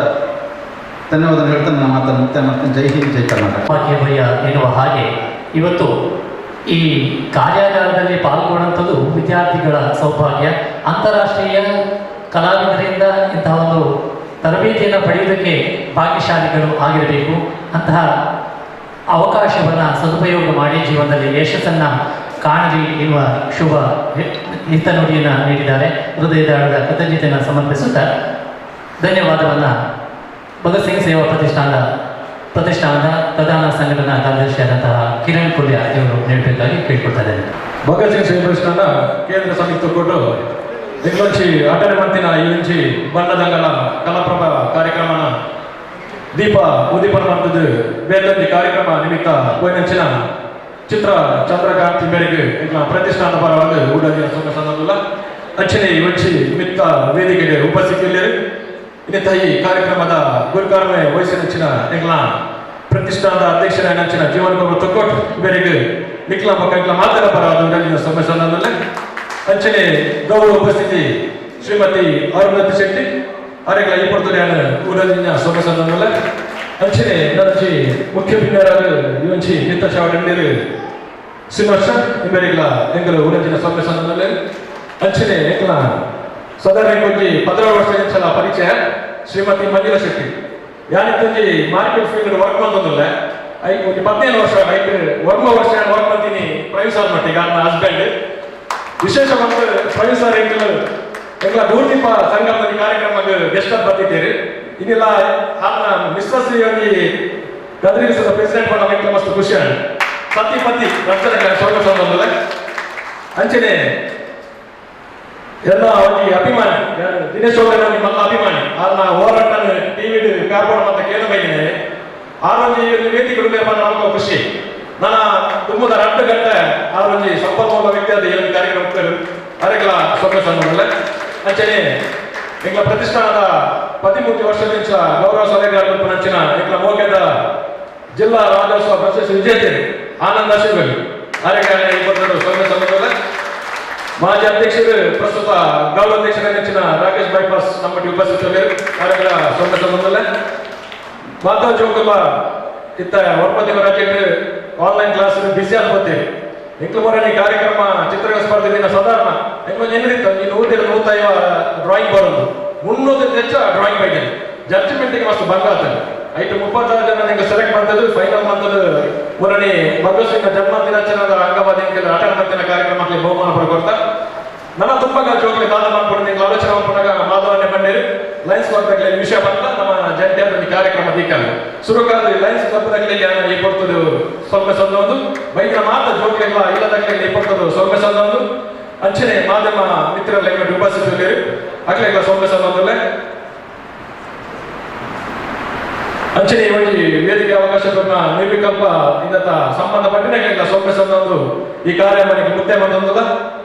ಧನ್ಯವಾದ ಹೇಳ್ತಾ ನನ್ನ ಮಾತನ್ನು ಮುಕ್ತಾಯ ಮಾಡ್ತೀನಿ. ಜೈ ಹಿಂದ್, ಜೈ ಕರ್ನಾಟಕ. ಭಾಗ್ಯವಯ್ಯ ಎನ್ನುವ ಹಾಗೆ ಇವತ್ತು ಈ ಕಾರ್ಯಾಗಾರದಲ್ಲಿ ಪಾಲ್ಗೊಳ್ಳುವಂಥದ್ದು ವಿದ್ಯಾರ್ಥಿಗಳ ಸೌಭಾಗ್ಯ. ಅಂತಾರಾಷ್ಟ್ರೀಯ ಕಲಾವಿದರಿಂದ ಇಂತಹ ಒಂದು ತರಬೇತಿಯನ್ನು ಪಡೆಯುವುದಕ್ಕೆ ಭಾಗ್ಯಶಾಲಿಗಳು ಆಗಿರಬೇಕು. ಅಂತಹ ಅವಕಾಶವನ್ನು ಸದುಪಯೋಗ ಮಾಡಿ ಜೀವನದಲ್ಲಿ ಯಶಸ್ಸನ್ನು ಕಾಣಲಿ ಎನ್ನುವ ಶುಭ ಹಿತನುಡಿಯನ್ನು ನೀಡಿದ್ದಾರೆ. ಹೃದಯದ ಕೃತಜ್ಞತೆಯನ್ನು ಸಮರ್ಪಿಸುತ್ತಾ ಧನ್ಯವಾದವನ್ನು ಭಗತ್ ಸಿಂಗ್ ಸೇವಾ ಪ್ರತಿಷ್ಠಾನದ ಪ್ರಧಾನ ಸಂಘಟನಾ ಕಾರ್ಯದರ್ಶಿಯಾದಂತಹ ಕಿರಣ್ ಕುಲ್ಯ ಇವರು ನೀಡಬೇಕಾಗಿ ಕೇಳ್ಕೊಳ್ತಾ ಇದ್ದಾರೆ. ಭಗತ್ ಸಿಂಗ್ ಸೇವಾ ಪ್ರತಿಷ್ಠಾನ ಕೇಂದ್ರ ಸಮಿತಿ ಕೊಟ್ಟು ಇಂಗ್ಲಂಚಿ ಅಟನೆ ಮಂತಿನ ಈ ಇಂಚಿ ಬಣ್ಣದಂಗಲ ಕಲಾಪ್ರಭ ಕಾರ್ಯಕ್ರಮನ ಉದ್ದೀಪನ ಮಾಡ್ತದ್ದು ಬೇರೆ ಕಾರ್ಯಕ್ರಮ ನಿಮಿತ್ತ ಪೋಯಿನಂಚಿನ ಚಿತ್ರ ಚಂದ್ರಕಾಂತಿ ಮೇರೆಗೆ ಪ್ರತಿಷ್ಠಾನ ಪರವಾಗಿ ಊಡದಿನ ಸಂದರ್ಭ ಅಂಚನೆ ವಂಚಿ ನಿಮಿತ್ತ ವೇದಿಕೆಗೆ ಉಪಸ್ಥಿತಿಯಲ್ಲಿ ಇನ್ನಿತ ಈ ಕಾರ್ಯಕ್ರಮದ ಗುರುಕಾರಮೆ ವಯಸ್ಸಿನ ಎಂಗ್ಲ ಪ್ರತಿಷ್ಠಾನದ ಅಧ್ಯಕ್ಷರ ಜೀವನ ತೊಕ್ಕೊಟ್ಟು ಬೇರೆಗೆ ನಿಕ್ಲ ಮಕ್ಕಳ ಮಾತರ ಪರವಾದ ಊಡದಿನ ಸಂದರ್ಭದಲ್ಲಿ ಅಂಚನೆ ಗೌರವ ಉಪಸ್ಥಿತಿ ಶ್ರೀಮತಿ ಅರುಂಧತಿ ಶೆಟ್ಟಿ ಅರೆಗಳ ಇಪ್ಪತ್ತು ಊಡದಿನ ಸಂದರ್ಭದಲ್ಲಿ ಅಂಚನೆ ನರಜಿ ಮುಖ್ಯ ಭಿನ್ನರಾದ ಇವಂಚಿ ನಿತ್ತ ಚಾವಡಿಂಡಿರು ಶ್ರೀನಿವಾಸ ಇಂಬೆರಿಗಳ ಎಂಗಲ ಊರಜಿನ ಸಂದರ್ಭದಲ್ಲಿ ಅಂಚನೆ ಎಂಗ್ಲ ಸಾಧಾರಣ ಕೊಂಚಿ 16 ವರ್ಷ ಪರಿಚಯ ಶ್ರೀಮತಿ ಮಂಜುಳಾ ಶೆಟ್ಟಿ ಯಾನಿತ್ತೊಂಜಿ ಮಾರ್ಕೆಟ್ ಫೀಲ್ಡ್ ವರ್ಕ್ ಬಂದಲ್ಲ ಐದು 17 ವರ್ಷ ಐದು ವರ್ಷ ವರ್ಕ್ ಬಂದಿನಿ ಪ್ರೈಸಾರ್ ಮಟ್ಟಿಗೆ ನನ್ನ ಹಸ್ಬೆಂಡ್ ವಿಶೇಷ ಮತ್ತು ಪ್ರೈಸಾರ್ ಎಂಗ್ಲ ದೂರ್ದೀಪ ಸಂಗಮದ ಕಾರ್ಯಕ್ರಮಕ್ಕೆ ಗೆಸ್ಟ್ ಆಗಿ ಬಂದಿದ್ದೀರಿ. ಇನ್ನಿಲ್ಲ ಆತನ ಮಿಸ್ಸಸ್ ಗದರಿಸದ ಪ್ರೆಸಿಡೆಂಟ್ ಮಾಡಲಿಕ್ಕೆ ಮಸ್ತ್ ಖುಷಿ ಆಗ ಪತಿ ರಕ್ಷಣೆ ಸಂದರ್ಭದಲ್ಲಿ ಅಂಚನೆ ಎಲ್ಲ ಅವರಿಗೆ ಅಭಿಮಾನಿ ದಿನೇಶ್ ಹೋಗರ ಮಲ್ಲ ಅಭಿಮಾನಿ ಅದನ್ನ ಹೋರಾಟ ಟಿವಿ ಕಾರ್ಬೋರ್ಡ್ ಮತ್ತೆ ಕೇಂದ್ರ ಬೈದಿದೆ ಆರೋಗ್ಯ ವೇದಿಕೆ ನಮಗೆ ಖುಷಿ. ನನ್ನ ತುಂಬದ 2 ಗಂಟೆ ಆರೋಗ್ಯ ಸಂಪನ್ಮೂಲ ವ್ಯಕ್ತಿ ಆದ ಏನು ಕಾರ್ಯಕ್ರಮ ಅರೆಗಳ ಸಂದರ್ಭದಲ್ಲಿ ಅಂಚನೆ ಎಂಗ್ಲ ಪ್ರತಿಷ್ಠಾನದ 13 ವರ್ಷದಿಂದ ಗೌರವ ಸಲಹೆಗಾರರು ನಂಚಿನ ಎಂಗ್ಲ ಮೋಗದ ಜಿಲ್ಲಾ ರಾಜ್ಯೋತ್ಸವ ಪ್ರಶಸ್ತಿ ವಿಜೇತರು ಆನಂದ ಶಿವಗಲ್ ಅರೆಗಳ 22 ಸಂದರ್ಭದಲ್ಲಿ ಮಾಜಿ ಅಧ್ಯಕ್ಷರು ಪ್ರಸ್ತುತ ಗೌರವಾಧ್ಯಕ್ಷರ ನೆಚ್ಚಿನ ರಾಕೇಶ್ ಬೈಪಾಸ್ ನಮ್ಮೊಟ್ಟಿಗೆ ಉಪಸ್ಥಿತರಿದ್ದರು. ಅರೆಗಳ ಸಂದರ್ಭದಲ್ಲಿ ಮಾತಾ ಜೋಗಲ್ಲ ಇತ್ತ ವರ್ಪತಿ ರಾಜ್ಯಕ್ಕೆ ಆನ್ಲೈನ್ ಕ್ಲಾಸ್ ಬಿಸಿ ಆಗ್ಬೋತೀರಿ ಎಂಕ್ಲಮೂರನೇ ಕಾರ್ಯಕ್ರಮ ಚಿತ್ರಕಲಾ ಸ್ಪರ್ಧೆ ದಿನ ಸಾಧಾರಣ ಎಂಕೊಂದು ಏನಿತ್ತು ನೀನು 150 ಡ್ರಾಯಿಂಗ್ ಬರೋದು 300 ಹೆಚ್ಚು ಡ್ರಾಯಿಂಗ್ ಬೈದೆ ಜಡ್ಜ್ಮೆಂಟಿಗೆ ಮಸ್ತ್ ಭಂಗ ಆಗ್ತದೆ. 36 ಜನ ನಿಮಗೆ ಸೆಲೆಕ್ಟ್ ಮಾಡ್ತದ್ದು ಫೈನಲ್ ಮಾಡ್ತದ್ದು ಮೂರನೇ ಭಗತ್ ಸಿಂಗ್ ಜನ್ಮ ದಿನಾಚರಣೆದ ಅಂಗವಾದಿ ಅಟಲ್ ಮಂದಿನ ಕಾರ್ಯಕ್ರಮಕ್ಕೆ ಬಹುಮಾನ ಪಡ್ಕೊಡ್ತಾ ನನ್ನ ತುಂಬ ಜೋಗಲಿ ದಾದ ಮಾಡ್ಕೊಂಡು ನಿಮ್ಗೆ ಆಲೋಚನೆ ಮಾಡ್ಕೊಂಡಾಗ ಮಾಧವನ್ನೇ ಬಂದಿರಿ ಲಯನ್ಸ್ ಕ್ಲಬ್ದಾಗಲಿ ವಿಷಯ ಬಂದ ನಮ್ಮ ಜಂಟಿಯಾದ ಕಾರ್ಯಕ್ರಮ ದೀಕಾಲ ಶುರುಕಾದ ಲಯನ್ಸ್ ಕ್ಲಬ್ದಾಗಲಿ ಈ ಕೊಡ್ತದ್ದು ಸ್ವಲ್ಪ ಸಂದೊಂದು ಬೈಕಿನ ಮಾತ್ರ ಜೋಗಲಿಲ್ಲ ಇಲ್ಲದಾಗಲಿ ಈ ಕೊಡ್ತದ್ದು ಸ್ವಲ್ಪ ಸಂದೊಂದು ಅಂಚನೆ ಮಾಧ್ಯಮ ಮಿತ್ರರಲ್ಲಿ ಉಪಸ್ಥಿತರಿದ್ದೀರಿ ಅಗಲಿಲ್ಲ ಸ್ವಲ್ಪ ಸಂದರ್ಭದಲ್ಲೇ ಅಂಚನೆ ಒಂಜಿ ವೇದಿಕೆ ಅವಕಾಶಗಳನ್ನ ನಿರ್ವಿಕಲ್ಪ ಇಂದತ್ತ ಸಂಬಂಧಪಟ್ಟಿನ ಸೌಮ್ಯ ಸಂಬಂಧ ಈ ಕಾರ್ಯಕ್ರಮಕ್ಕೆ ಮುತ್ತೆ ಬಂದೊಂದಲ್ಲ.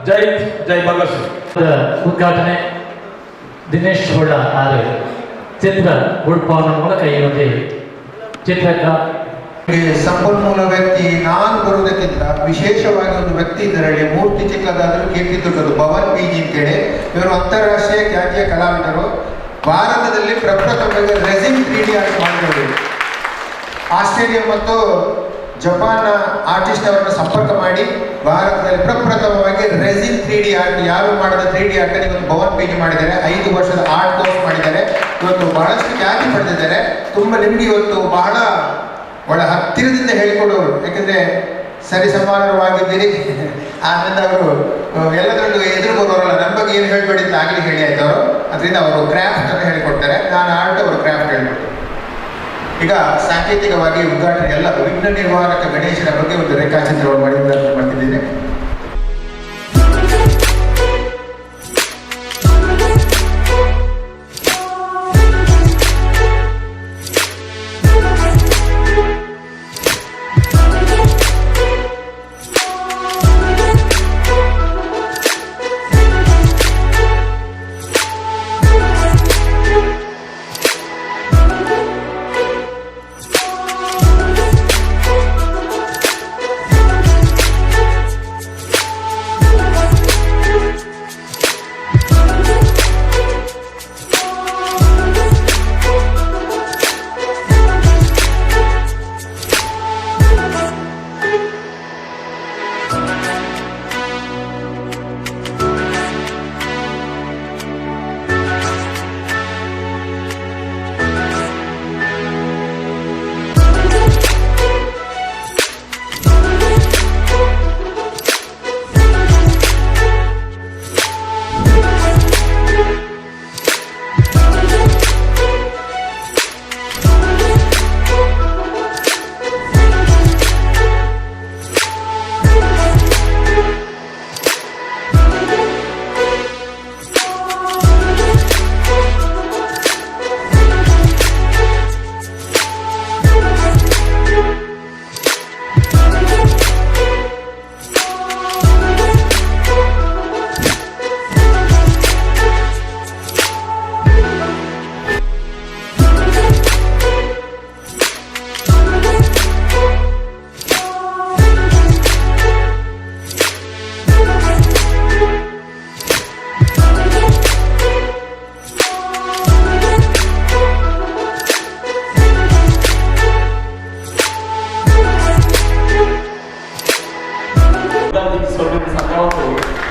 ಜೈ ಜೈ ಭಗತ್ ಸಿಂಗ್. ಉದ್ಘಾಟನೆ ದಿನೇಶ್ ಹೊಳ್ಳ ಆರು ಚಿತ್ರ ಉಡುಪಾವನ ಮೂಲಕ ಈ ಒಂದು ಚಿತ್ರಕ ಸಂಪನ್ಮೂಲ ವ್ಯಕ್ತಿ ನಾನು ಬರುವುದಕ್ಕಿಂತ ವಿಶೇಷವಾಗಿ ಒಂದು ವ್ಯಕ್ತಿ ಇದರಲ್ಲಿ ಮೂರ್ತಿ ಚಿಕ್ಕದಾದರೂ ಕೀರ್ತಿ ದೊಡ್ಡದು ಭವನ್ PG ಅಂತೇಳಿ. ಇವರು ಅಂತಾರಾಷ್ಟ್ರೀಯ ಖ್ಯಾತಿಯ ಕಲಾವಿದರು. ಭಾರತದಲ್ಲಿ ಪ್ರಪ್ರಥಮವಾಗಿ ರೆಸಿನ್ 3D ಆರ್ಟ್ ಮಾಡಿದರು. ಆಸ್ಟ್ರೇಲಿಯಾ ಮತ್ತು ಜಪಾನ್ನ ಆರ್ಟಿಸ್ಟ್ ಅವರನ್ನು ಸಂಪರ್ಕ ಮಾಡಿ ಭಾರತದಲ್ಲಿ ಪ್ರಪ್ರಥಮವಾಗಿ ರೆಸಿನ್ 3D ಆರ್ಟ್, ಯಾರು ಮಾಡಿದ 3D ಆರ್ಟ್ ಇವತ್ತು ಭವನ್ PG ಮಾಡಿದ್ದಾರೆ. 5 ವರ್ಷದ ಆರ್ಟ್ ಕೋರ್ಸ್ ಮಾಡಿದ್ದಾರೆ. ಇವತ್ತು ಬಹಳಷ್ಟು ಖ್ಯಾತಿ ಪಡೆದಿದ್ದಾರೆ. ತುಂಬ ನಿಮ್ಗೆ ಇವತ್ತು ಬಹಳ ಒಳ್ಳೆ ಹತ್ತಿರದಿಂದ ಹೇಳಿಕೊಡೋರು, ಯಾಕಂದರೆ ಸರಿ ಸಮಾನವಾಗಿದ್ದೀರಿ. ಆದ್ದರಿಂದ ಅವರು ಎಲ್ಲದರಲ್ಲೂ ಎದುರು ಬರೋರಲ್ಲ, ನಮ್ಮ ಬಗ್ಗೆ ಏನು ಹೇಳಬೇಡಿ ಅಂತ ಆಗಲಿ ಹೇಳಿ ಆಯ್ತು ಅವರು. ಅದರಿಂದ ಅವರು ಕ್ರಾಫ್ಟ್ ಅನ್ನು ಹೇಳಿಕೊಡ್ತಾರೆ, ನಾನು ಆರ್ಟ್, ಅವರು ಕ್ರಾಫ್ಟ್ ಹೇಳಿಕೊಡ್ತಾರೆ. ಈಗ ಸಾಂಕೇತಿಕವಾಗಿ ಉದ್ಘಾಟನೆ ಎಲ್ಲ ವಿಘ್ನ ನಿರ್ವಾಹಕ ಗಣೇಶನ ಬಗ್ಗೆ ಒಂದು ರೇಖಾಚಿತ್ರವನ್ನು ಮಾಡ್ತಿದ್ದೇನೆ.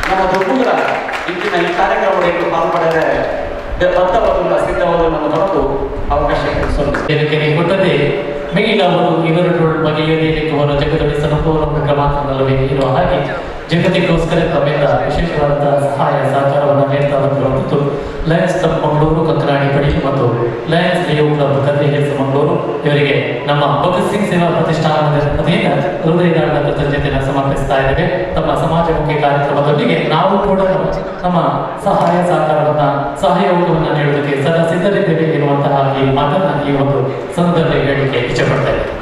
ನಮ್ಮ ದುರ್ಗುಗಳ ಇಂದಿನ ಈ ಕಾರ್ಯಕ್ರಮದಲ್ಲಿ ಪಾಲ್ಪಡದ ಬದ್ಧವಾದ ಸಿದ್ಧವಾದ ನಮ್ಮ ಹೊರತು ಅವಕಾಶ ಇದಕ್ಕೆ ಕೊಟ್ಟದೆ ಮಿಗಿಲ ಅವರು ಇವರ ಬಗೆಯಲಿಕ್ಕೆ ಅವರ ಜಗದಲ್ಲಿ ಸಂಪೂರ್ಣ ಕ್ರಮಾಂಕದಲ್ಲಿ ಇರುವ ಹಾಗೆ ಜಗತ್ತಿಗೋಸ್ಕರ ತಮ್ಮಿಂದ ವಿಶೇಷವಾದ ಸಹಾಯ ಸಹಕಾರವನ್ನು ನೀಡ್ತಾ ಬಂದಿರುವಂಥದ್ದು ಲಯನ್ಸ್ ಕ್ಲಬ್ ಮಂಗಳೂರು ಕಂಕನಾಡಿ ಪಡಿ ಮತ್ತು ಲಯನ್ಸ್ ಲಿಯೋ ಕ್ಲಬ್ ಗದ್ದೆ ಹಿಲ್ಸ್ ಮಂಗಳೂರು ಇವರಿಗೆ ನಮ್ಮ ಭಗತ್ ಸಿಂಗ್ ಸೇವಾ ಪ್ರತಿಷ್ಠಾನದ ವತಿಯಿಂದ ಹೃದಯದ ಕೃತಜ್ಞತೆಯನ್ನು ಸಮರ್ಪಿಸ್ತಾ ಇದ್ದೇವೆ. ತಮ್ಮ ಸಮಾಜಮುಖಿ ಕಾರ್ಯಕ್ರಮದೊಂದಿಗೆ ನಾವು ಕೂಡ ನಮ್ಮ ಸಹಾಯ ಸಹಕಾರವನ್ನು ಸಹಯೋಗವನ್ನು ನೀಡುವುದಕ್ಕೆ ಸದಾ ಸಿದ್ಧರಿದ್ದೇವೆ ಎನ್ನುವಂತಹ ಈ ಮಾತನ್ನು ಈ ಒಂದು ಸಂದರ್ಭದಲ್ಲಿ ಹೇಳಲಿಕ್ಕೆ ಇಷ್ಟಪಡ್ತಾ ಇದ್ದೇವೆ.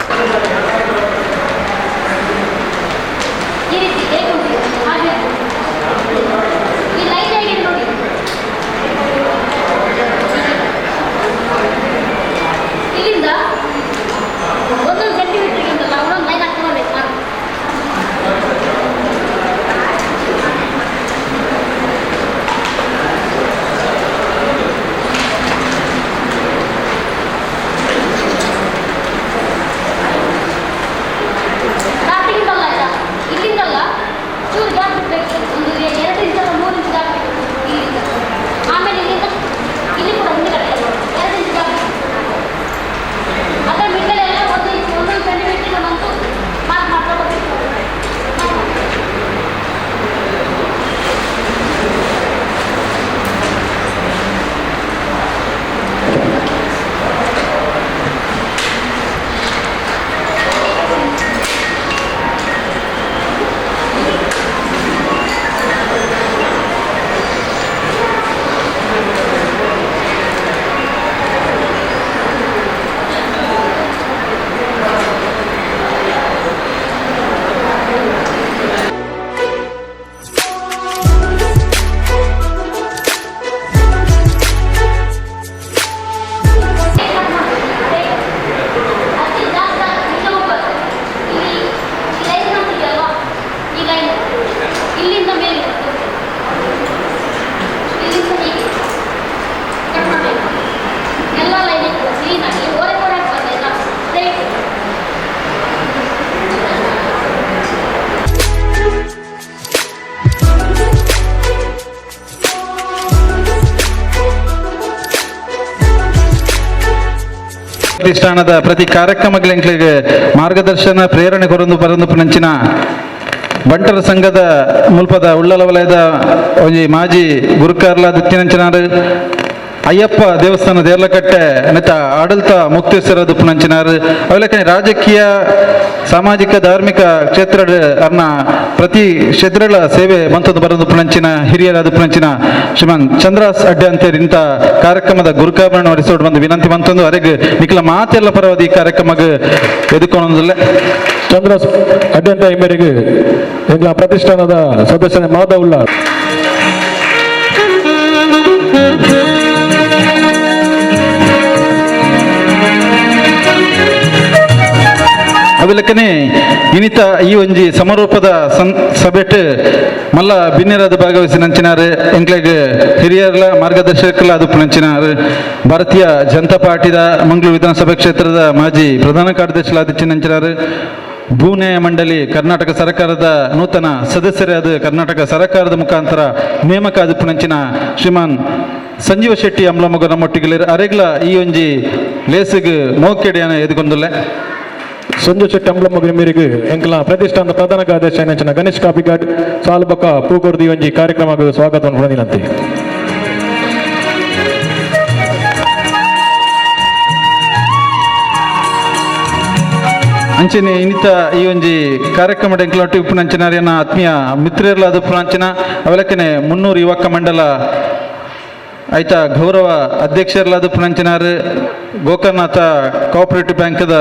ಪ್ರತಿಷ್ಠಾನದ ಪ್ರತಿ ಕಾರ್ಯಕ್ರಮಗಳಿಗೆ ಮಾರ್ಗದರ್ಶನ ಪ್ರೇರಣೆ ಕೊರೊಂದು ಬರಂದು ಪುನಂಚಿನ ಬಂಟರ ಸಂಘದ ಮುಲ್ಪದ ಉಳ್ಳಲ ವಲಯದ ಒಂಜಿ ಮಾಜಿ ಗುರುಕಾರ್ಲ ದಿತ್ತಿನಂಚಿನಾರು ಅಯ್ಯಪ್ಪ ದೇವಸ್ಥಾನ ದೇರ್ಲಕಟ್ಟೆ ನೆತ್ತ ಆಡಳಿತ ಮುಕ್ತೇಶ್ವರದು ಪುನಂಚಿನಾರು ಅವಲಕ್ಕೆ ರಾಜಕೀಯ ಸಾಮಾಜಿಕ ಧಾರ್ಮಿಕ ಕ್ಷೇತ್ರ ಅರ್ನ ಪ್ರತಿ ಕ್ಷೇತ್ರಗಳ ಸೇವೆ ಮಂತದ್ದು ಬರೋದು ಪುಣಂಚಿನ ಹಿರಿಯರಾದ ಪುಣಂಚಿನ ಶ್ರೀಮಾನ್ ಚಂದ್ರಾಸ್ ಅಡ್ಡೆ ಅಂತೇಳಿ ಇಂಥ ಕಾರ್ಯಕ್ರಮದ ಗುರುಕಾಭರಣ ಹೊರಿಸೋಡು ಬಂದು ವಿನಂತಿ ಬಂತಂದು ಅವರಿಗೆ ನಿಖಲ ಮಾತೆಲ್ಲ ಪರವಾದ ಈ ಕಾರ್ಯಕ್ರಮಕ್ಕೆ ಎದುಕೊಳ್ಳೋದಿಲ್ಲ. ಚಂದ್ರಾಸ್ ಅಡ್ಡೆ ಅಂತ ಈ ಮೇರೆಗೆ ಎಂಗ್ಲ ಪ್ರತಿಷ್ಠಾನದ ಸದಸ್ಯನೇ ಮಾಧವುಳ್ಳ ಅವೆಲ್ಲಕ್ಕನೆ ಇನಿತ ಈ ಒಂಜಿ ಸಮಾರೋಪದ ಸಭೆಟ್ ಮಲ್ಲ ಬಿನ್ನೆರಾದ ಭಾಗವಹಿಸಿ ನಂಚಿನಾರು ಎಂಕ್ಲೆಗ್ ಹಿರಿಯರ್ಲ ಮಾರ್ಗದರ್ಶಕಲ ಅದು ನಂಚಿನಾರು ಭಾರತೀಯ ಜನತಾ ಪಾರ್ಟಿದ ಮಂಗಳೂರು ವಿಧಾನಸಭಾ ಕ್ಷೇತ್ರದ ಮಾಜಿ ಪ್ರಧಾನ ಕಾರ್ಯದರ್ಶಿಲಾದಿಚ್ಚಿ ನಂಚಿನಾರು ಭೂನ್ಯಾಯ ಮಂಡಳಿ ಕರ್ನಾಟಕ ಸರ್ಕಾರದ ನೂತನ ಸದಸ್ಯರಾದ ಕರ್ನಾಟಕ ಸರ್ಕಾರದ ಮುಖಾಂತರ ನೇಮಕ ಆದ ನಂಚಿನ ಶ್ರೀಮಾನ್ ಸಂಜೀವ ಶೆಟ್ಟಿ ಅಮ್ಲಮಗ ನಮ್ಮೊಟ್ಟಿಗೆ ಅರೆಗ್ಲ ಈ ಒಂಜಿ ಲೇಸಿಗೆ ಮೋಕೆಡಿಯನ್ನ ಎದುಕೊಂದುಲ್ಲೆ ಸಂಜು ಶೆಟ್ಟಿ ಅಂಬ್ಲಮ್ಮಗರ ಮೇರೆಗೆ ಎಂಕಲ ಪ್ರತಿಷ್ಠಾನದ ಪ್ರಧಾನ ಕಾರ್ಯದರ್ಶಿ ನೆಂಚಿನ ಗಣೇಶ್ ಕಾಪಿಗಾಡ್ ಸಾಲ್ಬಕ ಪೂಕೊರ್ದಿ ಒಂಜಿ ಕಾರ್ಯಕ್ರಮಕ್ಕೆ ಸ್ವಾಗತವನ್ನು ಹೊಂದಿನಂತೆ ಅಂಚನೆ ಇನ್ನಿತ ಈ ಒಂಜಿ ಕಾರ್ಯಕ್ರಮ ಎಂಕ್ಲೊಟ್ಟಿ ಉಪ್ಪುನಂಚಿನಾರಿಯನ್ನ ಆತ್ಮೀಯ ಮಿತ್ರರ್ಲಾದ ಉಪ್ಪುನಂಚಿನ ಅವಲಕ್ಕನೆ 300 ಯುವಕ ಮಂಡಲ ಆಯ್ತಾ ಗೌರವ ಅಧ್ಯಕ್ಷರ್ಲಾದ ಪುಣಂಚಿನಾರು ಗೋಕರ್ನಾಥ ಕೋಆಪರೇಟಿವ್ ಬ್ಯಾಂಕ್ದ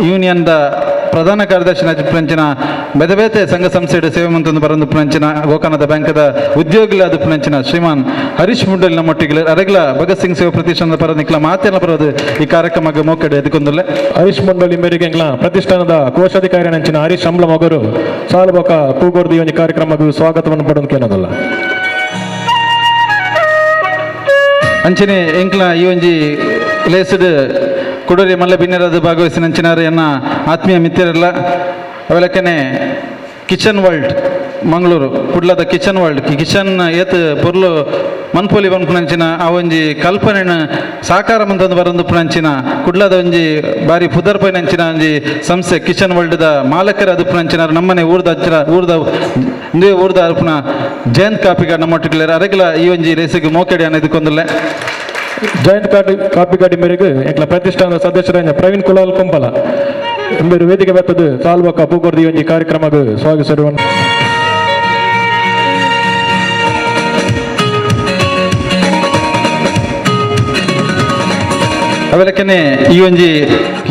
ಯೂನಿಯನ್ದ ಪ್ರಧಾನ ಕಾರ್ಯದರ್ಶಿ ಪುಣಂಚಿನ ಬೆದಬೇತೆ ಸಂಘ ಸಂಸ್ಥೆಯ ಸೇವೆ ಮಂತಂದು ಬರಂದು ಪುಣಂಚಿನ ಗೋಕರ್ನಾಥ ಬ್ಯಾಂಕ್ದ ಉದ್ಯೋಗಿಲಾದ ಪುಣಂಚಿನ ಶ್ರೀಮಾನ್ ಹರೀಶ್ ಮುಂಡಲ್ ನಮ್ಮೊಟ್ಟಿಗೆ ಅರೆಗ್ಲ ಭಗತ್ ಸಿಂಗ್ ಸೇವಾ ಪ್ರತಿಷ್ಠಾನದ ಪರ ನಿಕ್ಲ ಮಾತೆಲ್ಲ ಬರೋದು ಈ ಕಾರ್ಯಕ್ರಮಕ್ಕೆ ಮೋಕಡೆ ಎದುಕೊಂದಲ್ಲ ಹರೀಶ್ ಮುಂಡಲ್ ಮೇರೆಗೆ ಎಂಗ್ಲ ಪ್ರತಿಷ್ಠಾನದ ಕೋಶಾಧಿಕಾರಿ ನಂಚಿನ ಹರೀಶ್ ಅಂಬ್ಲ ಮಗರು ಸಾಲ್ಬಕ ಪೂಗೊರ್ದಿ ಒಂಜಿ ಕಾರ್ಯಕ್ರಮಕ್ಕೆ ಸ್ವಾಗತವನ್ನು ಪಡೆದು ಕೇಳೋದಲ್ಲ ಅಂಚನೆ ಎಂಕ್ಲ ಈ ಒಂಜಿ ಲೇಸಡ್ ಕುಡೂರಿ ಮಲ್ಲ ಬಿನ್ನರಾದ ಭಾಗವಹಿಸಿ ನಂಚಿನಾರು ಎನ್ನ ಆತ್ಮೀಯ ಮಿತ್ರರೆಲ್ಲ ಅವಲಕ್ಕನೆ ಕಿಚನ್ ವರ್ಲ್ಡ್ ಮಂಗಳೂರು ಕುಡ್ಲದ ಕಿಚನ್ ವರ್ಲ್ಡ್ ಕಿಚನ್ ಏತ್ ಪೊರ್ಲು ಮನ್ಪೋಲಿ ಬಂಪುನಂಚಿನ ಆ ಒಂಜಿ ಕಲ್ಪನೆನ ಸಾಕಾರ ಮಂತಂದು ಬರಂದು ಪುನಂಚಿನ ಕುಡ್ಲದ ಒಂಜಿ ಬಾರಿ ಪುದರ್ಪೈನಂಚಿನ ಒಂಜಿ ಸಂಸ್ಥೆ ಕಿಚನ್ ವರ್ಲ್ಡ್ದ ಮಾಲಕರ ಅದು ಪುನಂಚಿನಾರು ನಮ್ಮನೆ ಊರ್ದ ಪುನ ಜಯಂತ್ ಕಾಪಿಗಾಡ್ ನಮ್ಮೊಟ್ಟಿಗೆ ಅರೆಗ್ಲ ಈ ಒಂಜಿ ರೇಸಿಗೆ ಮೋಕೆಡಿ ಅನ್ನೋ ಇದಕ್ಕೊಂದಲ್ಲ ಜಯಂತ್ ಕಾಪಿಗಾಡಿ ಮೇರೆಗೆ ಎಂಕ್ಲ ಪ್ರತಿಷ್ಠಾನದ ಸದಸ್ಯರ ಪ್ರವೀಣ್ ಕುಲಾಲ್ ಕೊಂಪಲ ಎಂಬರು ವೇದಿಕೆ ಬರ್ತದೆ ಸಾಲ್ಬಕ ಪೂಗೊರ್ದಿ ಒಂಜಿ ಕಾರ್ಯಕ್ರಮಕ್ಕೆ ಸ್ವಾಗತಿಸಿರುವಂತ ಅವಲಕ್ಕನೆ ಈ ಒಂಜಿ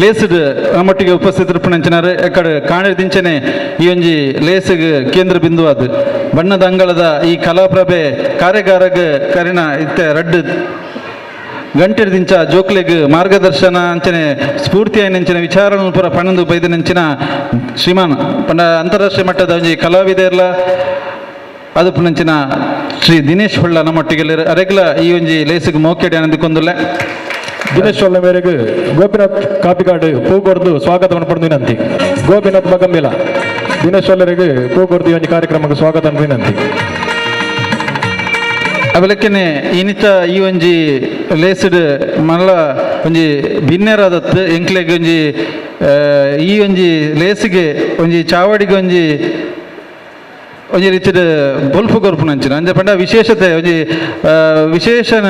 ಲೇಸ್ಡ್ ನಮ್ಮೊಟ್ಟಿಗೆ ಉಪಸ್ಥಿತರು ಪುಣಂಚಿನಾರು ಎಕಡೆ ಕಾಣಿರ್ದಿಂಚನೆ ಈ ಒಂಜಿ ಲೇಸ್ಗೆ ಕೇಂದ್ರ ಬಿಂದು ಅದು ಬಣ್ಣದ ಅಂಗಳದ ಈ ಕಲಾಪ್ರಭೆ ಕಾರ್ಯಗಾರಗ ಕರಿನ ಇತ್ತೆ ರಡ್ಡು ಗಂಟೆಡ್ದಿಂಚ ಜೋಕ್ಲೆಗ್ ಮಾರ್ಗದರ್ಶನ ಅಂಚನೆ ಸ್ಫೂರ್ತಿ ನಂಚಿನ ವಿಚಾರಗಳನ್ನು ಪುರ ಪಣಂದು ಬೈದು ನಂಚಿನ ಶ್ರೀಮಾನ್ ಪಂಡ ಅಂತಾರಾಷ್ಟ್ರೀಯ ಮಟ್ಟದ ಒಂಜಿ ಕಲಾವಿದರ್ಲ ಅದು ಪುನಂಚಿನ ಶ್ರೀ ದಿನೇಶ್ ಹೊಳ್ಳ ನಮ್ಮೊಟ್ಟಿಗೆ ಅರೆಗ್ಲ ಈ ಒಂಜಿ ಲೇಸಿಗೆ ಮೋಕೆಡಿ ಅನ್ನೋದಕ್ಕೊಂದುಲ್ಲೆ ದಿನೇಶ್ ಹೊಳ್ಳ ಮೇರೆಗೆ ಗೋಪಿನಾಥ್ ಕಾಪಿಗಾಡ್ ಪೂಗೊರ್ದು ಸ್ವಾಗತವನ್ನು ಪಡೆದಿನಂತಿ ಗೋಪಿನಾಥ್ ಬಗಂಬೇಲ ದಿನೇಶ್ ಹೊಳ್ಳರಿಗೆ ಪೂಗೊರ್ದಿ ಒಂಜಿ ಕಾರ್ಯಕ್ರಮಕ್ಕೆ ಸ್ವಾಗತ ವಿನಂತಿ ಅವಲಕ್ಕನೆ ಇನಿತ ಈ ಒಂಜಿ ಲೇಸ್ಡ್ ಮಲ್ಲ ಒಂಜಿ ಭಿನ್ನರಾದತ್ತು ಎಂಕ್ಲೆಗ್ ಒಂಜಿ ಈ ಒಂಜಿ ಲೇಸಿಗೆ ಒಂಜಿ ಚಾವಡಿಗೆ ಒಂಜಿ ರೀತಿಯ ಬೊಲ್ಪು ಕೊರ್ಪುನಂಚಿನ ಅಂಜ ಪಂಡ ವಿಶೇಷತೆ ಒಂಜಿ ವಿಶೇಷನ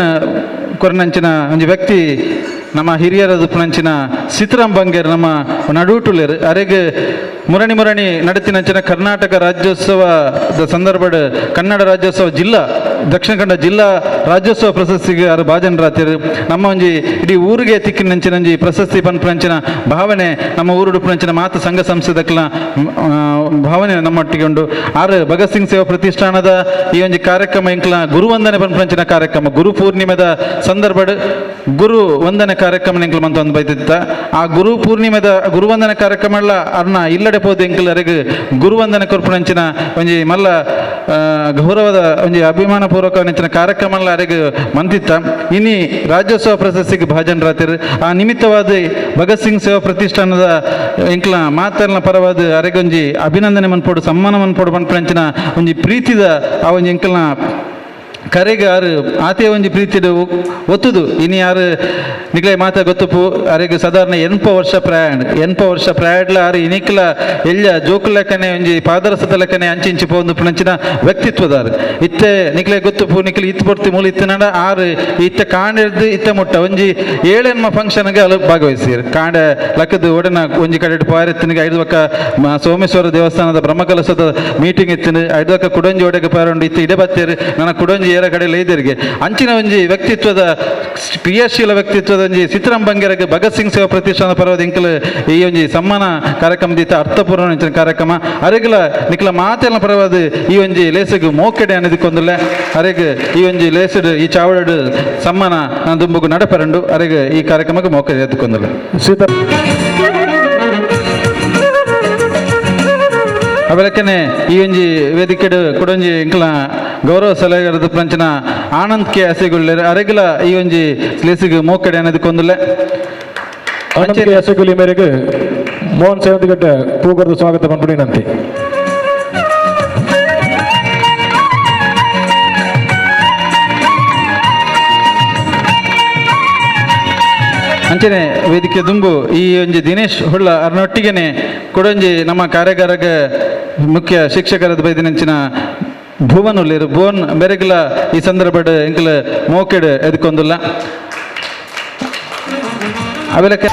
ಕೊರನಂಚಿನ ಒಂಜಿ ವ್ಯಕ್ತಿ ನಮ್ಮ ಹಿರಿಯರದು ಪುಣಂಚಿನ ಸಿತರಾಮ್ ಬಂಗೇರ್ ನಮ್ಮ ನಡುಟುಲೇರು ಅರೆಗೆ ಮುರಣಿ ನಡತಿನಂಚಿನ ಕರ್ನಾಟಕ ರಾಜ್ಯೋತ್ಸವದ ಸಂದರ್ಭದ ಕನ್ನಡ ರಾಜ್ಯೋತ್ಸವ ಜಿಲ್ಲಾ ದಕ್ಷಿಣ ಕನ್ನಡ ಜಿಲ್ಲಾ ರಾಜ್ಯೋತ್ಸವ ಪ್ರಶಸ್ತಿಗೆ ಅವರು ಭಾಜನರಾತಿರು ನಮ್ಮ ಒಂಜಿ ಇಡೀ ಊರಿಗೆ ತಿಕ್ಕಿನಂಚಿನ ಒಂಜಿ ಪ್ರಶಸ್ತಿ ಪಂಪನಂಚಿನ ಭಾವನೆ ನಮ್ಮ ಊರುಡು ಪುಣಂಚಿನ ಮಾತು ಸಂಘ ಸಂಸ್ಥೆದಕ್ಲ ಭಾವನೆ ನಮ್ಮೊಟ್ಟಿಗೆ ಉಂಡು ಆರು ಭಗತ್ ಸಿಂಗ್ ಸೇವಾ ಪ್ರತಿಷ್ಠಾನದ ಈ ಒಂಜಿ ಕಾರ್ಯಕ್ರಮ ಇಂಕ್ಲ ಗುರುವಂದನೆ ಪಂಪನಂಚಿನ ಕಾರ್ಯಕ್ರಮ ಗುರು ಪೂರ್ಣಿಮೆದ ಸಂದರ್ಭದ ಗುರು ವಂದನೆ ಕಾರ್ಯಕ್ರಮ ಎಂಕ್ಲ ಮಂತ ಒಂದು ಬೈದಿತ್ತ ಆ ಗುರು ಪೂರ್ಣಿಮೆದ ಗುರುವಂದನೆ ಕಾರ್ಯಕ್ರಮ ಎಲ್ಲ ಅರ್ನ ಇಲ್ಲಡೆ ಪೋದು ಎಂಕ್ಲರಿಗೆ ಗುರುವಂದನೆ ಕೊರ್ಪುನಂಚಿನ ಒಂಜಿ ಮಲ್ಲ ಗೌರವದ ಒಂಜಿ ಅಭಿಮಾನ ಪೂರ್ವಕ ನೆಂಚಿನ ಕಾರ್ಯಕ್ರಮ ಎಲ್ಲ ಅರೆಗೆ ಮಂತಿತ್ತ ಇನ್ನಿ ರಾಜ್ಯೋತ್ಸವ ಪ್ರಶಸ್ತಿಗೆ ಭಾಜನರಾತಿರು ಆ ನಿಮಿತ್ತವಾದ ಭಗತ್ ಸಿಂಗ್ ಸೇವಾ ಪ್ರತಿಷ್ಠಾನದ ಎಂಕ್ಲ ಮಾತರ್ನ ಪರವಾದ ಅರೆಗೊಂಜಿ ಅಭಿನಂದನೆ ಮನ್ಪೋಡು ಸಮ್ಮಾನ ಮನ್ಪೋಡು ಪಂಪನಂಚಿನ ಒಂಜಿ ಪ್ರೀತಿದ ಆ ಒಂಜಿ ಎಂಕ್ಲನ ಕರೆಗೆ ಆರು ಆತೆ ಒಂಜಿ ಪ್ರೀತಿಡು ಒತ್ತುದು ಇನ್ನು ಯಾರು ನಿಕ್ಲೆ ಮಾತ ಗೊತ್ತುಪು ಅರೆಗೆ ಸಾಧಾರಣ 8 ವರ್ಷ ಪ್ರಯಾಡ್ಲ ಆರು ಇನಿಕ್ಲ ಎಲ್ಲ ಜೋಕು ಲೆಕ್ಕನೆ ಒಂಜಿ ಪಾದರಸದ ಲೆಕ್ಕನೆ ಅಂಚಿಂಚಿ ಪೋಂದು ಪುಣಂಚಿನ ವ್ಯಕ್ತಿತ್ವದಾರು ಇತ್ತೆ ನಿಕ್ಲೆ ಗೊತ್ತುಪು ನಿಕ್ಲೆ ಇತ್ತು ಪೊರ್ತಿ ಮೂಲ ಇತ್ತನಡ ಆರು ಇತ್ತ ಕಾಂಡಿಡ್ದು ಇತ್ತ ಮುಟ್ಟ ಒಂಜಿ 7 ಫಂಕ್ಷನ್ಗೆ ಅಲ್ಲಿ ಭಾಗವಹಿಸಿರು ಕಾಂಡ ಲಕ್ಕದ ಒಡನ ಒಂಜಿ ಕಡೆ ಪಾರಿತ್ತಿನಿಗೆ 5 ಪಕ್ಕ ಸೋಮೇಶ್ವರ ದೇವಸ್ಥಾನದ ಬ್ರಹ್ಮಕಲಸದ ಮೀಟಿಂಗ್ ಇತ್ತಿನ 5 ಪಕ್ಕ ಕುಡಂಜಿ ಒಡೆಗೆ ಪಾರಂಡು ಇತ್ತು ಇಡೆ ಬತ್ತೇರು ನನ್ನ ಕುಡಂಜಿ ಏರ ಕಡೆ ಲೈದರಿಗೆ ಅಂಚಿನ ಒಂಜಿ ವ್ಯಕ್ತಿತ್ವದ ಕ್ರಿಯಾಶೀಲ ವ್ಯಕ್ತಿತ್ವದ ಒಂಜಿ ಸಿದ್ದರಾಮ ಬಂಗೇರಗೆ ಭಗತ್ ಸಿಂಗ್ ಸೇವಾ ಪ್ರತಿಷ್ಠಾನ ಪರವಾದ ಇಂಕಲು ಈ ಒಂಜಿ ಸಮ್ಮಾನ ಕಾರ್ಯಕ್ರಮದಿತ್ತ ಅರ್ಥಪೂರ್ಣ ಕಾರ್ಯಕ್ರಮ ಅರೆಗಲ ನಿಕ್ಲ ಮಾತೆಲ್ಲ ಪರವಾದ ಈ ಒಂಜಿ ಲೇಸಗು ಮೋಕೆಡೆ ಅನ್ನದಿಕ್ಕೊಂದಿಲ್ಲ ಅರೆಗೆ ಈ ಒಂಜಿ ಲೇಸಡ್ ಈ ಚಾವಡ ಸಮ್ಮಾನ ನಾನು ದುಂಬುಗು ನಡಪರಂಡು ಅರೆಗೆ ಈ ಕಾರ್ಯಕ್ರಮಕ್ಕೆ ಮೋಕೆಡೆ ಎದ್ದುಕೊಂದಿಲ್ಲ ಅವಲಕ್ಕನೆ ಈ ಒಂಜಿ ವೇದಿಕೆ ಕೊಡೊಂಜಿ ಇಂಕಲ ಗೌರವ ಸಲಹೆಗಾರದ ಪಂಚನ ಆನಂದ್ ಕೆ ಹಸೆಗುಳ್ಳೆ ಅರೆಗಲ ಈ ಒಂಜಿ ಪ್ಲೇಸಿಗೆ ಮೋಕಡೆ ಅನ್ನೋದು ಕೊಂದಲೆ ಆನಂದ್ ಕೆ ಹಸೆಗುಳಿ ಮೇರೆಗೆ ಮೋಹನ್ ಸೇವಂತಿಗಡ್ಡ ಪೂಗರದ ಸ್ವಾಗತ ಪಂಪಡಿನಂತೆ ಅಂಚನೆ ವೇದಿಕೆ ದುಂಬು ಈ ಒಂಜಿ ದಿನೇಶ್ ಹುಳ್ಳ ಅರ್ನೊಟ್ಟಿಗೆನೆ ಕೊಡೊಂಜಿ ನಮ್ಮ ಕಾರ್ಯಾಗಾರಗ ಮುಖ್ಯ ಶಿಕ್ಷಕರದ ಬೈದಿನಂಚಿನ ಭುವನ್ ಉಳ್ಳೇರು ಭುವನ್ ಬೆರೆಗಲ ಈ ಸಂದರ್ಭಡ್ ಎಂಕಲ ಮೋಕೆಡ್ ಎದ್ಕೊಂದಿಲ್ಲ ಅವೆಲಕ್ಕೆ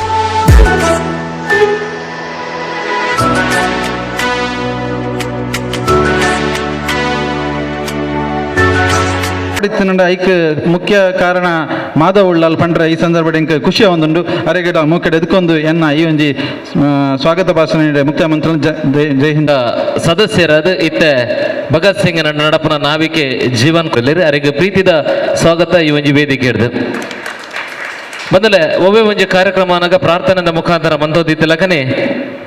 ಐಕ್ ಮುಖ್ಯ ಕಾರಣ ಮಾಧವ್ ಉಳ್ಳಾಲ್ ಪಂಡ್ರ ಈ ಸಂದರ್ಭ ಇಂಕ ಖುಷಿ ಒಂದುಂಡು ಅರೆಗಡ ಮೂಕೆಡ್ ಎದ್ಕೊಂಡು ಎನ್ನ ಈ ಒಂಜಿ ಸ್ವಾಗತ ಭಾಷಣ ನೀಡಿದ ಮುಖ್ಯಮಂತ್ರಿ ಜೈ ಹಿಂದ್ ಸದಸ್ಯರಾದ ಇತ್ತೆ ಭಗತ್ ಸಿಂಗ್ ನಡಪನ ನಾವಿಕೆ ಜೀವನ್ ಕೊಲ್ಲಿರಿ ಅರೆಗೆ ಪ್ರೀತಿದ ಸ್ವಾಗತ ಈ ಒಂಜಿ ವೇದಿಕೆ ಹಿಡ್ದು ಬಂದಲೆ ಒವ್ವೆ ಒಂಜಿ ಕಾರ್ಯಕ್ರಮನಾಗ ಪ್ರಾರ್ಥನೆದ ಮುಖಾಂತರ ಮಂದೋದಿತ್ತಲಕನೆ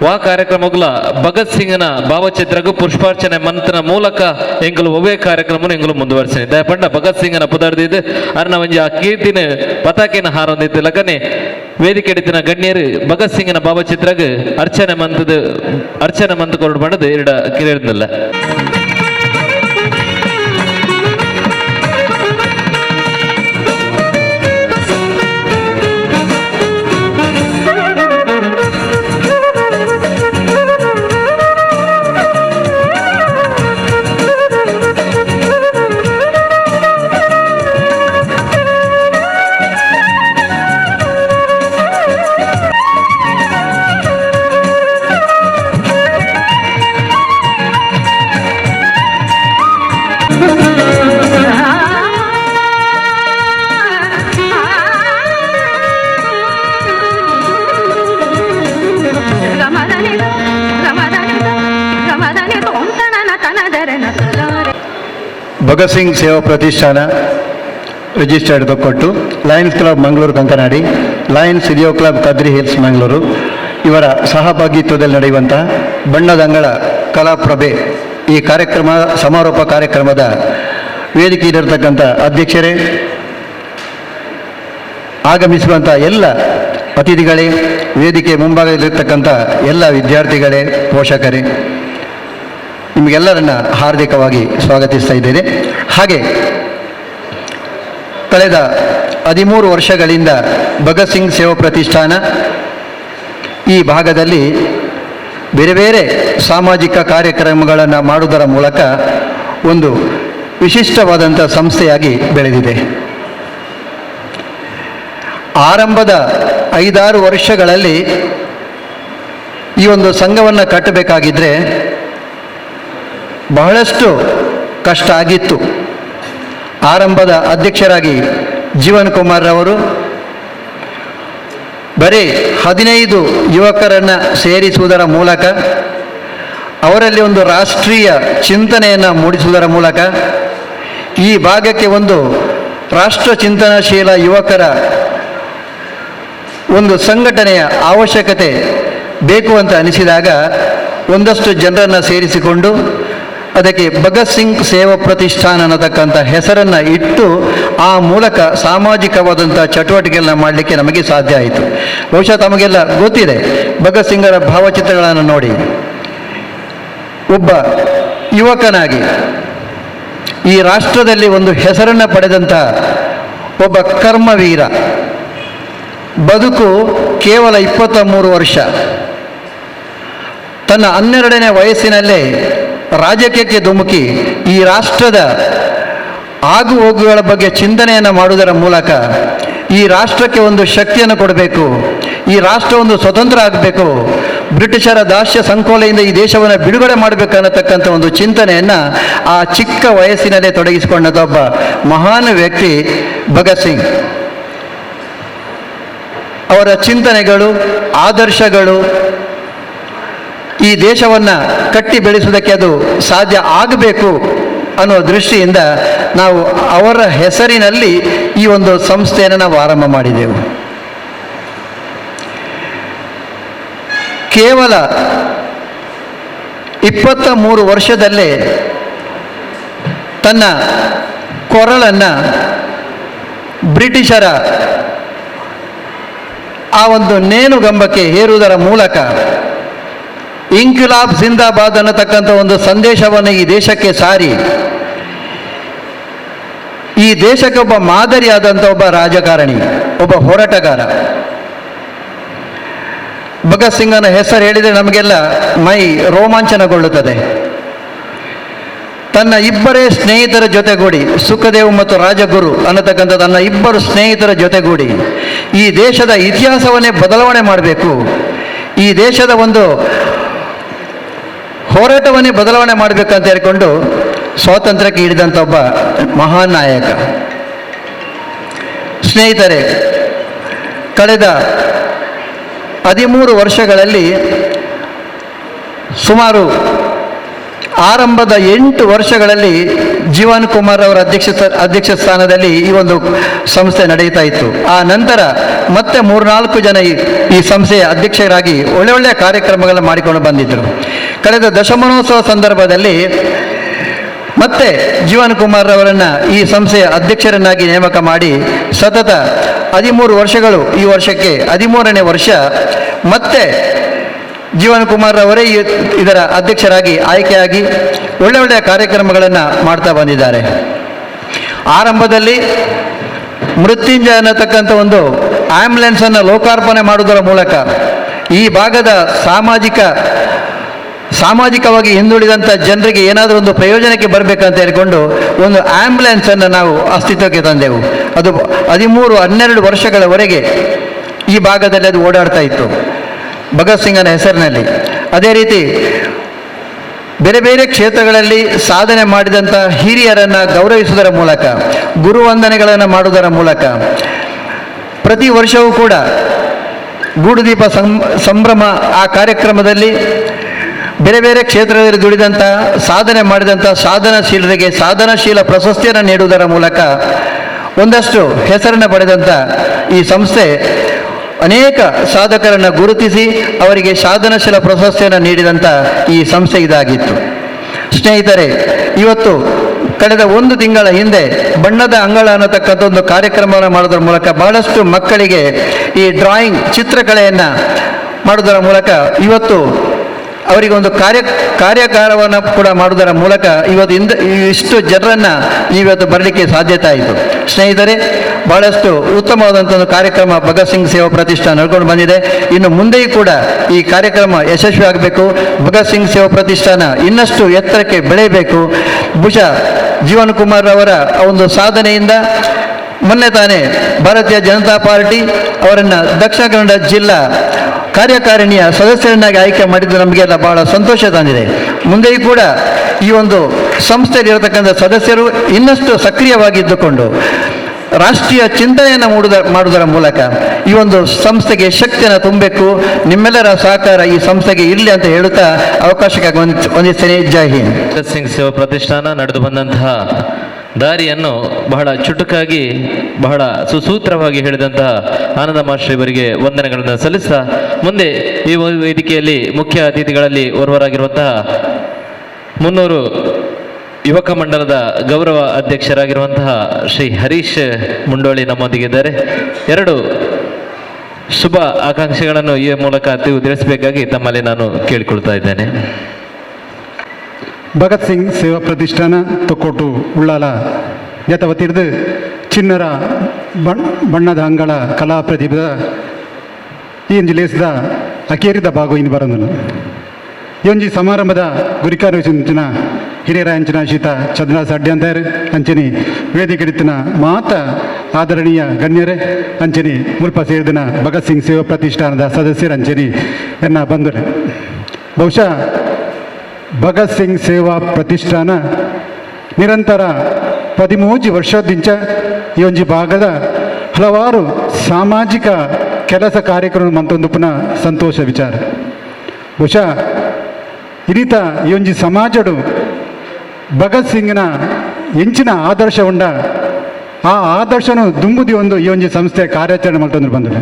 ವಾ ಕಾರ್ಯಕ್ರಮಗಳ ಭಗತ್ ಸಿಂಗ್ನ ಭಾವಚಿತ್ರಗೂ ಪುಷ್ಪಾರ್ಚನೆ ಮಂತ್ರನ ಮೂಲಕ ಎಂಗಲು ಒವ್ವೆ ಕಾರ್ಯಕ್ರಮ ಎಂಗಲು ಮುಂದುವರಿಸಿದೆ ದಯಪಂಡ ಭಗತ್ ಸಿಂಗ್ನ ಪುದಾರ್ದಿದ್ದು ಅರ್ನ ಒಂಜಿ ಆ ಕೀರ್ತಿನ ಪತಾಕಿನ ಹಾರೊಂದಿತ್ತಲಕನೆ ವೇದಿಕೆ ಎಡಿತಿನ ಗಣ್ಯರು ಭಗತ್ ಸಿಂಗ್ನ ಭಾವಚಿತ್ರಗ ಅರ್ಚನೆ ಮಂತ್ ಕೊರಡು ಮಾಡದು ಎರಡ ಕಿರಿಯರ್ನಲ್ಲ ಭಗತ್ ಸಿಂಗ್ ಸೇವಾ ಪ್ರತಿಷ್ಠಾನ ರಿಜಿಸ್ಟರ್ಡ್ ಕೊಟ್ಟು Lions Club Mangaluru Kankanadi Lions Leo Club Kadri Hills Mangaluru ಇವರ ಸಹಭಾಗಿತ್ವದಲ್ಲಿ ನಡೆಯುವಂತಹ ಬಣ್ಣದಂಗಳ ಕಲಾಪ್ರಭೆ ಈ ಕಾರ್ಯಕ್ರಮ ಸಮಾರೋಪ ಕಾರ್ಯಕ್ರಮದ ವೇದಿಕೆಯಲ್ಲಿರತಕ್ಕಂಥ ಅಧ್ಯಕ್ಷರೇ, ಆಗಮಿಸುವಂಥ ಎಲ್ಲ ಅತಿಥಿಗಳೇ, ವೇದಿಕೆ ಮುಂಭಾಗದಲ್ಲಿರ್ತಕ್ಕಂಥ ಎಲ್ಲ ವಿದ್ಯಾರ್ಥಿಗಳೇ, ಪೋಷಕರೇ, ನಿಮಗೆಲ್ಲರನ್ನ ಹಾರ್ದಿಕವಾಗಿ ಸ್ವಾಗತಿಸ್ತಾ ಇದ್ದೇನೆ. ಹಾಗೆ ಕಳೆದ 13 ವರ್ಷಗಳಿಂದ ಭಗತ್ ಸಿಂಗ್ ಸೇವಾ ಪ್ರತಿಷ್ಠಾನ ಈ ಭಾಗದಲ್ಲಿ ಬೇರೆ ಬೇರೆ ಸಾಮಾಜಿಕ ಕಾರ್ಯಕ್ರಮಗಳನ್ನು ಮಾಡುವುದರ ಮೂಲಕ ಒಂದು ವಿಶಿಷ್ಟವಾದಂಥ ಸಂಸ್ಥೆಯಾಗಿ ಬೆಳೆದಿದೆ. ಆರಂಭದ 5-6 ವರ್ಷಗಳಲ್ಲಿ ಈ ಒಂದು ಸಂಘವನ್ನು ಕಟ್ಟಬೇಕಾಗಿದ್ದರೆ ಬಹಳಷ್ಟು ಕಷ್ಟ ಆಗಿತ್ತು. ಆರಂಭದ ಅಧ್ಯಕ್ಷರಾಗಿ ಜೀವನ್ ಕುಮಾರ್ ಅವರು ಬರೀ 15 ಯುವಕರನ್ನು ಸೇರಿಸುವುದರ ಮೂಲಕ ಅವರಲ್ಲಿ ಒಂದು ರಾಷ್ಟ್ರೀಯ ಚಿಂತನೆಯನ್ನು ಮೂಡಿಸುವುದರ ಮೂಲಕ ಈ ಭಾಗಕ್ಕೆ ಒಂದು ರಾಷ್ಟ್ರ ಚಿಂತನಶೀಲ ಯುವಕರ ಒಂದು ಸಂಘಟನೆಯ ಅವಶ್ಯಕತೆ ಬೇಕು ಅಂತ ಅನಿಸಿದಾಗ ಒಂದಷ್ಟು ಜನರನ್ನು ಸೇರಿಸಿಕೊಂಡು ಅದಕ್ಕೆ ಭಗತ್ ಸಿಂಗ್ ಸೇವಾ ಪ್ರತಿಷ್ಠಾನ ಅನ್ನತಕ್ಕಂಥ ಹೆಸರನ್ನು ಇಟ್ಟು ಆ ಮೂಲಕ ಸಾಮಾಜಿಕವಾದಂಥ ಚಟುವಟಿಕೆಗಳನ್ನ ಮಾಡಲಿಕ್ಕೆ ನಮಗೆ ಸಾಧ್ಯ ಆಯಿತು. ಬಹುಶಃ ತಮಗೆಲ್ಲ ಗೊತ್ತಿದೆ, ಭಗತ್ ಸಿಂಗರ ಭಾವಚಿತ್ರಗಳನ್ನು ನೋಡಿ ಒಬ್ಬ ಯುವಕನಾಗಿ ಈ ರಾಷ್ಟ್ರದಲ್ಲಿ ಒಂದು ಹೆಸರನ್ನು ಪಡೆದಂಥ ಒಬ್ಬ ಕರ್ಮವೀರ. ಬದುಕು ಕೇವಲ 23 ವರ್ಷ. ತನ್ನ 12ನೇ ವಯಸ್ಸಿನಲ್ಲೇ ರಾಜಕೀಯಕ್ಕೆ ಧುಮುಕಿ ಈ ರಾಷ್ಟ್ರದ ಆಗು ಹೋಗುಗಳ ಬಗ್ಗೆ ಚಿಂತನೆಯನ್ನು ಮಾಡುವುದರ ಮೂಲಕ ಈ ರಾಷ್ಟ್ರಕ್ಕೆ ಒಂದು ಶಕ್ತಿಯನ್ನು ಕೊಡಬೇಕು, ಈ ರಾಷ್ಟ್ರ ಒಂದು ಸ್ವತಂತ್ರ ಆಗಬೇಕು, ಬ್ರಿಟಿಷರ ದಾಸ್ಯ ಸಂಕೋಲೆಯಿಂದ ಈ ದೇಶವನ್ನು ಬಿಡುಗಡೆ ಮಾಡಬೇಕನ್ನತಕ್ಕಂಥ ಒಂದು ಚಿಂತನೆಯನ್ನು ಆ ಚಿಕ್ಕ ವಯಸ್ಸಿನಲ್ಲೇ ತೊಡಗಿಸಿಕೊಂಡಂಥ ಒಬ್ಬ ಮಹಾನ್ ವ್ಯಕ್ತಿ ಭಗತ್ ಸಿಂಗ್. ಅವರ ಚಿಂತನೆಗಳು, ಆದರ್ಶಗಳು ಈ ದೇಶವನ್ನು ಕಟ್ಟಿ ಬೆಳೆಸುವುದಕ್ಕೆ ಅದು ಸಾಧ್ಯ ಆಗಬೇಕು ಅನ್ನೋ ದೃಷ್ಟಿಯಿಂದ ನಾವು ಅವರ ಹೆಸರಿನಲ್ಲಿ ಈ ಒಂದು ಸಂಸ್ಥೆಯನ್ನು ನಾವು ಆರಂಭ ಮಾಡಿದೆವು. ಕೇವಲ 23 ವರ್ಷದಲ್ಲೇ ತನ್ನ ಕೊರಳನ್ನು ಬ್ರಿಟಿಷರ ಆ ಒಂದು ನೇಣುಗಂಬಕ್ಕೆ ಹೇರುವುದರ ಮೂಲಕ ಇನ್ಕಿಲಾಬ್ ಜಿಂದಾಬಾದ್ ಅನ್ನತಕ್ಕಂಥ ಒಂದು ಸಂದೇಶವನ್ನು ಈ ದೇಶಕ್ಕೆ ಸಾರಿ ಈ ದೇಶಕ್ಕೆ ಒಬ್ಬ ಮಾದರಿಯಾದಂಥ ಒಬ್ಬ ರಾಜಕಾರಣಿ, ಒಬ್ಬ ಹೋರಾಟಗಾರ. ಭಗತ್ ಸಿಂಗನ ಹೆಸರು ಹೇಳಿದರೆ ನಮಗೆಲ್ಲ ಮೈ ರೋಮಾಂಚನಗೊಳ್ಳುತ್ತದೆ. ತನ್ನ ಇಬ್ಬರೇ ಸ್ನೇಹಿತರ ಜೊತೆಗೂಡಿ, ಸುಖದೇವ್ ಮತ್ತು ರಾಜಗುರು ಅನ್ನತಕ್ಕಂಥ ತನ್ನ ಇಬ್ಬರು ಸ್ನೇಹಿತರ ಜೊತೆಗೂಡಿ ಈ ದೇಶದ ಇತಿಹಾಸವನ್ನೇ ಬದಲಾವಣೆ ಮಾಡಬೇಕು, ಈ ದೇಶದ ಒಂದು ಹೋರಾಟವನ್ನೇ ಬದಲಾವಣೆ ಮಾಡಬೇಕಂತ ಹೇಳಿಕೊಂಡು ಸ್ವಾತಂತ್ರ್ಯಕ್ಕೆ ಹಿಡಿದಂಥ ಒಬ್ಬ ಮಹಾನ್ ನಾಯಕ. ಸ್ನೇಹಿತರೆ, ಕಳೆದ 13 ವರ್ಷಗಳಲ್ಲಿ ಸುಮಾರು ಆರಂಭದ 8 ವರ್ಷಗಳಲ್ಲಿ ಜೀವನ್ ಕುಮಾರ್ ಅವರ ಅಧ್ಯಕ್ಷ ಸ್ಥಾನದಲ್ಲಿ ಈ ಒಂದು ಸಂಸ್ಥೆ ನಡೀತಾ ಇತ್ತು. ಆ ನಂತರ ಮತ್ತೆ 3-4 ಜನ ಈ ಸಂಸ್ಥೆಯ ಅಧ್ಯಕ್ಷರಾಗಿ ಒಳ್ಳೆಯ ಕಾರ್ಯಕ್ರಮಗಳನ್ನು ಮಾಡಿಕೊಂಡು ಬಂದಿದ್ದರು. ಕಳೆದ ದಶಮಾನೋತ್ಸವ ಸಂದರ್ಭದಲ್ಲಿ ಮತ್ತೆ ಜೀವನ್ ಕುಮಾರ್ ಅವರನ್ನು ಈ ಸಂಸ್ಥೆಯ ಅಧ್ಯಕ್ಷರನ್ನಾಗಿ ನೇಮಕ ಮಾಡಿ ಸತತ 13 ವರ್ಷಗಳು, ಈ ವರ್ಷಕ್ಕೆ 13ನೇ ವರ್ಷ ಮತ್ತೆ ಜೀವನ್ ಕುಮಾರ್ ಅವರೇ ಇದರ ಅಧ್ಯಕ್ಷರಾಗಿ ಆಯ್ಕೆಯಾಗಿ ಒಳ್ಳೆಯ ಕಾರ್ಯಕ್ರಮಗಳನ್ನು ಮಾಡ್ತಾ ಬಂದಿದ್ದಾರೆ. ಆರಂಭದಲ್ಲಿ ಮೃತ್ಯುಂಜಯ ಅನ್ನತಕ್ಕಂಥ ಒಂದು ಆಂಬ್ಯುಲೆನ್ಸನ್ನು ಲೋಕಾರ್ಪಣೆ ಮಾಡುವುದರ ಮೂಲಕ ಈ ಭಾಗದ ಸಾಮಾಜಿಕವಾಗಿ ಹಿಂದುಳಿದಂಥ ಜನರಿಗೆ ಏನಾದರೂ ಒಂದು ಪ್ರಯೋಜನಕ್ಕೆ ಬರಬೇಕಂತ ಹೇಳಿಕೊಂಡು ಒಂದು ಆಂಬ್ಯುಲೆನ್ಸನ್ನು ನಾವು ಅಸ್ತಿತ್ವಕ್ಕೆ ತಂದೆವು. ಅದು 13-12 ವರ್ಷಗಳವರೆಗೆ ಈ ಭಾಗದಲ್ಲಿ ಅದು ಓಡಾಡ್ತಾ ಇತ್ತು ಭಗತ್ ಸಿಂಗನ ಹೆಸರಿನಲ್ಲಿ. ಅದೇ ರೀತಿ ಬೇರೆ ಬೇರೆ ಕ್ಷೇತ್ರಗಳಲ್ಲಿ ಸಾಧನೆ ಮಾಡಿದಂಥ ಹಿರಿಯರನ್ನು ಗೌರವಿಸುವುದರ ಮೂಲಕ, ಗುರುವಂದನೆಗಳನ್ನು ಮಾಡುವುದರ ಮೂಲಕ ಪ್ರತಿ ವರ್ಷವೂ ಕೂಡ ಗೂಡುದೀಪ ಸಂಭ್ರಮ ಆ ಕಾರ್ಯಕ್ರಮದಲ್ಲಿ ಬೇರೆ ಬೇರೆ ಕ್ಷೇತ್ರದಲ್ಲಿ ದುಡಿದಂಥ ಸಾಧನೆ ಮಾಡಿದಂಥ ಸಾಧನಶೀಲರಿಗೆ ಸಾಧನಶೀಲ ಪ್ರಶಸ್ತಿಯನ್ನು ನೀಡುವುದರ ಮೂಲಕ ಒಂದಷ್ಟು ಹೆಸರನ್ನು ಪಡೆದಂಥ ಈ ಸಂಸ್ಥೆ ಅನೇಕ ಸಾಧಕರನ್ನು ಗುರುತಿಸಿ ಅವರಿಗೆ ಸಾಧನಶೀಲ ಪ್ರಶಸ್ತಿಯನ್ನು ನೀಡಿದಂಥ ಈ ಸಂಸ್ಥೆ ಇದಾಗಿತ್ತು. ಸ್ನೇಹಿತರೆ, ಇವತ್ತು ಕಳೆದ 1 ತಿಂಗಳ ಹಿಂದೆ ಬಣ್ಣದ ಅಂಗಳ ಅನ್ನತಕ್ಕಂಥ ಒಂದು ಕಾರ್ಯಕ್ರಮವನ್ನು ಮಾಡೋದ್ರ ಮೂಲಕ ಬಹಳಷ್ಟು ಮಕ್ಕಳಿಗೆ ಈ ಡ್ರಾಯಿಂಗ್ ಚಿತ್ರಕಲೆಯನ್ನು ಮಾಡೋದರ ಮೂಲಕ ಇವತ್ತು ಅವರಿಗೆ ಒಂದು ಕಾರ್ಯಕಾರವನ್ನು ಕೂಡ ಮಾಡುವುದರ ಮೂಲಕ ಇಷ್ಟು ಜನರನ್ನು ನೀವಿವತ್ತು ಬರಲಿಕ್ಕೆ ಸಾಧ್ಯತೆ ಆಯಿತು. ಸ್ನೇಹಿತರೆ, ಬಹಳಷ್ಟು ಉತ್ತಮವಾದಂಥ ಒಂದು ಕಾರ್ಯಕ್ರಮ ಭಗತ್ ಸಿಂಗ್ ಸೇವಾ ಪ್ರತಿಷ್ಠಾನ ನಡ್ಕೊಂಡು ಬಂದಿದೆ. ಇನ್ನು ಮುಂದೆಯೂ ಕೂಡ ಈ ಕಾರ್ಯಕ್ರಮ ಯಶಸ್ವಿ ಆಗಬೇಕು. ಭಗತ್ ಸಿಂಗ್ ಸೇವಾ ಪ್ರತಿಷ್ಠಾನ ಇನ್ನಷ್ಟು ಎತ್ತರಕ್ಕೆ ಬೆಳೆಯಬೇಕು. ಬಹುಶಃ ಜೀವನ್ ಕುಮಾರ್ ಅವರ ಒಂದು ಸಾಧನೆಯಿಂದ ಮೊನ್ನೆ ತಾನೇ ಭಾರತೀಯ ಜನತಾ ಪಾರ್ಟಿ ಅವರನ್ನು ದಕ್ಷಿಣ ಕನ್ನಡ ಜಿಲ್ಲಾ ಕಾರ್ಯಕಾರಿಣಿಯ ಸದಸ್ಯರನ್ನಾಗಿ ಆಯ್ಕೆ ಮಾಡಿದ್ದು ನಮಗೆಲ್ಲ ಬಹಳ ಸಂತೋಷ ತಂದಿದೆ. ಮುಂದೆಯೂ ಕೂಡ ಈ ಒಂದು ಸಂಸ್ಥೆಯಲ್ಲಿರತಕ್ಕಂಥ ಸದಸ್ಯರು ಇನ್ನಷ್ಟು ಸಕ್ರಿಯವಾಗಿದ್ದುಕೊಂಡು ರಾಷ್ಟ್ರೀಯ ಚಿಂತನೆಯನ್ನು ಮಾಡುವುದರ ಮೂಲಕ ಈ ಒಂದು ಸಂಸ್ಥೆಗೆ ಶಕ್ತಿಯನ್ನು ತುಂಬಬೇಕು. ನಿಮ್ಮೆಲ್ಲರ ಸಹಕಾರ ಈ ಸಂಸ್ಥೆಗೆ ಇರಲಿ ಅಂತ ಹೇಳುತ್ತಾ ಅವಕಾಶಕ್ಕಾಗಿ ವಂದಿಸ್ತೇನೆ. ಜೈ ಹಿಂದ್. ಭಗತ್ ಸಿಂಗ್ ಸೇವಾ ಪ್ರತಿಷ್ಠಾನ ನಡೆದು ಬಂದಂತಹ ದಾರಿಯನ್ನು ಬಹಳ ಚುಟುಕಾಗಿ ಬಹಳ ಸುಸೂತ್ರವಾಗಿ ಹೇಳಿದಂತಹ ಆನಂದ ಮಾಸ್ಟರ್ ಇವರಿಗೆ ವಂದನೆಗಳನ್ನು ಸಲ್ಲಿಸ್ತಾ ಮುಂದೆ ಈ ವೇದಿಕೆಯಲ್ಲಿ ಮುಖ್ಯ ಅತಿಥಿಗಳಲ್ಲಿ ಓರ್ವರಾಗಿರುವಂತಹ 300 ಯುವಕ ಮಂಡಲದ ಗೌರವ ಅಧ್ಯಕ್ಷರಾಗಿರುವಂತಹ ಶ್ರೀ ಹರೀಶ್ ಮುಂಡೋಳಿ ನಮ್ಮೊಂದಿಗಿದ್ದಾರೆ. 2 ಶುಭ ಆಕಾಂಕ್ಷೆಗಳನ್ನು ಈ ಮೂಲಕ ತಿಳಿಸಬೇಕಾಗಿ ತಮ್ಮಲ್ಲಿ ನಾನು ಕೇಳಿಕೊಳ್ತಾ ಇದ್ದೇನೆ. ಭಗತ್ ಸಿಂಗ್ ಸೇವಾ ಪ್ರತಿಷ್ಠಾನ ತೊಕ್ಕೋಟು ಉಳ್ಳಾಲ ಯಥವತ್ತಿರ್ದು ಚಿನ್ನರ ಬಣ್ಣದ ಅಂಗಳ ಕಲಾ ಪ್ರತಿಭೆದ ಈ ಲೇಸಿದ ಅಕೇರಿದ ಭಾಗ ಇನ್ನು ಬರೋದು ಈ ಒಂಜಿ ಸಮಾರಂಭದ ಗುರಿಕಾರ್ಯನ ಹಿರಿಯರಾಯಂಚಿನ ಶೀತ ಚಂದ್ರನಾಥ ಅಡ್ಡಿ ಅಂತಾರೆ ಅಂಚನಿ ವೇದಿಕೆಡಿತ್ತಿನ ಮಾತ ಆದರಣೀಯ ಗಣ್ಯರೇ ಅಂಚನಿ ಮುಲ್ಪ ಸೇರಿದಿನ ಭಗತ್ ಸಿಂಗ್ ಸೇವಾ ಪ್ರತಿಷ್ಠಾನದ ಸದಸ್ಯರು ಅಂಚನಿ ಎನ್ನ ಬಂದರೆ ಬಹುಶಃ ಭಗತ್ ಸಿಂಗ್ ಸೇವಾ ಪ್ರತಿಷ್ಠಾನ ನಿರಂತರ 13 ವರ್ಷದಿಂಚ ಈ ಒಂಜಿ ಭಾಗದ ಹಲವಾರು ಸಾಮಾಜಿಕ ಕೆಲಸ ಕಾರ್ಯಕ್ರಮ ಮಂತೊಂದು ಪುನಃ ಸಂತೋಷ ವಿಚಾರ ಬಹುಶಃ ಇರೀತ ಈ ಒಂಜಿ ಸಮಾಜಡು ಭಗತ್ ಸಿಂಗ್ನ ಹೆಂಚಿನ ಆದರ್ಶ ಉಂಡ ಆ ಆದರ್ಶನು ದುಂಬುದಿ ಒಂದು ಈ ಒಂಜಿ ಸಂಸ್ಥೆ ಕಾರ್ಯಾಚರಣೆ ಮಲ್ತಂದ್ರೆ ಬಂದಿದೆ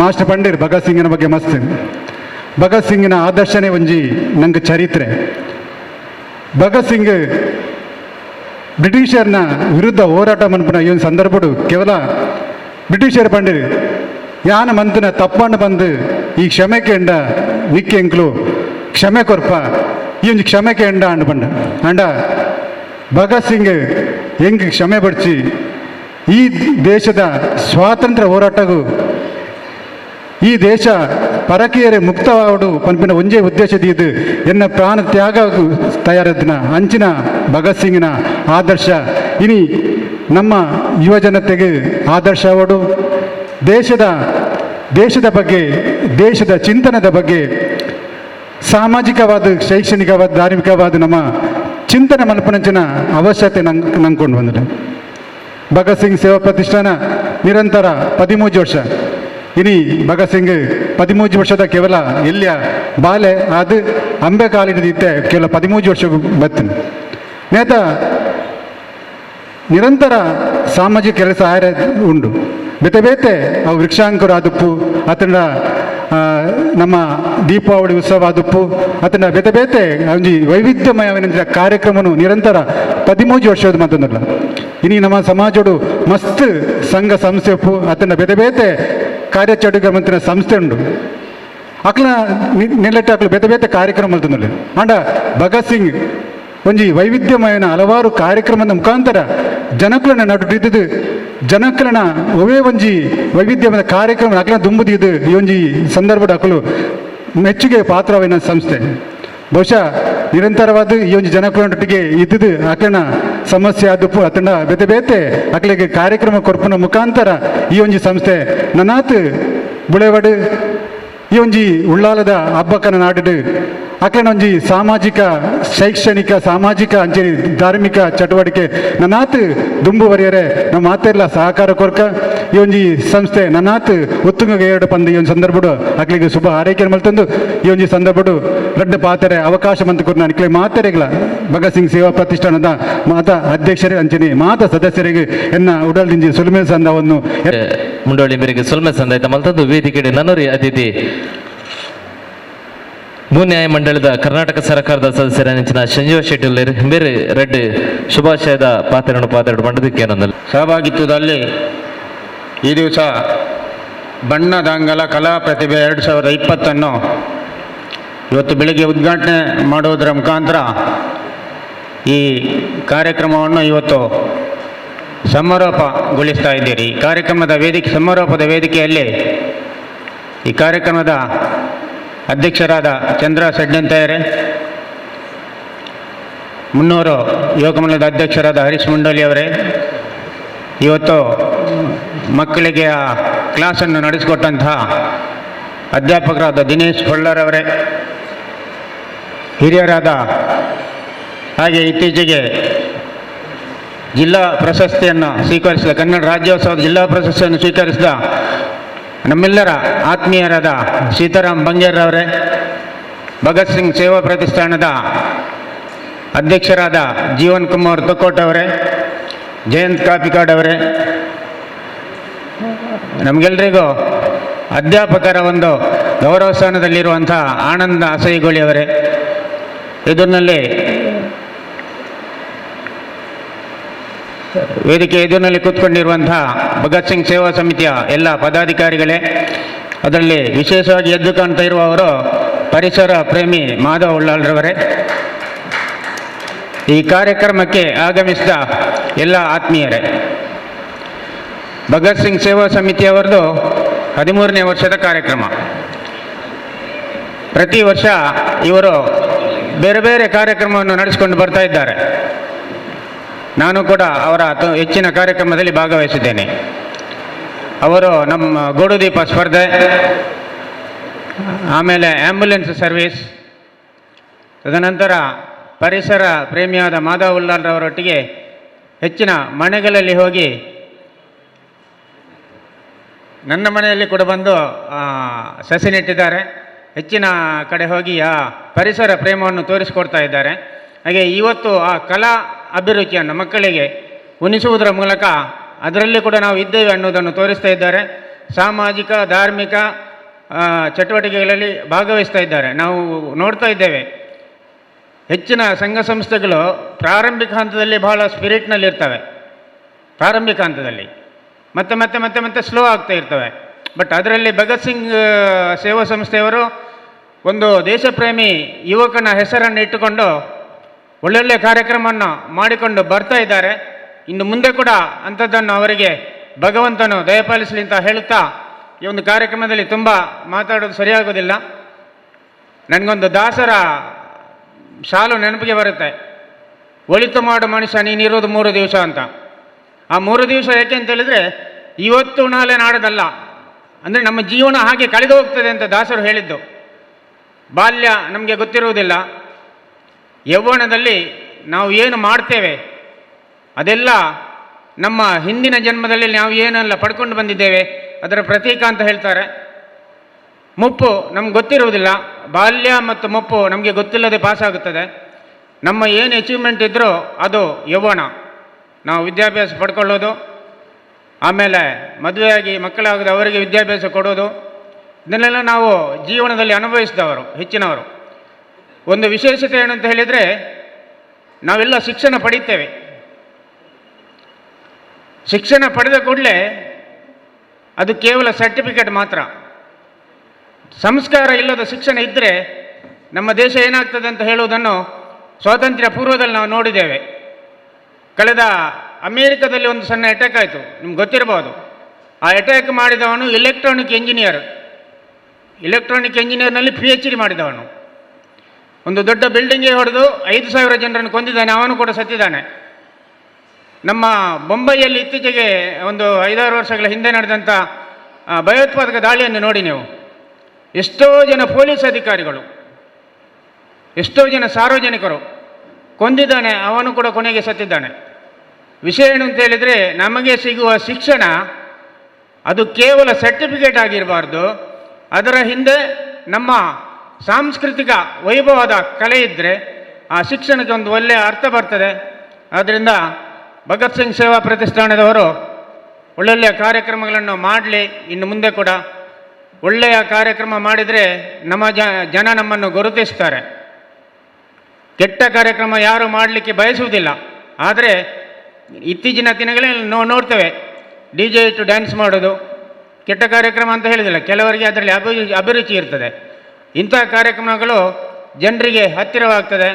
ಮಾಸ್ಟರ್ ಪಂಡಿರ್ ಭಗತ್ ಸಿಂಗಿನ ಬಗ್ಗೆ ಮಸ್ತ್ ಭಗತ್ ಸಿಂಗಿನ ಆದರ್ಶನೇ ಒಂಜಿ ನಂಗೆ ಚರಿತ್ರೆ ಭಗತ್ ಸಿಂಗ್ ಬ್ರಿಟಿಷರ್ನ ವಿರುದ್ಧ ಹೋರಾಟ ಮನ್ಪುನ ಈ ಒಂದು ಸಂದರ್ಭಡು ಕೇವಲ ಬ್ರಿಟಿಷರ್ ಪಂಡಿರ್ ಯಾನ ಮಂತನ ತಪ್ಪನ್ನು ಬಂದು ಈ ಕ್ಷಮೆಗೆ ಎಂಡ ನಿಕ್ಕೆಂಕ್ಲು ಕ್ಷಮೆ ಕೊರ್ಪ ಈ ಒಂದು ಕ್ಷಮೆಗೆ ಎಂಡ ಅಂಡು ಬಂಡ ಅಂಡ ಭಗತ್ ಸಿಂಗ್ ಹೆಂಗೆ ಕ್ಷಮೆ ಪಡಿಸಿ ಈ ದೇಶದ ಸ್ವಾತಂತ್ರ್ಯ ಹೋರಾಟಗೂ ಈ ದೇಶ ಪರಕೀಯರೆ ಮುಕ್ತವಾಡು ಪಂಪಿನ ಒಂಜೇ ಉದ್ದೇಶದಿದ್ದು ಎನ್ನ ಪ್ರಾಣ ತ್ಯಾಗ ತಯಾರದಿನ ಅಂಚಿನ ಭಗತ್ ಸಿಂಗಿನ ಆದರ್ಶ ಇನಿ ನಮ್ಮ ಯುವಜನತೆಗೆ ಆದರ್ಶವಾಡು ದೇಶದ ಬಗ್ಗೆ ದೇಶದ ಚಿಂತನದ ಬಗ್ಗೆ ಸಾಮಾಜಿಕವಾದ ಶೈಕ್ಷಣಿಕವಾದ ಧಾರ್ಮಿಕವಾದ ನಮ್ಮ ಚಿಂತನೆ ಮಲ್ಪನಂಚಿನ ಅವಶ್ಯಕತೆ ನಂಬ್ಕೊಂಡು ಬಂದರೆ ಭಗತ್ ಸಿಂಗ್ ಸೇವಾ ಪ್ರತಿಷ್ಠಾನ ನಿರಂತರ 13 ವರ್ಷ ಇನಿ ಭಗತ್ ಸಿಂಗ್ 13 ವರ್ಷದ ಕೇವಲ ಎಲ್ಲಿಯ ಬಾಲೆ ಅದು ಅಂಬೆ ಕಾಲಿಡಿದಿತ್ತೆ ಕೇವಲ 13 ವರ್ಷ ಬತ್ತೀನಿ ನೇತ ನಿರಂತರ ಸಾಮಾಜಿಕ ಕೆಲಸ ಆಯ್ರೆ ಉಂಡು ಬೇತೆ ಬೇತೆ ಅವು ವೃಕ್ಷಾಂಕುರ ಆದುಪ್ಪು ಅತನ ನಮ್ಮ ದೀಪಾವಳಿ ಉತ್ಸವ ಆದುಪ್ಪು ಅತನ ಬೇತೆ ಬೇತೆ ಒಂಜಿ ವೈವಿಧ್ಯಮಯವೆನಿಂದ ಕಾರ್ಯಕ್ರಮನು ನಿರಂತರ 13 ವರ್ಷದ ಮಾತಂದಿಲ್ಲ ಇನಿ ನಮ್ಮ ಸಮಾಜಡು ಮಸ್ತ್ ಸಂಘ ಸಂಸ್ಥೆ ಉಪ್ಪು ಅತನ ಬೇತೆ ಬೇತೆ ಕಾರ್ಯಚಟುವಟಿಕೆ ಸಂಸ್ಥೆ ಉಂಡು ಅಕ್ಲ ನೆಲೆಟ್ಟು ಅಕ್ಲು ಬೇತೆ ಬೇತೆ ಕಾರ್ಯಕ್ರಮ ಮಲ್ತಂದಿಲ್ಲ ಅಂಡ ಭಗತ್ ಸಿಂಗ್ ಒಂಜಿ ವೈವಿಧ್ಯಮಯನ ಹಲವಾರು ಕಾರ್ಯಕ್ರಮದ ಮುಖಾಂತರ ಜನಕಲನ್ನ ನಡುತ್ತಿದ್ದು ಜನಕಲನ ಒವೇ ಒಂಜಿ ವೈವಿಧ್ಯಮಯ ಕಾರ್ಯಕ್ರಮ ಅಕ್ಲ ದುಂಬುದಿದ್ದು ಈ ಒಂಜಿ ಸಂದರ್ಭದ ಅಕಲು ಮೆಚ್ಚುಗೆ ಪಾತ್ರವಿನ ಸಂಸ್ಥೆ ಬಹುಶಃ ನಿರಂತರವಾದ ಈ ಒಂದು ಜನಕಲೊಟ್ಟಿಗೆ ಇದ್ದುದು ಅಕ್ಲನ ಸಮಸ್ಯೆ ಆದುಪ್ಪು ಅತಂಡ ಬೇತೆ ಬೇತೆ ಅಕ್ಲಿಗೆ ಕಾರ್ಯಕ್ರಮ ಕೊರ್ಪನ ಮುಖಾಂತರ ಈ ಒಂಜಿ ಸಂಸ್ಥೆ ನನಾತ್ ಬುಳೆವಡು ಈ ಒಂಜಿ ಉಳ್ಳಾಲದ ಹಬ್ಬಕ್ಕನ ನಾಡಿಡು ಅಕ್ಲನೊಂಜಿ ಸಾಮಾಜಿಕ ಶೈಕ್ಷಣಿಕ ಸಾಮಾಜಿಕ ಅಂಚೆ ಧಾರ್ಮಿಕ ಚಟುವಟಿಕೆ ನನಾತ್ ದುಂಬುವರಿಯರೆ ನಮ್ಮ ಮಾತೆಲ್ಲ ಸಹಕಾರ ಕೊರ್ಕ ಈ ಒಂಜಿ ಸಂಸ್ಥೆ ನನಾತ್ ಉತ್ತುಂಗಗೆ ಎರಡು ಪಂದು ಈ ಒಂದು ಸಂದರ್ಭಡು ಅಕ್ಲಿಗೆ ಶುಭ ಆರೈಕೆ ಮಲ್ತಂದು ಈ ಒಂಜಿ ಸಂದರ್ಭಡು ದೊಡ್ಡ ಪಾತ್ರೆ ಅವಕಾಶ ಮಂತ ಕೊಟ್ಟು ಅಕ್ಲಿಗೆ ಮಾತೆರೆಗಳ ಭಗತ್ ಸಿಂಗ್ ಸೇವಾ ಪ್ರತಿಷ್ಠಾನದ ಮಾತ ಅಧ್ಯಕ್ಷರೇ ಅಂಚನೆ ಮಾತ ಸದಸ್ಯರಿಗೆ ಎನ್ನ ಉಡಲ್ದಿಂಜಿ ಸುಲ್ಮೆ ಸಂದವನ್ನು ಮುಂಡೋಳಿ ಮೇರೆಗೆ ಸುಲ್ಮೆ ಸಂದಾಯ್ತ ಮಲ್ತಂದು ವೇದಿಕೆ ನನ್ನೂರಿ ಅತಿಥಿ ಭೂ ನ್ಯಾಯ ಮಂಡಳದ ಕರ್ನಾಟಕ ಸರ್ಕಾರದ ಸದಸ್ಯರ ನೆಂಚಿನ ಸಂಜೀವ ಶೆಟ್ಟಿ ಬೇರೆ ರೆಡ್ ಶುಭಾಶಯದ ಪಾತ್ರೆಯನ್ನು ಮಂಡದಕ್ಕೆ ಏನೊಂದಲ್ಲ ಸಹಭಾಗಿತ್ವದಲ್ಲಿ ಈ ದಿವಸ ಬಣ್ಣದಾಂಗಲ ಕಲಾ ಪ್ರತಿಭೆ 2020 ಇವತ್ತು ಬೆಳಿಗ್ಗೆ ಉದ್ಘಾಟನೆ ಮಾಡುವುದರ ಮುಖಾಂತರ ಈ ಕಾರ್ಯಕ್ರಮವನ್ನು ಇವತ್ತು ಸಮಾರೋಪಗೊಳಿಸ್ತಾ ಇದ್ದೀರಿ. ಈ ಕಾರ್ಯಕ್ರಮದ ಸಮಾರೋಪದ ವೇದಿಕೆಯಲ್ಲಿ ಈ ಕಾರ್ಯಕ್ರಮದ ಅಧ್ಯಕ್ಷರಾದ ಚಂದ್ರ ಸಡ್ಡಂತೆಯರೇ, ಮುನ್ನೂರು ಯುವಕಮಂಡಲದ ಅಧ್ಯಕ್ಷರಾದ ಹರೀಶ್ ಮುಂಡೋಲಿಯವರೇ, ಇವತ್ತು ಮಕ್ಕಳಿಗೆ ಆ ಕ್ಲಾಸನ್ನು ನಡೆಸಿಕೊಟ್ಟಂತಹ ಅಧ್ಯಾಪಕರಾದ ದಿನೇಶ್ ಹೊಳ್ಳರವರೇ, ಹಿರಿಯರಾದ ಹಾಗೆ ಇತ್ತೀಚೆಗೆ ಜಿಲ್ಲಾ ಪ್ರಶಸ್ತಿಯನ್ನು ಸ್ವೀಕರಿಸಿದ ಕನ್ನಡ ರಾಜ್ಯೋತ್ಸವದ ಜಿಲ್ಲಾ ಪ್ರಶಸ್ತಿಯನ್ನು ಸ್ವೀಕರಿಸಿದ ನಮ್ಮೆಲ್ಲರ ಆತ್ಮೀಯರಾದ ಸೀತಾರಾಮ್ ಬಂಗೇರ್ರವರೇ, ಭಗತ್ ಸಿಂಗ್ ಸೇವಾ ಪ್ರತಿಷ್ಠಾನದ ಅಧ್ಯಕ್ಷರಾದ ಜೀವನ್ ಕುಮಾರ್ ತೊಕ್ಕೋಟ್ ಅವರೇ, ಜಯಂತ್ ಕಾಪಿಕಾಡ್ ಅವರೇ, ನಮಗೆಲ್ಲರಿಗೂ ಅಧ್ಯಾಪಕರ ಒಂದು ಗೌರವ ಸ್ಥಾನದಲ್ಲಿರುವಂಥ ಆನಂದ ಅಸೈಗೋಳಿ ಅವರೇ, ಎದುರಿನಲ್ಲಿ ವೇದಿಕೆ ಎದುರಿನಲ್ಲಿ ಕೂತ್ಕೊಂಡಿರುವಂಥ ಭಗತ್ ಸಿಂಗ್ ಸೇವಾ ಸಮಿತಿಯ ಎಲ್ಲ ಪದಾಧಿಕಾರಿಗಳೇ, ಅದರಲ್ಲಿ ವಿಶೇಷವಾಗಿ ಎದ್ದು ಕಾಣ್ತಾ ಇರುವವರು ಪರಿಸರ ಪ್ರೇಮಿ ಮಾಧವ ಉಳ್ಳಾಳ್ರವರೇ, ಈ ಕಾರ್ಯಕ್ರಮಕ್ಕೆ ಆಗಮಿಸಿದ ಎಲ್ಲ ಆತ್ಮೀಯರೇ, ಭಗತ್ ಸಿಂಗ್ ಸೇವಾ ಸಮಿತಿಯವರದು 13ನೇ ವರ್ಷದ ಕಾರ್ಯಕ್ರಮ. ಪ್ರತಿ ವರ್ಷ ಇವರು ಬೇರೆ ಬೇರೆ ಕಾರ್ಯಕ್ರಮವನ್ನು ನಡೆಸಿಕೊಂಡು ಬರ್ತಾ ಇದ್ದಾರೆ. ನಾನು ಕೂಡ ಅವರ ಹೆಚ್ಚಿನ ಕಾರ್ಯಕ್ರಮದಲ್ಲಿ ಭಾಗವಹಿಸಿದ್ದೇನೆ. ಅವರು ನಮ್ಮ ಗೋಡುದೀಪ ಸ್ಪರ್ಧೆ, ಆಮೇಲೆ ಆ್ಯಂಬುಲೆನ್ಸ್ ಸರ್ವಿಸ್, ತದನಂತರ ಪರಿಸರ ಪ್ರೇಮಿಯಾದ ಮಾಧವ್ ಉಲ್ಲಾಲ್ರವರೊಟ್ಟಿಗೆ ಹೆಚ್ಚಿನ ಮನೆಗಳಲ್ಲಿ ಹೋಗಿ, ನನ್ನ ಮನೆಯಲ್ಲಿ ಕೂಡ ಬಂದು ಸಸಿ ನೆಟ್ಟಿದ್ದಾರೆ. ಹೆಚ್ಚಿನ ಕಡೆ ಹೋಗಿ ಆ ಪರಿಸರ ಪ್ರೇಮವನ್ನು ತೋರಿಸಿಕೊಡ್ತಾ ಇದ್ದಾರೆ. ಹಾಗೆ ಇವತ್ತು ಆ ಕಲಾ ಅಭಿರುಚಿಯನ್ನು ಮಕ್ಕಳಿಗೆ ಉಣಿಸುವುದರ ಮೂಲಕ ಅದರಲ್ಲಿ ಕೂಡ ನಾವು ಇದ್ದೇವೆ ಅನ್ನೋದನ್ನು ತೋರಿಸ್ತಾ ಇದ್ದಾರೆ. ಸಾಮಾಜಿಕ ಧಾರ್ಮಿಕ ಚಟುವಟಿಕೆಗಳಲ್ಲಿ ಭಾಗವಹಿಸ್ತಾ ಇದ್ದಾರೆ. ನಾವು ನೋಡ್ತಾ ಇದ್ದೇವೆ, ಹೆಚ್ಚಿನ ಸಂಘ ಸಂಸ್ಥೆಗಳು ಪ್ರಾರಂಭಿಕ ಹಂತದಲ್ಲಿ ಬಹಳ ಸ್ಪಿರಿಟ್ನಲ್ಲಿ ಇರ್ತವೆ. ಪ್ರಾರಂಭಿಕ ಹಂತದಲ್ಲಿ ಮತ್ತೆ ಮತ್ತೆ ಮತ್ತೆ ಮತ್ತೆ ಸ್ಲೋ ಆಗ್ತಾ ಇರ್ತವೆ. ಬಟ್ ಅದರಲ್ಲಿ ಭಗತ್ ಸಿಂಗ್ ಸೇವಾ ಸಂಸ್ಥೆಯವರು ಒಂದು ದೇಶಪ್ರೇಮಿ ಯುವಕನ ಹೆಸರನ್ನು ಇಟ್ಟುಕೊಂಡು ಒಳ್ಳೊಳ್ಳೆ ಕಾರ್ಯಕ್ರಮವನ್ನು ಮಾಡಿಕೊಂಡು ಬರ್ತಾ ಇದ್ದಾರೆ. ಇನ್ನು ಮುಂದೆ ಕೂಡ ಅಂಥದ್ದನ್ನು ಅವರಿಗೆ ಭಗವಂತನು ದಯಪಾಲಿಸಲಿ ಅಂತ ಹೇಳುತ್ತಾ, ಈ ಒಂದು ಕಾರ್ಯಕ್ರಮದಲ್ಲಿ ತುಂಬ ಮಾತಾಡೋದು ಸರಿಯಾಗೋದಿಲ್ಲ. ನನಗೊಂದು ದಾಸರ ಶಾಲು ನೆನಪಿಗೆ ಬರುತ್ತೆ, ಒಳಿತು ಮಾಡು ಮನುಷ್ಯ ನೀನಿರೋದು 3 ದಿವಸ ಅಂತ. ಆ 3 ದಿವಸ ಯಾಕೆ ಅಂತ ಹೇಳಿದರೆ, ಇವತ್ತು ನಾಳೆ ನಾಡದಲ್ಲ, ಅಂದರೆ ನಮ್ಮ ಜೀವನ ಹಾಗೆ ಕಳೆದು ಹೋಗ್ತದೆ ಅಂತ ದಾಸರು ಹೇಳಿದ್ದು. ಬಾಲ್ಯ ನಮಗೆ ಗೊತ್ತಿರುವುದಿಲ್ಲ, ಯೌವನದಲ್ಲಿ ನಾವು ಏನು ಮಾಡ್ತೇವೆ ಅದೆಲ್ಲ ನಮ್ಮ ಹಿಂದಿನ ಜನ್ಮದಲ್ಲಿ ನಾವು ಏನೆಲ್ಲ ಪಡ್ಕೊಂಡು ಬಂದಿದ್ದೇವೆ ಅದರ ಪ್ರತೀಕ ಅಂತ ಹೇಳ್ತಾರೆ. ಮುಪ್ಪು ನಮ್ಗೆ ಗೊತ್ತಿರುವುದಿಲ್ಲ, ಬಾಲ್ಯ ಮತ್ತು ಮುಪ್ಪು ನಮಗೆ ಗೊತ್ತಿಲ್ಲದೆ ಪಾಸಾಗುತ್ತದೆ. ನಮ್ಮ ಏನು ಅಚೀವ್ಮೆಂಟ್ ಇದ್ದರೂ ಅದು ಯೌವನ, ನಾವು ವಿದ್ಯಾಭ್ಯಾಸ ಪಡ್ಕೊಳ್ಳೋದು, ಆಮೇಲೆ ಮದುವೆಯಾಗಿ ಮಕ್ಕಳಾಗದೆ ಅವರಿಗೆ ವಿದ್ಯಾಭ್ಯಾಸ ಕೊಡೋದು, ಇದನ್ನೆಲ್ಲ ನಾವು ಜೀವನದಲ್ಲಿ ಅನುಭವಿಸಿದವರು ಹೆಚ್ಚಿನವರು. ಒಂದು ವಿಶೇಷತೆ ಏನು ಅಂತ ಹೇಳಿದರೆ, ನಾವೆಲ್ಲ ಶಿಕ್ಷಣ ಪಡೀತೇವೆ. ಶಿಕ್ಷಣ ಪಡೆದ ಕೂಡಲೇ ಅದು ಕೇವಲ ಸರ್ಟಿಫಿಕೇಟ್ ಮಾತ್ರ. ಸಂಸ್ಕಾರ ಇಲ್ಲದ ಶಿಕ್ಷಣ ಇದ್ದರೆ ನಮ್ಮ ದೇಶ ಏನಾಗ್ತದೆ ಅಂತ ಹೇಳುವುದನ್ನು ಸ್ವಾತಂತ್ರ್ಯ ಪೂರ್ವದಲ್ಲಿ ನಾವು ನೋಡಿದ್ದೇವೆ. ಕಳೆದ ಅಮೇರಿಕಾದಲ್ಲಿ ಒಂದು ಸಣ್ಣ ಅಟ್ಯಾಕ್ ಆಯಿತು, ನಿಮ್ಗೆ ಗೊತ್ತಿರಬಹುದು. ಆ ಅಟ್ಯಾಕ್ ಮಾಡಿದವನು ಎಲೆಕ್ಟ್ರಾನಿಕ್ ಇಂಜಿನಿಯರ್ನಲ್ಲಿ PhD ಮಾಡಿದವನು. ಒಂದು ದೊಡ್ಡ ಬಿಲ್ಡಿಂಗ್ಗೆ ಹೊಡೆದು 5,000 ಜನರನ್ನು ಕೊಂದಿದ್ದಾನೆ, ಅವನು ಕೂಡ ಸತ್ತಿದ್ದಾನೆ. ನಮ್ಮ ಬೊಂಬೈಯಲ್ಲಿ ಇತ್ತೀಚೆಗೆ ಒಂದು 5-6 ವರ್ಷಗಳ ಹಿಂದೆ ನಡೆದಂಥ ಭಯೋತ್ಪಾದಕ ದಾಳಿಯನ್ನು ನೋಡಿ ನೀವು. ಎಷ್ಟೋ ಜನ ಪೊಲೀಸ್ ಅಧಿಕಾರಿಗಳು, ಎಷ್ಟೋ ಜನ ಸಾರ್ವಜನಿಕರು ಕೊಂದಿದ್ದಾನೆ, ಅವನು ಕೂಡ ಕೊನೆಗೆ ಸತ್ತಿದ್ದಾನೆ. ವಿಷಯ ಏನು ಅಂತ ಹೇಳಿದರೆ, ನಮಗೆ ಸಿಗುವ ಶಿಕ್ಷಣ ಅದು ಕೇವಲ ಸರ್ಟಿಫಿಕೇಟ್ ಆಗಿರಬಾರ್ದು, ಅದರ ಹಿಂದೆ ನಮ್ಮ ಸಾಂಸ್ಕೃತಿಕ ವೈಭವದ ಕಲೆ ಇದ್ದರೆ ಆ ಶಿಕ್ಷಣಕ್ಕೆ ಒಂದು ಒಳ್ಳೆಯ ಅರ್ಥ ಬರ್ತದೆ. ಆದ್ದರಿಂದ ಭಗತ್ ಸಿಂಗ್ ಸೇವಾ ಪ್ರತಿಷ್ಠಾನದವರು ಒಳ್ಳೊಳ್ಳೆಯ ಕಾರ್ಯಕ್ರಮಗಳನ್ನು ಮಾಡಲಿ. ಇನ್ನು ಮುಂದೆ ಕೂಡ ಒಳ್ಳೆಯ ಕಾರ್ಯಕ್ರಮ ಮಾಡಿದರೆ ನಮ್ಮ ಜನ ನಮ್ಮನ್ನು ಗುರುತಿಸ್ತಾರೆ. ಕೆಟ್ಟ ಕಾರ್ಯಕ್ರಮ ಯಾರು ಮಾಡಲಿಕ್ಕೆ ಬಯಸುವುದಿಲ್ಲ. ಆದರೆ ಇತ್ತೀಚಿನ ದಿನಗಳಲ್ಲಿ ನೋಡ್ತೇವೆ, DJ ಇಟ್ಟು ಡ್ಯಾನ್ಸ್ ಮಾಡೋದು ಕೆಟ್ಟ ಕಾರ್ಯಕ್ರಮ ಅಂತ ಹೇಳಿದಿಲ್ಲ, ಕೆಲವರಿಗೆ ಅದರಲ್ಲಿ ಅಭಿರುಚಿ ಇರ್ತದೆ. ಇಂಥ ಕಾರ್ಯಕ್ರಮಗಳು ಜನರಿಗೆ ಹತ್ತಿರವಾಗ್ತದೆ.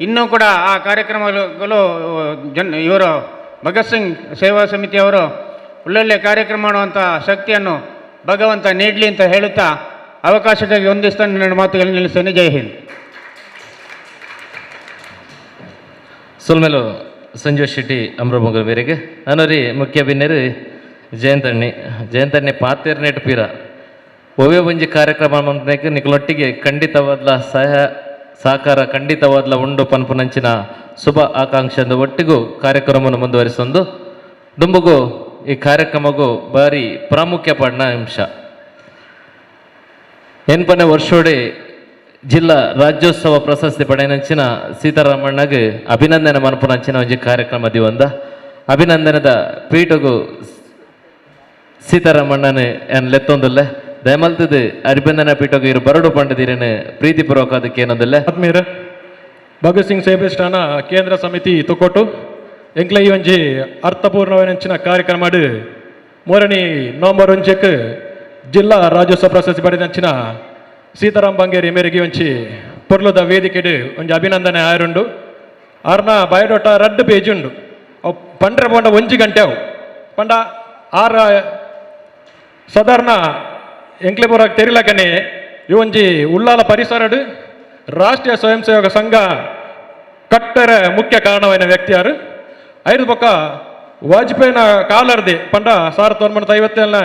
ಇನ್ನೂ ಕೂಡ ಆ ಕಾರ್ಯಕ್ರಮಗಳು ಇವರು ಭಗತ್ ಸಿಂಗ್ ಸೇವಾ ಸಮಿತಿಯವರು ಒಳ್ಳೊಳ್ಳೆ ಕಾರ್ಯಕ್ರಮ ಮಾಡುವಂಥ ಶಕ್ತಿಯನ್ನು ಭಗವಂತ ನೀಡಲಿ ಅಂತ ಹೇಳುತ್ತಾ ಅವಕಾಶಕ್ಕಾಗಿ ಹೊಂದಿಸ್ತಾನೆ ನನ್ನ ಮಾತುಗಳನ್ನು ನಿಲ್ಲಿಸ್ತೇನೆ. ಜೈ ಹಿಂದ್. ಸೊಲ್ಮೇಲು ಸಂಜೀವ್ ಶೆಟ್ಟಿ ಅಮ್ರಮಂಗಲ ಮೇರೆಗೆ ನಾನೂರಿ ಮುಖ್ಯ ಬಿನ್ನೇರು ಜಯಂತಣ್ಣಿ ಪಾತೇರ್ನೆಟ್ ಪೀರ ಒವ್ವೆ ಒಂಜಿ ಕಾರ್ಯಕ್ರಮ ಮಂತ್ನಕ್ಕೆ ನಿಕಲೊಟ್ಟಿಗೆ ಖಂಡಿತವಾದ್ಲ ಸಹಕಾರ ಖಂಡಿತವಾದ್ಲ ಉಂಡು ಪನ್ಪುನಂಚಿನ ಶುಭ ಆಕಾಂಕ್ಷೆಂದು ಒಟ್ಟಿಗೂ ಕಾರ್ಯಕ್ರಮವನ್ನು ಮುಂದುವರಿಸೊಂದು ದುಂಬುಗೂ ಈ ಕಾರ್ಯಕ್ರಮಗೂ ಭಾರಿ ಪ್ರಾಮುಖ್ಯ ಪಡ್ನ ಅಂಶ. ಎನ್ಪನೆ ವರ್ಷೋಡೆ ಜಿಲ್ಲಾ ರಾಜ್ಯೋತ್ಸವ ಪ್ರಶಸ್ತಿ ಪಡೆಯನಂಚಿನ ಸೀತಾರಾಮಣ್ಣಗೆ ಅಭಿನಂದನೆ ಮನಪುನಂಚಿನ ಒಂಜಿ ಕಾರ್ಯಕ್ರಮ ದಿವಂದ ಅಭಿನಂದನದ ಪೀಠಗೂ ಸೀತಾರಾಮಣ್ಣನೆ ಏನು ಲೆತ್ತೊಂದಿಲ್ಲ ದಯಮಲ್ತದ ಅಭಿನಂದನ ಪೀಠಗೂ ಇರು ಬರಡು ಪಂಡದಿರೇನು ಪ್ರೀತಿಪೂರ್ವಕ ಅದಕ್ಕೆ ಏನೊಂದಿಲ್ಲ. ಆತ್ಮೀಯರ ಭಗತ್ ಸಿಂಗ್ ಸೇವಾನುಷ್ಠಾನ ಕೇಂದ್ರ ಸಮಿತಿ ತುಕೋಟು ಎಂಕ್ಲ ಈ ಒಂಜಿ ಅರ್ಥಪೂರ್ಣವೆನಂಚಿನ ಕಾರ್ಯಕ್ರಮ 3ನೇ ನವೆಂಬರ್ 1 ಜಿಲ್ಲಾ ರಾಜ್ಯೋತ್ಸವ ಪ್ರಶಸ್ತಿ ಪಡೆದಂಚಿನ ಸೀತಾರಾಮ್ ಬಂಗೇರಿ ಮೇರೆಗೆ ಒಂಚಿ ಪೊರ್ಲುದ ವೇದಿಕೆಡು ಒಂಜಿ ಅಭಿನಂದನೆ ಆಯರುಂಡು. ಆರ್ನ ಬಯೋಡಾಟಾ 2 ಪೇಜ್ ಉಂಡು ಅವು ಪಂಡ್ರೆ ಪೋಂಡ 1 ಗಂಟೆ ಅವು ಪಂಡ ಆರ ಸಾಧಾರಣ ಎಂಕ್ಲೆ ಪೂರ ತೆರಿಲಕನೆ ಇವೊಂಜಿ ಉಳ್ಳಾಲ ಪರಿಸರಡು ರಾಷ್ಟ್ರೀಯ ಸ್ವಯಂ ಸೇವಕ ಸಂಘ ಕಟ್ಟರ ಮುಖ್ಯ ಕಾರಣವಾದ ವ್ಯಕ್ತಿ ಯಾರು ಐದು ಪಕ್ಕ ವಾಜಪೇಯಿನ ಕಾಲರ್ದೆ ಪಂಡ 1957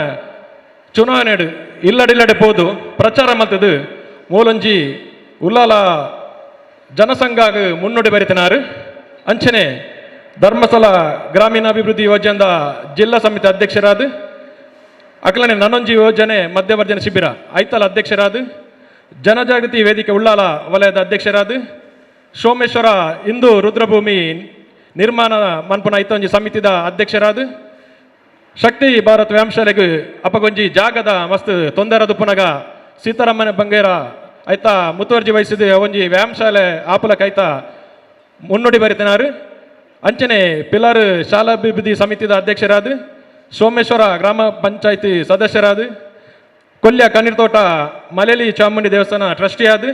ಚುನಾವಣೆಡು ಇಲ್ಲಡಿಲ್ಲಡೆ ಪೋದು ಪ್ರಚಾರ ಮಲ್ತದು ಮೂಲೊಂಜಿ ಉಲ್ಲಾಲ ಜನಸಂಘಾಗ ಮುನ್ನುಡಿ ಬರಿತನಾರು ಅಂಚನೆ ಧರ್ಮಸ್ಥಳ ಗ್ರಾಮೀಣಾಭಿವೃದ್ಧಿ ಯೋಜನೆದ ಜಿಲ್ಲಾ ಸಮಿತಿ ಅಧ್ಯಕ್ಷರಾದ ಅಕಲನೆ ನನೊಂಜಿ ಯೋಜನೆ ಮಧ್ಯವರ್ಜನ ಶಿಬಿರ ಐತಲ ಅಧ್ಯಕ್ಷರಾದ ಜನಜಾಗೃತಿ ವೇದಿಕೆ ಉಳ್ಳಾಲ ವಲಯದ ಅಧ್ಯಕ್ಷರಾದ ಸೋಮೇಶ್ವರ ಹಿಂದೂ ರುದ್ರಭೂಮಿ ನಿರ್ಮಾಣ ಮನ್ಪುನ ಐತೊಂಜಿ ಸಮಿತಿದ ಅಧ್ಯಕ್ಷರಾದ ಶಕ್ತಿ ಭಾರತ್ ವ್ಯಾಯಾಮಶಾಲೆಗೆ ಅಪಗೊಂಜಿ ಜಾಗದ ಮಸ್ತ್ ತೊಂದರೆ ಪುನಗ ಸೀತಾರಾಮನ ಬಂಗೇರ ಐತ ಮುತುವರ್ಜಿ ವಹಿಸಿದ ಒಂಜಿ ವ್ಯಾಯಾಮಶಾಲೆ ಆಪುಲಕ ಐತ ಮುನ್ನುಡಿ ಬರಿತನಾರು ಅಂಚನೆ ಪಿಲ್ಲರ್ ಶಾಲಾಭಿವೃದ್ಧಿ ಸಮಿತಿದ ಅಧ್ಯಕ್ಷರಾದ ಸೋಮೇಶ್ವರ ಗ್ರಾಮ ಪಂಚಾಯಿತಿ ಸದಸ್ಯರಾದ ಕೊಲ್ಯ ಕಣ್ಣೀರ್ತೋಟ ಮಲೆಲಿ ಚಾಮುಂಡಿ ದೇವಸ್ಥಾನ ಟ್ರಸ್ಟಿಯಾದ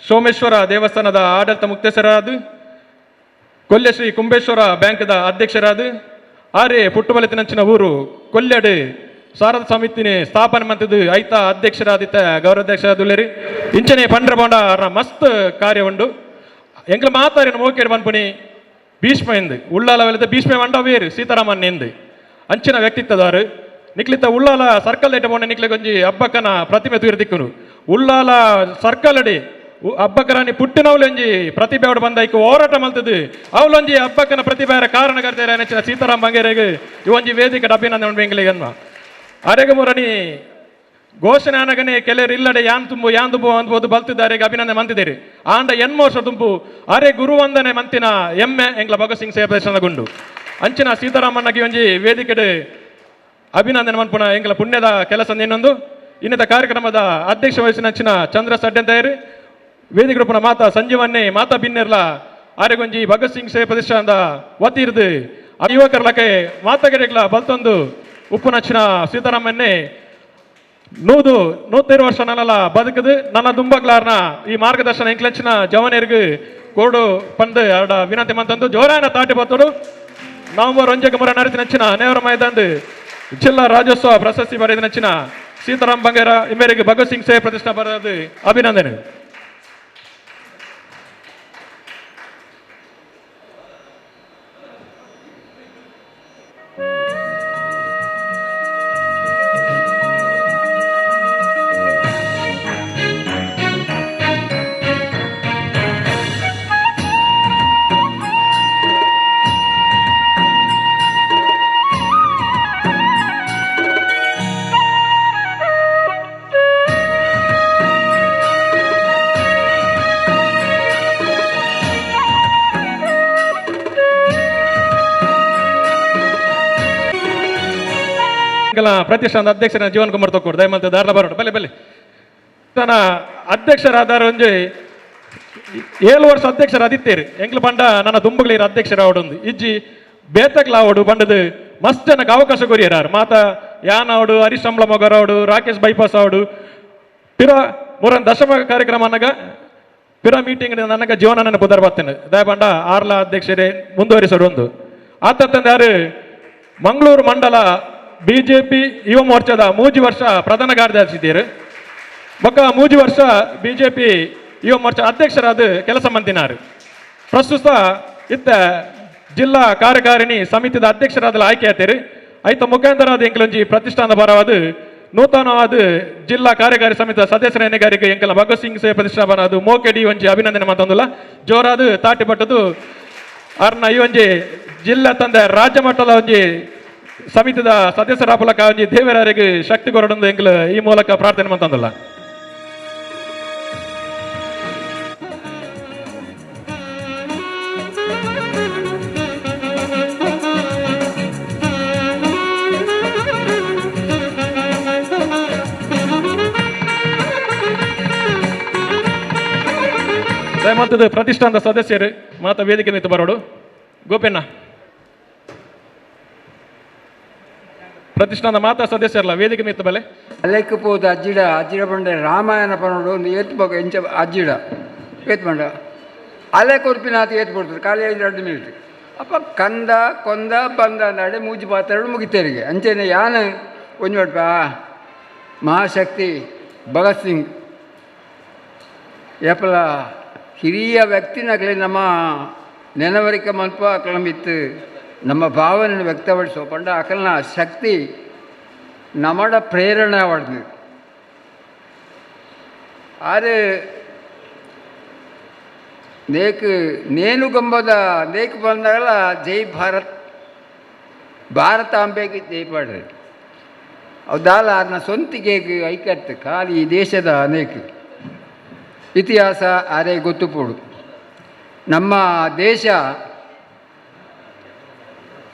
ಸೋಮೇಶ್ವರ ದೇವಸ್ಥಾನದ ಆಡಳಿತ ಮುಕ್ತೇಸರಾದ ಕೊಲ್ಯ ಶ್ರೀ ಕುಂಬೇಶ್ವರ ಬ್ಯಾಂಕ್ದ ಅಧ್ಯಕ್ಷರಾದ ಆರೆ ಪುಟ್ಟಬಲತಿನಂಚಿನ ಊರು ಕೊಲ್ಯಡು ಶಾರದಾ ಸಮಿತಿನಿ ಸ್ಥಾಪನೆ ಮಂತದ್ದು ಐತ ಅಧ್ಯಕ್ಷರಾದಿತ್ತ ಗೌರವಾಧ್ಯಕ್ಷರಾದುಲ್ಲೇರಿ ಇಂಚನೆ ಪಂಡ್ರ ಬಂಡ ಮಸ್ತ್ ಕಾರ್ಯ ಉಂಡು ಎಂಕ್ಲ ಮಾತಾರಿನ ಮೋಕೇಡು ಬನ್ಪುನಿ ಭೀಷ್ಮ ಎಂದು ಉಳ್ಳಾಲ ವೆಲದ ಭೀಷ್ಮ ಮಂಡ ವೇರು ಸೀತಾರಾಮನ್ ಎಂದು ಅಂಚಿನ ವ್ಯಕ್ತಿತ್ವದಾರು ನಿಕ್ಲಿತ ಉಳ್ಳಾಲ ಸರ್ಕಲ್ ಏಟ ಪೋಂಡ ನಿಕ್ಲೆ ಗೊಂಜಿ ಹಬ್ಬಕ್ಕನ ಪ್ರತಿಮೆ ತೂರ್ದಿಕ್ಕುನು ಉಳ್ಳಾಲ ಸರ್ಕಲ್ ಅಡಿ ಹಬ್ಬಕ್ಕರಾನಿ ಪುಟ್ಟಿನವಲೊಂಜಿ ಪ್ರತಿಭೆ ಅವಡು ಬಂದೈಕು ಹೋರಾಟ ಮಲ್ತದ್ದು ಅವಲೊಂಜಿ ಹಬ್ಬಕ್ಕನ ಪ್ರತಿಭೆಯ ಕಾರಣಕರ್ತೆರ ನೆಚ್ಚಿನ ಸೀತಾರಾಮ್ ಬಂಗೇರೆಗೆ ಇವೊಂಜಿ ವೇದಿಕೆ ಅಭಿನಂದನೆ ಬೆಂಗ್ಲಿಗೆ ಅನ್ವ ಅರೆಗ ಮುರಣಿ ಘೋಷಣೆ ಆನಗನೆ ಕೆಲವರು ಇಲ್ಲಡೆ ಯಾನ್ ತುಂಬು ಅಂದ್ಬೋದು ಬಲ್ತಿದ್ದಾರೆಗೆ ಅಭಿನಂದನೆ ಮಂತಿದ್ದೀರಿ ಆಂಡ ಎನ್ಮೋರ್ಷ ತುಂಬು ಅರೆ ಗುರುವಂದನೆ ಮಂತಿನ ಎಮ್ಮೆ ಎಂಗ್ಲ ಭಗತ್ ಸಿಂಗ್ ಸೇವದರ್ಶನಗುಂಡು ಅಂಚಿನ ಸೀತಾರಾಮಣ್ಣಗೆ ಒಂಜಿ ವೇದಿಕೆ ಅಭಿನಂದನೆ ಮನ್ಪುನ ಎಂಗ್ಲ ಪುಣ್ಯದ ಕೆಲಸ ಇನ್ನೊಂದು ಇನ್ನಿತ ಕಾರ್ಯಕ್ರಮದ ಅಧ್ಯಕ್ಷ ವಯಸ್ಸಿನಂಚಿನ ಚಂದ್ರ ಸಡ್ಡೆಂತೇರಿ ವೇದಿಕೆ ಪುನ ಮಾತಾ ಸಂಜೀವನ್ನೇ ಮಾತಾ ಬಿನ್ನೆರ್ಲ ಆರೆಗೊಂಜಿ ಭಗತ್ ಸಿಂಗ್ ಸೇವೆ ಪ್ರತಿಷ್ಠಾನದ ವತಿರ್ದು ಯುವಕರ್ಲಕ್ಕೆ ಮಾತಗೆರೆಗ್ಲ ಬಲ್ತೊಂದು ಉಪ್ಪು ನಚ್ಚಿನ ಸೀತಾರಾಮನ್ನೇ 100 ವರ್ಷ ನನ್ನಲ್ಲ ಬದುಕದು ನನ್ನ ದುಂಬಗ್ಲಾರ್ನ ಈ ಮಾರ್ಗದರ್ಶನ ಇಂಕ್ಲೆಂಚಿನ ಜವನಿಯರಿಗೆ ಕೋಡು ಪಂದು ಅಡ ವಿನಂತಿ ಮಂತಂದು ಜೋರಾಯನ ತಾಟಿ ಬತ್ತೋಡು ನವೆಂಬರ್ 1 ಮುರ ನಡೀತಿ ನಚ್ಚಿನ ನೇವರ ಮೈದಾನದ ಜಿಲ್ಲಾ ರಾಜ್ಯೋತ್ಸವ ಪ್ರಶಸ್ತಿ ಬರೆದ ನಚ್ಚಿನ ಸೀತಾರಾಮ್ ಬಂಗೇರ ಇಮೇರಿಗೆ ಭಗತ್ ಸಿಂಗ್ ಸೇವೆ ಪ್ರತಿಷ್ಠಾನ ಬರೆದು ಅಭಿನಂದನೆ. ಪ್ರತಿಷ್ಠಾನದ ಅಧ್ಯಕ್ಷರ ಜೀವನ್ ಕುಮಾರ್ ತಕ್ಕೋಡು ದಯಮಂತ ದಾರ್ಲ ಬರೋಣ ಬಲೆ ಬಲೆ ತನ್ನ ಅಧ್ಯಕ್ಷರಾದಾರ ಒಂಜಿ 7 ವರ್ಷ ಅಧ್ಯಕ್ಷರಾದಿತ್ತೇರಿ ಎಂಕ್ಲು ಪಂಡ ನನ್ನ ದುಂಬುಗಳೀರ ಅಧ್ಯಕ್ಷರಾವಡೊಂದು ಇಜ್ಜಿ ಬೇತಕ್ಲಾವಡು ಪಂಡದು ಮಸ್ತ್ ಜನಕ್ಕೆ ಅವಕಾಶ ಕೊರಿಯರಾರು ಮಾತ ಯಾನವಡು ಹರೀಶ್ ಶಂಬ್ಳ ಮೊಗರವಡು ರಾಕೇಶ್ ಬೈಪಾಸ್ ಅವಡು ಪಿರ ಮುರನ್ ದಶಮ ಕಾರ್ಯಕ್ರಮ ಅನ್ನಗ ಪಿರ ಮೀಟಿಂಗ್ ನನಗ ಜೀವನ ನನ್ನ ಪುದರ್ ಬರ್ತೇನೆ ದಯ ಪಂಡ ಆರ್ಲ ಅಧ್ಯಕ್ಷರೇ ಮುಂದುವರಿಸೋಡು ಒಂದು ಆತಂದ ಯಾರು ಮಂಗಳೂರು ಮಂಡಲ ಬಿಜೆಪಿ ಯುವ ಮೋರ್ಚಾದ 3 ವರ್ಷ ಪ್ರಧಾನ ಕಾರ್ಯದರ್ಶಿದ್ದೀರು ಬೊಕ್ಕ 3 ವರ್ಷ ಬಿಜೆಪಿ ಯುವ ಮೋರ್ಚಾ ಅಧ್ಯಕ್ಷರಾದ ಕೆಲಸ ಮಂತಿನಾರು ಪ್ರಸ್ತುತ ಇತ್ತ ಜಿಲ್ಲಾ ಕಾರ್ಯಕಾರಿಣಿ ಸಮಿತಿದ ಅಧ್ಯಕ್ಷರಾದ ಆಯ್ಕೆ ಆತೇರಿ ಐತ ಮುಖಾಂತರಾದ ಎಂಕಲೊಂಜಿ ಪ್ರತಿಷ್ಠಾನ ಬರವಾದ ನೂತನವಾದ ಜಿಲ್ಲಾ ಕಾರ್ಯಕಾರಿ ಸಮಿತಿಯ ಸದಸ್ಯರ ಎಣ್ಣೆಗಾರಿಕೆ ಎಂಕಲ ಭಗತ್ ಸಿಂಗ್ ಸೇವೆ ಪ್ರತಿಷ್ಠಾಪನ ಅದು ಮೋಕೆಡಿ ಒಂಜಿ ಅಭಿನಂದನೆ ಮಾತೊಂದುಲ್ಲ ಜೋರಾದ ತಾಟಿ ಪಟ್ಟದು ಅರ್ನ ಈ ಒಂಜಿ ಜಿಲ್ಲಾ ತಂದೆ ರಾಜ್ಯ ಮಟ್ಟದ ಒಂಜಿ ಸಮಿತಿದ ಸದಸ್ಯರ ಮೂಲಕ ಒಂಜಿ ದೇವರಿಗೆ ಶಕ್ತಿ ಕೊರಡೊಂದು ಎಂಕಲು ಈ ಮೂಲಕ ಪ್ರಾರ್ಥನೆ ಮಂತಂದಲ್ಲ. ದಯಮಂತದ ಪ್ರತಿಷ್ಠಾನದ ಸದಸ್ಯರು ಮಾತಾ ವೇದಿಕೆ ನಿಂತು ಬರೋಡು ಗೋಪೆಣ್ಣ ಪ್ರತಿಷ್ಠಾನದ ಮಾತಾ ಸದಸ್ಯರಲ್ಲ ವೇದಿಕೆ ನಿಂತು ಬಲೆ ಅಲೆಕ್ಕೆ ಪೋದು ಅಜ್ಜಿಡ ಬಂಡ ರಾಮಾಯಣ ಪನೋಡು ಒಂದು ಏತ್ ಬಗ ಎಂಚ ಅಜ್ಜಿಡ ಏತ್ ಬಂಡ ಅಲೆ ಕೊರ್ಪಿನಾತಿ ಏತ್ ಕೊಡ್ತಾರೆ ಖಾಲಿ 2 ಮಿನಿಟ್ ಅಪ್ಪ ಕಂದ ಕೊಂದ ಬಂದ ನಾಡೆ ಮೂಜಿ ಪಾತ್ರೆ ಮುಗಿತೇರಿಗೆ ಅಂಚೆನೆ ಯಾನು ಒಂದು ನೋಡ್ಪ ಮಹಾಶಕ್ತಿ ಭಗತ್ ಸಿಂಗ್ ಏಪಲ ಹಿರಿಯ ವ್ಯಕ್ತಿನಾಗಲಿ ನಮ್ಮ ನೆನವರಿಕೆ ಮಲ್ಪ ಅಕಲಮಿತ್ತು ನಮ್ಮ ಭಾವನೆಯನ್ನು ವ್ಯಕ್ತಪಡಿಸೋ ಪಂಡ ಅಕಲ್ನ ಶಕ್ತಿ ನಮ್ಮಡ ಪ್ರೇರಣೆ ಹೊಡೆದು ಆದ್ರೆ ನೇನು ಗಂಬದ ನೇಕು ಬಂದಾಗಲ ಜೈ ಭಾರತ್ ಭಾರತಾಂಬೆಗೆ ಜೈ ಪಾಡ್ರಿ ಅವದಾಲ ಅದನ್ನ ಸ್ವಂತಿಗೆ ಐಕತ್ತು ಖಾಲಿ ಈ ದೇಶದ ಅನೇಕ ಇತಿಹಾಸ ಅರೆ ಗೊತ್ತುಪೋಡು ನಮ್ಮ ದೇಶ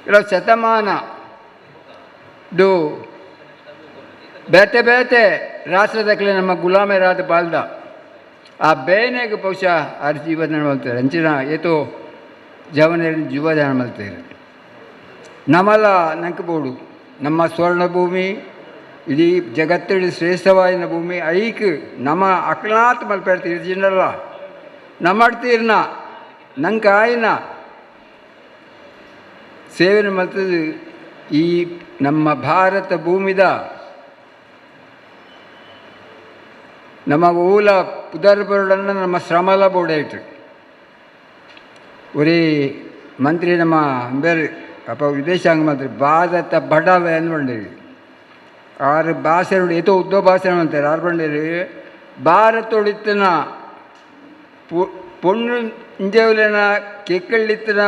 ಕೆಲವು ಶತಮಾನದು ಬೇತೆ ಬೇತೆ ರಾಷ್ಟ್ರದಕ್ಕೆ ನಮ್ಮ ಗುಲಾಮರಾದ ಬಾಲ್ದ ಆ ಬೇನೆಗೆ ಬಹುಶಃ ಆ ಜೀವದಾನ ಮಲ್ತಾರೆ ಅಂಚಿನ ಏತೋ ಜವನ ಜೀವದಾನ ಮಲ್ತಾರೆ ನಮ್ಮಲ್ಲ ನಂಕಬೋಡು ನಮ್ಮ ಸ್ವರ್ಣಭೂಮಿ ಇಡೀ ಜಗತ್ತಲ್ಲಿ ಶ್ರೇಷ್ಠವಾದ ಭೂಮಿ ಐಕ್ ನಮ್ಮ ಅಕ್ಲಾತ್ ಮಲ್ಪೇಳ್ತೀವಿ ಜನರಲ್ಲ ನಮ್ಮಡ್ತೀರ್ನ ನಂಗೆ ಆಯ್ನ ಸೇವನೆ ಮಲ್ತದ್ದು ಈ ನಮ್ಮ ಭಾರತ ಭೂಮಿದ ನಮ್ಮ ಊಲ ಪುದರ್ಬರಡನ್ನು ನಮ್ಮ ಶ್ರಮಲ ಬೋಡಾಯಿತು ಒರೇ ಮಂತ್ರಿ ನಮ್ಮ ಬೇರೆ ಅಪ್ಪ ವಿದೇಶಾಂಗ ಮಂತ್ರಿ ಭಾರತ ಬಡವೆ ಅಂದ್ಕೊಂಡೇವಿ ಆರು ಭಾಷೆ ಏತೋ ಉದ್ದೋ ಭಾಷೆ ಅಂತಾರೆ ಆರು ಬಂಡೇರಿ ಭಾರತೊಳಿತನ பொண்ணு ಇಂಜವಲಿನ ಕೆಕ್ಕಳ್ಳಿತ್ತಿನ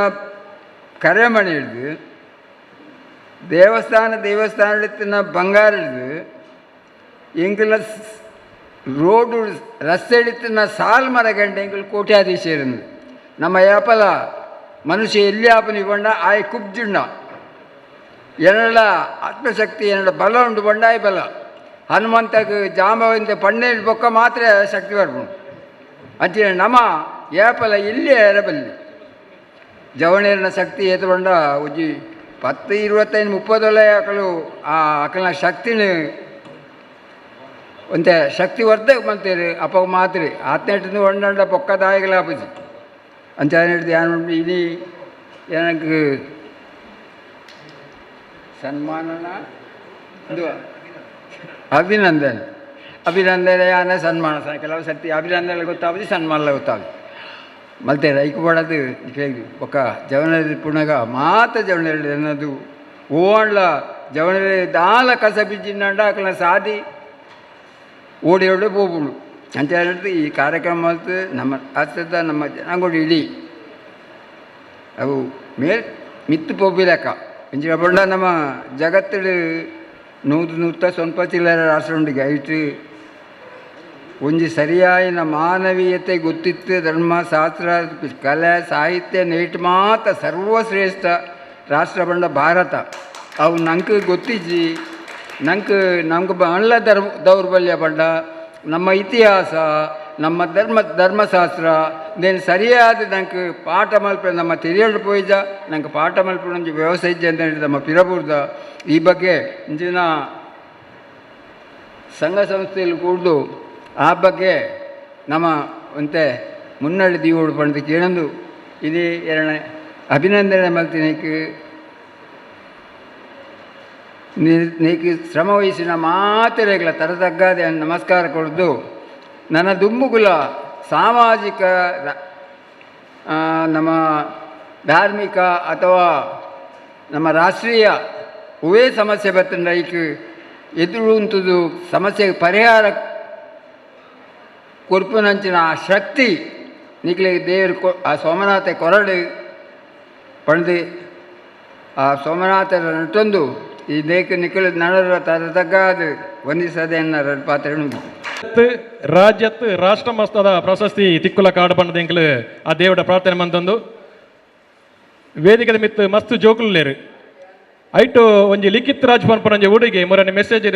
ಕರೆ ಮಣಿ ಹಿಡಿದು ದೇವಸ್ಥಾನ ಹಿಡಿತಿನ ಬಂಗಾರ ಹಿಡಿದು ಎಂಕಲ ರೋಡು ರಸ್ತೆ ಹಿಡಿತಿನ ಸಾಲ್ ಮರ ಗಂಟೆ ಎಂಕಲ್ ಕೋಟ್ಯಾಧೀಶರು ನಮ್ಮ ಯಾಪಲ ಮನುಷ್ಯ ಎಲ್ಲಿ ಆಪನಿ ಬಂಡ ಆಯ್ ಕುಬ್ಜುಂಡ ಏನಡ ಆತ್ಮಶಕ್ತಿ ಏನಡ ಬಲ ಉಂಡು ಬಂಡಾಯ್ ಬಲ ಹನುಮಂತಕ್ಕೆ ಜಾಂಬವಂತ ಪಣ್ಣೆ ಬೊಕ್ಕ ಮಾತ್ರ ಶಕ್ತಿ ಬರ್ಬೋದು ಅಂಚೆ ನಮ್ಮ ಏಪಲ ಇಲ್ಲೇ ಎರಬಲ್ಲಿ ಜವಣೇರಿನ ಶಕ್ತಿ ಏತುಕೊಂಡ ಉಜ್ಜಿ 10, 25, 30 ಅಕಲು ಆ ಅಕಲ್ನ ಶಕ್ತಿನ ಒಂತೆ ಶಕ್ತಿ ವರ್ಧಕ ಬಂತೀರಿ ಅಪ್ಪ ಮಾತ್ರಿ ಆತ್ನೆಟ್ಟಿನ ಒಂಡ ಪೊಕ್ಕದಾಯಿಗಳ ಅಪ್ಪಜಿ ಅಂಚ ಹಿಡಿದು ಏನು ಇಡೀ ಏನಕ್ಕೆ ಸನ್ಮಾನನ ಇದು ಅಭಿನಂದನೆ ಯಾನ ಸನ್ಮಾನ ಕೆಲವು ಸರ್ತಿ ಅಭಿನಂದನೆ ಗೊತ್ತಾಗಿ ಸನ್ಮಾನ ಗೊತ್ತಾಗಿ ಮಲ್ತೆ ರೈಕು ಪಡೋದು ಕೇಳಿ ಒಕ್ಕ ಜವನರಿ ಪುಣಗ ಮಾತ ಜವನರಿ ಅನ್ನೋದು ಓಣ್ಲ ಜವನರಿ ದಾಲ ಕಸ ಬಿಜ್ಜಿಂಡ ಅಕಲ್ನ ಸಾದಿ ಓಡಿ ಹೋಗ್ಬಿಡು ಅಂತ ಹೇಳಿದ್ರೆ ಈ ಕಾರ್ಯಕ್ರಮ ನಮ್ಮ ಅರ್ಥದ ನಮ್ಮ ಜನಾಂಗೋಡಿ ಇಡೀ ಅವು ಮೇಲ್ ಮಿತ್ತು ಪೋಬಿಲೆಕ್ಕ ಇಂಚಿನ ಬಂಡ ನಮ್ಮ ಜಗತ್ತಲ್ಲಿ 100 ಸ್ವಲ್ಪ ಚಿಲ್ಲರ ರಾಷ್ಟ್ರ ಉಂಡಿಗೆ ಐಟು ಒಂಜಿ ಸರಿಯಾಯಿನ ಮಾನವೀಯತೆ ಗೊತ್ತಿತ್ತು ಧರ್ಮಶಾಸ್ತ್ರ ಕಲೆ ಸಾಹಿತ್ಯ ನೇಟ್ ಮಾತ್ರ ಸರ್ವಶ್ರೇಷ್ಠ ರಾಷ್ಟ್ರ ಬಂಡ ಭಾರತ ಅವು ನಂಗೆ ಗೊತ್ತಿಜ್ಜಿ ನಮ್ಗೆ ಬಹಳ ದೌರ್ಬಲ್ಯ ಬಂಡ ನಮ್ಮ ಇತಿಹಾಸ ನಮ್ಮ ಧರ್ಮಶಾಸ್ತ್ರ నేను ಸರಿಯಾದ ನಂಗೆ ಪಾಠ ಮಲ್ಪೆ ನಮ್ಮ ತಿರಿಯಲು ಪೋಯ್ಜ ನಂಗೆ ಪಾಠ ಮಲ್ಪೆ ಒಂದು ವ್ಯವಸಾಯ ಇಜ್ಜೆ ಅಂತ ಹೇಳಿದ ನಮ್ಮ ಪಿರಬೂರ್ದ ಈ ಬಗ್ಗೆ ಇಂಚಿನ ಸಂಘ ಸಂಸ್ಥೆಯಲ್ಲಿ ಕೂಡು ಆ ಬಗ್ಗೆ ನಮ್ಮ ಒಂತೆ ಮುನ್ನಡೆ ದೀವೋಡು ಪಂಡ ಕೇಳಂದು ಇದು ಎರಡನೇ ಅಭಿನಂದನೆ ಮಲ್ತಿನಕ್ಕೆ ನೀಕು ಶ್ರಮ ವಹಿಸಿನ ಮಾತೆರೆಗಳ ತರತಗ್ಗಾದೆ ನಮಸ್ಕಾರ ಕೊಡದು ನನ್ನ ದುಮ್ಮುಗುಲ ಸಾಮಾಜಿಕ ನಮ್ಮ ಧಾರ್ಮಿಕ ಅಥವಾ ನಮ್ಮ ರಾಷ್ಟ್ರೀಯ ಉವೇ ಸಮಸ್ಯೆ ಬರ್ತಂಡ ಈಕ ಎದುರುಂತದ್ದು ಸಮಸ್ಯೆಗೆ ಪರಿಹಾರ ಕೊರ್ಪುನಂಚಿನ ಆ ಶಕ್ತಿ ನಿಕ್ಲಿಗೆ ದೇವರು ಆ ಸೋಮನಾಥ ಕೊರಡು ಪಡೆದು ಆ ಸೋಮನಾಥರ ನಟೊಂದು ಈ ದೇಕ ನಿಕ್ಕಲು ನಡರ ತರತಗ್ಗಾದ ವಂದಿಸದೆ ಅನ್ನರ ಪಾತ್ರ ರಾಜ್ಯತ್ ರಾಷ್ಟ್ರ ಮಸ್ತದ ಪ್ರಶಸ್ತಿ ತಿಕ್ಕುಲ ಕಾಡು ಪಂಡದ ಎಂಕಲು ಆ ದೇವರ ಪ್ರಾರ್ಥನೆ ಮಂತಂದು ವೇದಿಕೆ ಮಿತ್ತು ಮಸ್ತ್ ಜೋಕುಲೇರು ಐಟು ಒಂಜಿ ಲಿಖಿತ್ ರಾಜ್ ಪನ್ಪುನಂಜಿ ಹುಡುಗಿ ಮೊರನೆ ಮೆಸೇಜ್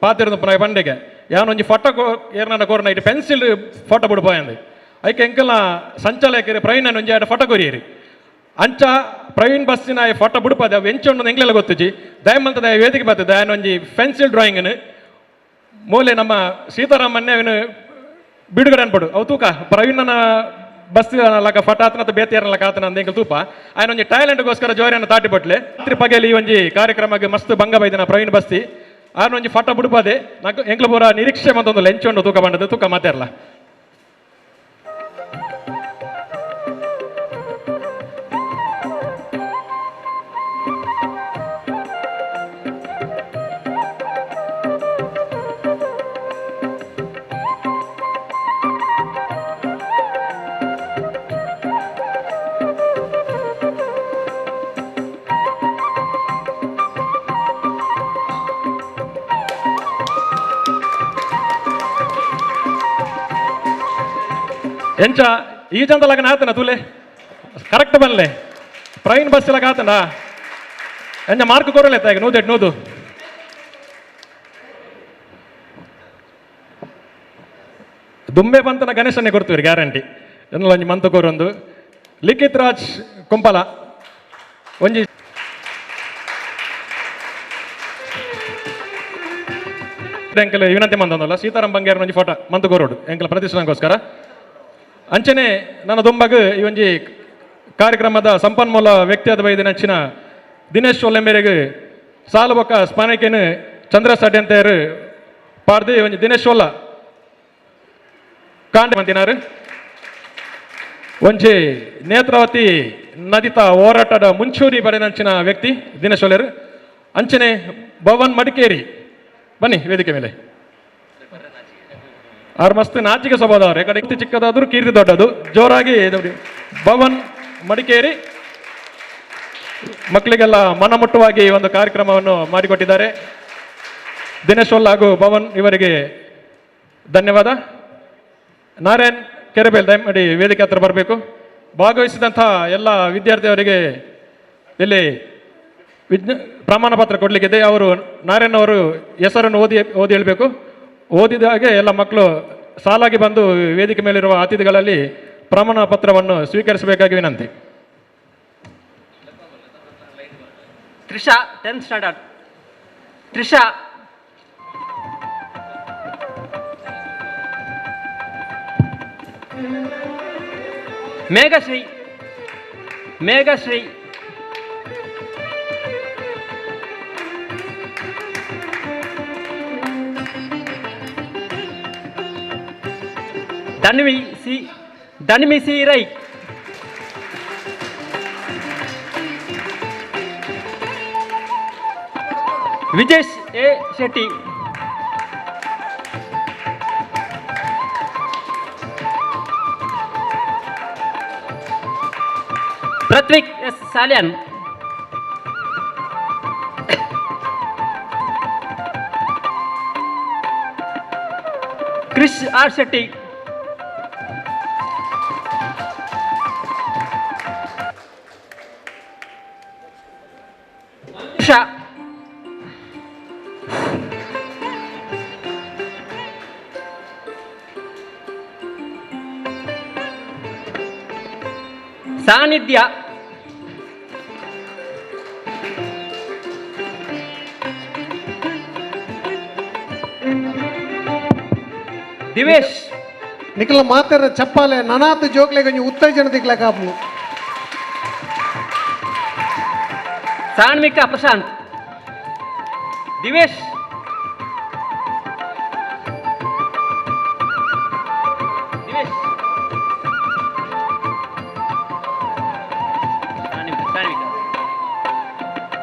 ಪಾತಿರೋದು ಪುನಃ ಪಂಡೆಗೆ ಯಾವನೊಂಜಿ ಫೋಟೋ ಏರ್ನ ಕೋರ್ನ ಇಟ್ಟು ಪೆನ್ಸಿಲ್ ಫೋಟೋ ಬಿಡ್ಬೋಯಂದು ಐಕೆ ಎಂಕಲ್ನ ಸಂಚಾಲಕರು ಪ್ರವೀಣ್ ಒಂಜಿ ಎರಡು ಫೋಟೋ ಕೊರಿಯರಿ ಅಂಚ ಪ್ರವೀಣ್ ಬಸ್ಸಿನ ಫೋಟೋ ಬಿಡ್ಪದ ಅವು ಎಂಚೊಂಡು ಎಂಗ್ಲೆಲ್ಲ ಗೊತ್ತಿಜಿ ದಯಮಂತದ ವೇದಿಕೆ ಬರ್ತದೆ ಒಂಜಿ ಪೆನ್ಸಿಲ್ ಡ್ರಾಯಿಂಗ್ನು ಮೂಲೆ ನಮ್ಮ ಸೀತಾರಾಮನ್ನೇ ಅವನು ಬಿಡುಗಡೆ ಅನ್ಪಡು ಅವು ತೂಕ ಪ್ರವೀಣನ ಬಸ್ ಲಕ ಫಟಾತ್ನ ಬೇತಿಯರ್ನ ಕಾತನ ಅಂದ ಎಂಕಲ್ ತೂಪ ఆయన ಒಂಜಿ ಟ್ಯಾಲೆಂಟ್ಗೋಸ್ಕರ ಜೋರಿಯನ್ನು ತಾಟಿ ಬಟ್ಲೆ ರಾತ್ರಿ ಪಗೆಲಿ ಒಂಜಿ ಕಾರ್ಯಕ್ರಮಕ್ಕೆ ಮಸ್ತ್ ಭಂಗ ಬೈದಿನ ಪ್ರವೀಣ್ ಬಸ್ತಿ ಆನ ಒಂಜಿ ಫಟ ಬುಡ್ಪದೆ ನಕ್ ಎಂಕ್ಲು ಪೂರ ನಿರೀಕ್ಷೆ ಮಂತೊಂದು ಲೆಂಚೊಂಡು ತೂಕ ಬಂಡದು ತೂಕ ಮಾತಾರಲ್ಲ ಎಂಚ ಈ ಚಂದ ಲಗ್ನ ಆತನ ತುಲೆ ಕರೆಕ್ಟ್ ಬನ್ಲೆ ಪ್ರವೀಣ್ ಬಸ್ ಲಗ ಆತನ ಎಂಚ ಮಾರ್ಕ್ ಕೊರಲೆತ್ತ ಈಗ ನೂದು ದುಂಬೆ ಬಂತನ ಗಣೇಶನ್ನೇ ಕೊಡ್ತೀವಿ ಗ್ಯಾರಂಟಿ ಎಲ್ಲ ಒಂಜಿ ಮಂತ ಕೋರೊಂದು ಲಿಖಿತ್ ರಾಜ್ ಕುಂಪಲ ಒಂಜಿ ಎಂಕಲ್ ವಿನಂತಿ ಮಂದಲ್ಲ ಸೀತಾರಾಮ್ ಬಂಗೇರ್ ಒಂಜಿ ಫೋಟೋ ಮಂತ ಕೋರೋಡು ಎಂಕಲ್ ಪ್ರತಿಷ್ಠಾನಗೋಸ್ಕರ ಅಂಚನೆ ನನ್ನ ದುಂಬಗ್ ಈ ಒಂಜಿ ಕಾರ್ಯಕ್ರಮದ ಸಂಪನ್ಮೂಲ ವ್ಯಕ್ತಿಯಾದ ಬೈದ ನಚ್ಚಿನ ದಿನೇಶ್ ಒಲ್ಲೆಂಬೇರೆಗೆ ಸಾಲು ಬೊಕ್ಕ ಸ್ಪಾನಕೇನು ಚಂದ್ರ ಸಾಟಿ ಅಂತೇರು ಪಾಡ್ದು ಒಂಜಿ ದಿನೇಶ್ ಒಲ್ಲ ಕಾಂಡ ಮಂತಿನಾರು ಒಂಜಿ ನೇತ್ರಾವತಿ ನದಿತ ಹೋರಾಟದ ಮುಂಚೂಣಿ ಬರೆದಂಚಿನ ವ್ಯಕ್ತಿ ದಿನೇಶ್ ಒಲ್ಲೆರು ಅಂಚನೆ ಭವನ್ ಮಡಿಕೇರಿ ಬನ್ನಿ ವೇದಿಕೆ ಮೇಲೆ ಅವ್ರು ಮಸ್ತ್ ನಾಚಿಕೆ ಸ್ವಭಾವ ಅವ್ರೆ ಕಡೆ ಚಿಕ್ಕದಾದ್ರು ಕೀರ್ತಿ ದೊಡ್ಡದು ಜೋರಾಗಿ ಭವನ್ ಮಡಿಕೇರಿ ಮಕ್ಕಳಿಗೆಲ್ಲ ಮನಮುಟ್ಟುವಾಗಿ ಒಂದು ಕಾರ್ಯಕ್ರಮವನ್ನು ಮಾಡಿಕೊಟ್ಟಿದ್ದಾರೆ ದಿನೇಶ್ ಒಲ್ಲ ಹಾಗೂ ಭವನ್ ಇವರಿಗೆ ಧನ್ಯವಾದ ನಾರಾಯಣ್ ಕೆರೆಬೇಲ್ ದಯಮಾಡಿ ವೇದಿಕೆ ಹತ್ರ ಬರಬೇಕು ಭಾಗವಹಿಸಿದಂತಹ ಎಲ್ಲ ವಿದ್ಯಾರ್ಥಿಯವರಿಗೆ ಇಲ್ಲಿ ಪ್ರಮಾಣ ಪತ್ರ ಕೊಡಲಿಕ್ಕಿದೆ ಅವರು ನಾರಾಯಣ್ ಅವರು ಹೆಸರನ್ನು ಓದಿ ಹೇಳಬೇಕು ಓದಿದ ಹಾಗೆ ಎಲ್ಲ ಮಕ್ಕಳು ಸಾಲಾಗಿ ಬಂದು ವೇದಿಕೆ ಮೇಲಿರುವ ಅತಿಥಿಗಳಲ್ಲಿ ಪ್ರಮಾಣ ಪತ್ರವನ್ನು ಸ್ವೀಕರಿಸಬೇಕಾಗಿ ವಿನಂತಿ. Trisha 10th standard. Trisha Meghashree Dhanvi C Rai Vijesh A Shetty Prithvik S Salian Krish R Shetty Sannidhya Divesh ನಿಖಲ ಮಾತಾಡ ಚಪ್ಪಾಲೆ ನನಾತ್ ಜೋಕ್ಲೆ ಕೊಂಚ ಉತ್ತೇಜನ ದಿಕ್ಲ ಕಾಪು ಸಾನ್ವಿಕಾ ಪ್ರಶಾಂತ್ ದಿವೇಶ್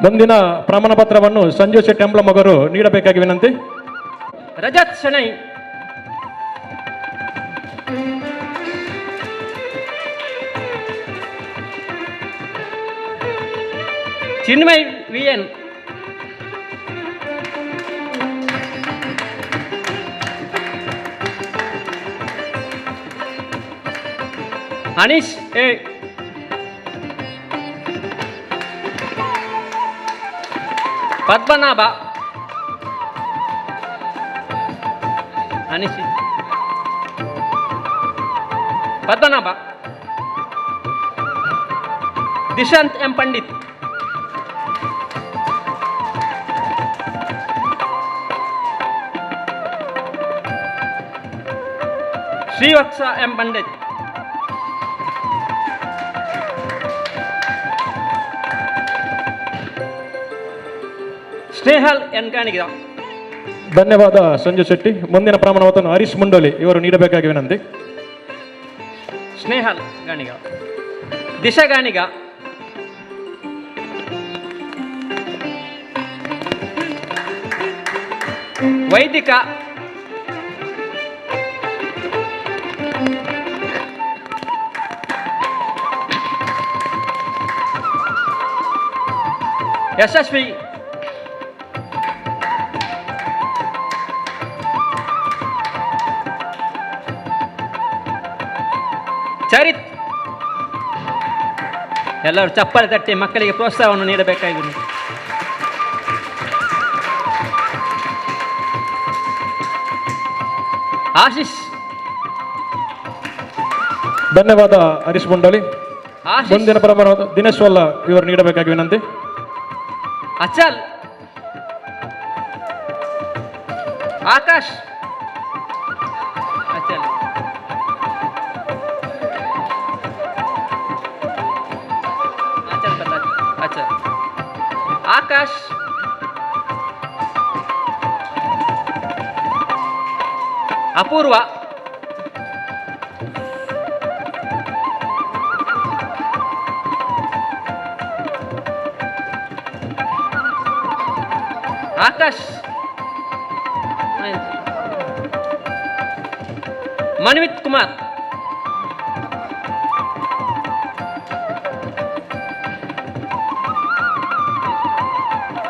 ಮುಂದಿನ ಪ್ರಮಾಣ ಪತ್ರವನ್ನು ಸಂಜು ಶೆಟ್ಟಿ ಎಂಬ್ಲಂ ಅವರು ನೀಡಬೇಕಾಗಿ ವಿನಂತಿ. Rajat Shenoy Chinmay V N Aneesh A Padmanabha Anishi Padmanabha Dishant M Pandit Shrivatsa M Pandit Snehal N Ganiga. ಧನ್ಯವಾದ ಸಂಜು ಶೆಟ್ಟಿ. ಮುಂದಿನ ಪ್ರಮಾಣವನ್ನು ಹರೀಶ್ ಮುಂಡೋಲಿ ಇವರು ನೀಡಬೇಕಾಗಿ ವಿನಂತಿ. ಸ್ನೇಹಲ್ ಗಾಣಿಗ. ದಿಶಾ ಗಾಣಿಗ. ವೈದಿಕ. ಯಶಸ್ವಿ. ಚರಿತ್. ಎಲ್ಲರೂ ಚಪ್ಪಾಳೆ ತಟ್ಟಿ ಮಕ್ಕಳಿಗೆ ಪ್ರೋತ್ಸಾಹವನ್ನು ನೀಡಬೇಕಾಗಿದೆ. ಆಶೀಶ್. ಧನ್ಯವಾದ ಹರೀಶ್ ಮುಂಡೋಲಿ. ಆಶೀಶ್. ಮುಂದಿನ ಪ್ರಮಾಣ ದಿನೇಶ್ ವಲ್ಲ ಇವರು ನೀಡಬೇಕಾಗಿ ವಿನಂತಿ. ಅಚಲ್. ಆಕಾಶ್. ಅಚಲ್. ಅಚಲ್. ಆಕಾಶ್. ಅಪೂರ್ವ. ಆಕಾಶ್. ಮನ್ವಿತ್ ಕುಮಾರ್.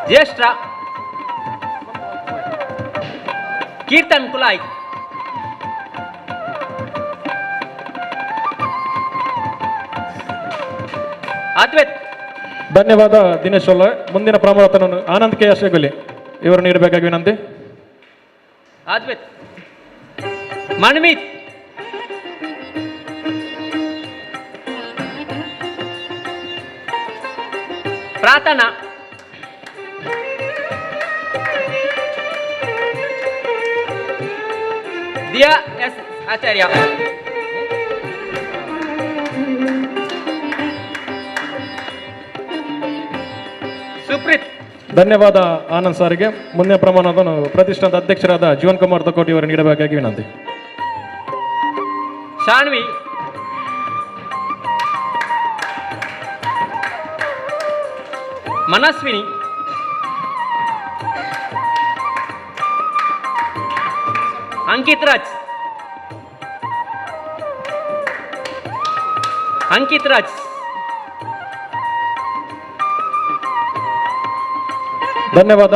ಜ್ಯೇಷ್ಠ. ಕೀರ್ತನ್ ಕುಲಾಯ್. ಅದ್ವೈತ್. ಧನ್ಯವಾದ ದಿನೇಶ್ ವಲ್ಲ. ಮುಂದಿನ ಪ್ರಮಾಣವನ್ನು ಆನಂದ್ ಕೆ ಅಶೇಗುಲಿ ಇವರು ನೀಡಬೇಕಾಗಿ ವಿನಂತಿ. ಅದ್ವೈತ್. ಮನ್ವಿತ್. ಪ್ರಾರ್ಥನಾ. ದಿಯಾ ಎಸ್ ಆಚಾರ್ಯ. ಸುಪ್ರೀತ್. ಧನ್ಯವಾದ ಆನಂದ್ ಸಾರಿಗೆ. ಮುಂದಿನ ಪ್ರಮಾಣವನ್ನು ಪ್ರತಿಷ್ಠಾನದ ಅಧ್ಯಕ್ಷರಾದ ಜೀವನ್ ಕುಮಾರ್ ತಕೋಟಿ ಇವರು ನೀಡಬೇಕಾಗಿ ವಿನಂತಿ. ಶಾನ್ವಿ. ಮನಸ್ವಿನಿ. ಅಂಕಿತ್ ರಾಜ್. ಅಂಕಿತ್ ರಾಜ್. ಧನ್ಯವಾದ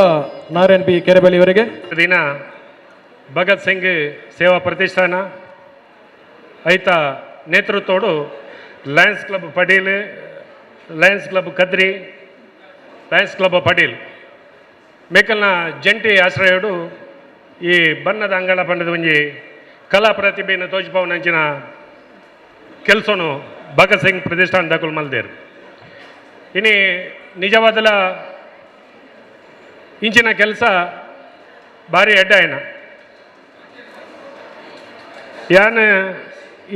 ನಾರಾಯಣ್ ಬಿ ಕೆರೆಬೆಲಿ ಇವರಿಗೆ. ದಿನ ಭಗತ್ ಸಿಂಗ್ ಸೇವಾ ಪ್ರತಿಷ್ಠಾನ ಐತ ನೇತೃತ್ವಡು Lions Club Padil, Lions Club Kadri, Lions Club Padil ಮೇಕಲ್ನ ಜಂಟಿ ಆಶ್ರಯಡು ಈ ಬಣ್ಣದ ಅಂಗಳ ಪಂಡದ ಒಂಜಿ ಕಲಾ ಪ್ರತಿಭೆಯನ್ನು ತೋಜ್ಪವನಂಚಿನ ಕೆಲಸನು ಭಗತ್ ಸಿಂಗ್ ಪ್ರತಿಷ್ಠಾನ ದಾಖಲು ಮಲ್ದೇರು. ಇನ್ನು ನಿಜವಾದಲ ಇಂಚಿನ ಕೆಲಸ ಭಾರಿ ಅಡ್ಡಾಯನ ಯಾನ್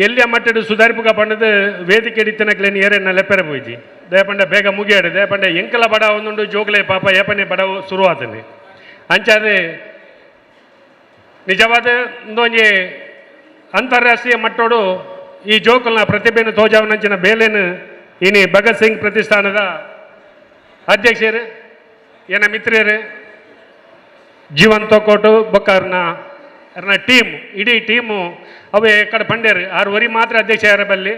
ಎಲ್ಲಿಯ ಮಟ್ಟದ ಸುಧಾರಿಪುಗ ಪಂಡದ ವೇದಿಕೆ ಹಿಡಿತನಕ್ಲೇನು ಏರೇನ ಲೆಪ್ಪೆರ ಪೋಯ್ಜಿ ದಯಪಂಡ ಬೇಗ ಮುಗಿಯಾಡು ದಯಪಂಡ ಎಂಕಲ ಬಡ ಒಂದುಂಡು ಜೋಗ್ಲೆ ಪಾಪ ಏಪನೆ ಬಡ ಶುರುವಾತನೆ ಅಂಚಾದೆ ನಿಜವಾದ ಒಂದೊಂಜಿ ಅಂತಾರಾಷ್ಟ್ರೀಯ ಮಟ್ಟೋಡು ಈ ಜೋಕಲ್ನ ಪ್ರತಿಭೆಯನ್ನು ತೋಜಾವನಂಚಿನ ಬೇಲೇನು ಇನಿ ಭಗತ್ ಸಿಂಗ್ ಪ್ರತಿಷ್ಠಾನದ ಅಧ್ಯಕ್ಷರು ಏನ ಮಿತ್ರರು ಜೀವನ್ ತೋಕೋಟು ಬೊಕ್ಕ ಟೀಮ್ ಇಡೀ ಟೀಮು ಅವೇ ಕಡೆ ಪಂಡ್ಯರು 6 ವರಿ ಮಾತ್ರ ಅಧ್ಯಕ್ಷ ಯಾರ ಬಲ್ಲಿ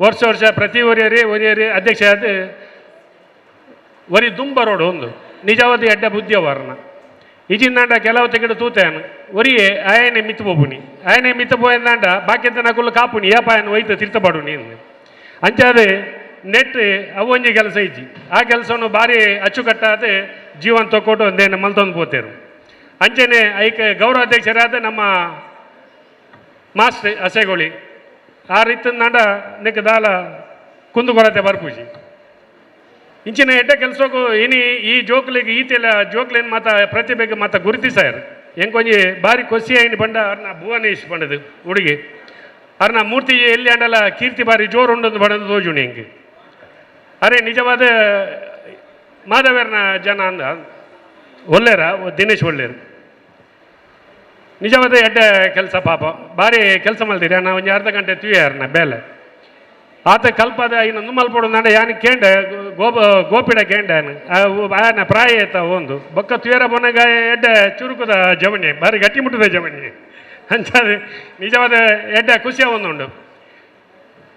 ವರ್ಷ ಪ್ರತಿ ಒರಿಯರಿ ಅಧ್ಯಕ್ಷ ಆದ ವರಿ ದುಂಬರೋಡು ಒಂದು ನಿಜವಾದ ಎಡ್ಡ ಬುದ್ಧಿಯವರನ್ನ ಇಜಿಂದಾಂಡ ಕೆಲವು ತೆಗೆದು ತೂತಾನು ಒರಿಯೇ ಆಯನೆ ಮಿತ್ತಬೋಪುನಿ ಆಯನೆ ಮಿತ್ತಬೋಯಂದಾಂಡ ಬಾಕ್ಯಂತ ನಕುಲು ಕಾಪುನಿ ಏಪಾಯನ ಒಯ್ತು ತಿರ್ತಪಾಡು ನೀನು ಅಂಚಾದೆ ನೆಟ್ ಅವೊಂಜಿ ಕೆಲಸ ಇಜ್ಜಿ ಆ ಕೆಲಸವನ್ನು ಭಾರಿ ಅಚ್ಚುಕಟ್ಟಾದ ಜೀವನ್ ತಕ್ಕೊಟ್ಟು ಒಂದೇನು ಮಲ್ತೊಂದು ಪೋತೇರು ಅಂಚೆನೆ ಐಕ ಗೌರವ ಅಧ್ಯಕ್ಷರಾದ ನಮ್ಮ ಮಾಸ್ಟರ್ ಅಸೆಗೋಳಿ ಆ ರೀತಿ ನಾಡ ನೆಕ್ ದಾಲ ಕುಂದುಕೊರತೆ ಬರ್ಪೂಜಿ ಇಂಚಿನ ಎಡ್ಡ ಕೆಲಸಕ್ಕೂ ಇನಿ ಈ ಜೋಕ್ಲಿಗೆ ಈತೆಲ್ಲ ಜೋಕ್ಲೇನು ಮಾತ ಪ್ರತಿಭೆಗೆ ಮಾತ ಗುರುತಿಸಾರು ಎಂಕೊಂಜಿ ಭಾರಿ ಕೊಸಿ ಆಯ್ನ ಬಂಡ ಅವ್ರನ್ನ ಭುವನೇಶ್ ಬಂಡದು ಹುಡುಗಿ ಅವ್ರನ್ನ ಮೂರ್ತಿ ಎಲ್ಲಿ ಅಂಡಲ್ಲ ಕೀರ್ತಿ ಬಾರಿ ಜೋರು ಉಂಡೊಂದು ಬಡದು ತೋಜುಣಿ ಹೆಂಗೆ ಅರೆ ನಿಜವಾದ ಮಾಧವರ್ನ ಜನ ಅಂದ ಒಳ್ಳೆರ ದಿನೇಶ್ ಒಳ್ಳೆರು ನಿಜವಾದ ಎಡ್ಡೆ ಕೆಲಸ ಪಾಪ ಭಾರಿ ಕೆಲಸ ಮಾಡ್ತೀರಿ ನಾ ಒಂದು ಅರ್ಧ ಗಂಟೆ ತುಯ್ಯಾರನ ಬೇಲೆ ಆತ ಕಲ್ಪದ ಇನ್ನೊಂದು ಮಲ್ಪಡು ನಾನು ಯಾನು ಕೇಂಡೆ ಗೋಪಿಡ ಕೇಂಡಾನು ಆಯನ ಪ್ರಾಯ ಆಯ್ತ ಒಂದು ಬೊಕ್ಕ ತುಯರ ಬೊನಗ ಎಡ್ಡೆ ಚುರುಕುದ ಜವಣಿ ಭಾರಿ ಗಟ್ಟಿ ಮುಟ್ಟದ ಜವಣಿ ಅಂಚದು ನಿಜವಾದ ಎಡ್ಡೆ ಖುಷಿಯ ಒಂದುಂಡು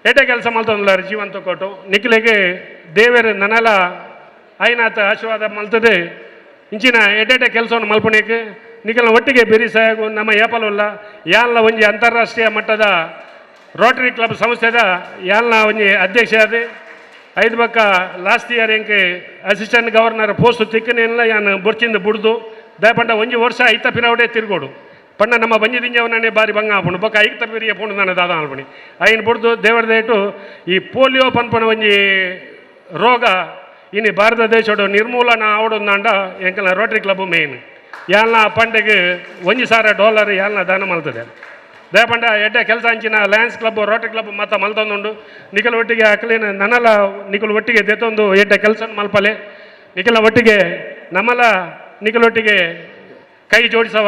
ಎಡ್ಡೆ ಕೆಲಸ ಮಲ್ತೊಂದುಲಾರ ಜೀವಂತ ಕೊಟ್ಟು ನಿಖಿಲಿಗೆ ದೇವರು ನನಲ ಐನಾಥ ಆಶೀರ್ವಾದ ಮಲ್ತದೆ ಇಂಚಿನ ಎಡ್ಡೆಡ್ಡೆ ಕೆಲಸವನ್ನು ಮಲ್ಪಣಿಗೆ ನಿಖಿಲ್ನ ಒಟ್ಟಿಗೆ ಬೆರಿಸಾಗು ನಮ್ಮ ಏಪಲುಲ್ಲ ಯಾಲ್ನ ಒಂಜಿ ಅಂತಾರಾಷ್ಟ್ರೀಯ ಮಟ್ಟದ ರೋಟರಿ ಕ್ಲಬ್ ಸಂಸ್ಥೆದ ಯಾಲ್ನ ಒಂಜಿ ಅಧ್ಯಕ್ಷ ಅದೇ 5 ಬಕ್ಕ ಲಾಸ್ಟ್ ಇಯರ್ ಎಂಕೆ ಅಸಿಸ್ಟೆಂಟ್ ಗವರ್ನರ್ ಪೋಸ್ಟ್ ತಿಕ್ಕನೆಲ್ಲ ಯಾನು ಬೊರ್ಚಿಂದ ಬುಡ್ದು ದಯಪಂಡ ಒಂಜಿ ವರ್ಷ ಐತ ಪಿರವಡೆ ತಿರ್ಗೋಡು ಪಂಡ ನಮ್ಮ ಬಂಜಿ ದಿಂಜವನೇ ಬಾರಿ ಬಂಗ ಆಪುಂಡು ಬೊಕ್ಕ ಐತ ಪಿರಿಯ ಪುಂಡು ನಾನು ದಾದ ಆಲ್ಪಣಿ ಐನ್ ಬುಡ್ದು ದೇವರದ ಇಟ್ಟು ಈ ಪೋಲಿಯೋ ಪನ್ಪನ ಒಂಜಿ ರೋಗ ಇನ್ನು ಭಾರತ ದೇಶಡು ನಿರ್ಮೂಲನ ಆವಡೊಂದಾಂಡ ಎಂಕಲ್ನ ರೋಟರಿ ಕ್ಲಬ್ ಮೇನ್ ಯಾಲ್ನ ಪಂಡೆಗೆ $1,000 ಯಾಲ್ನ ದಾನ ಮಲ್ತದೆ ದಯಪಂಡ ಎಡ್ಡೆ ಕೆಲಸ ಅಂಚಿನ ಲಯನ್ಸ್ ಕ್ಲಬ್ ರೋಟರಿ ಕ್ಲಬ್ ಮತ್ತ ಮಲ್ತೊಂದುಂಡು ನಿಖಲ್ ಒಟ್ಟಿಗೆ ಅಕ್ಲಿನ ನನಲ ನಿಖಲ್ ಒಟ್ಟಿಗೆ ತೆತ್ತೊಂದು ಎಡ್ಡೆ ಕೆಲಸ ಮಲ್ಪಲೆ ನಿಖಲ ಒಟ್ಟಿಗೆ ನಮ್ಮಲ ನಿಖಲ್ ಒಟ್ಟಿಗೆ ಕೈ ಜೋಡಿಸವ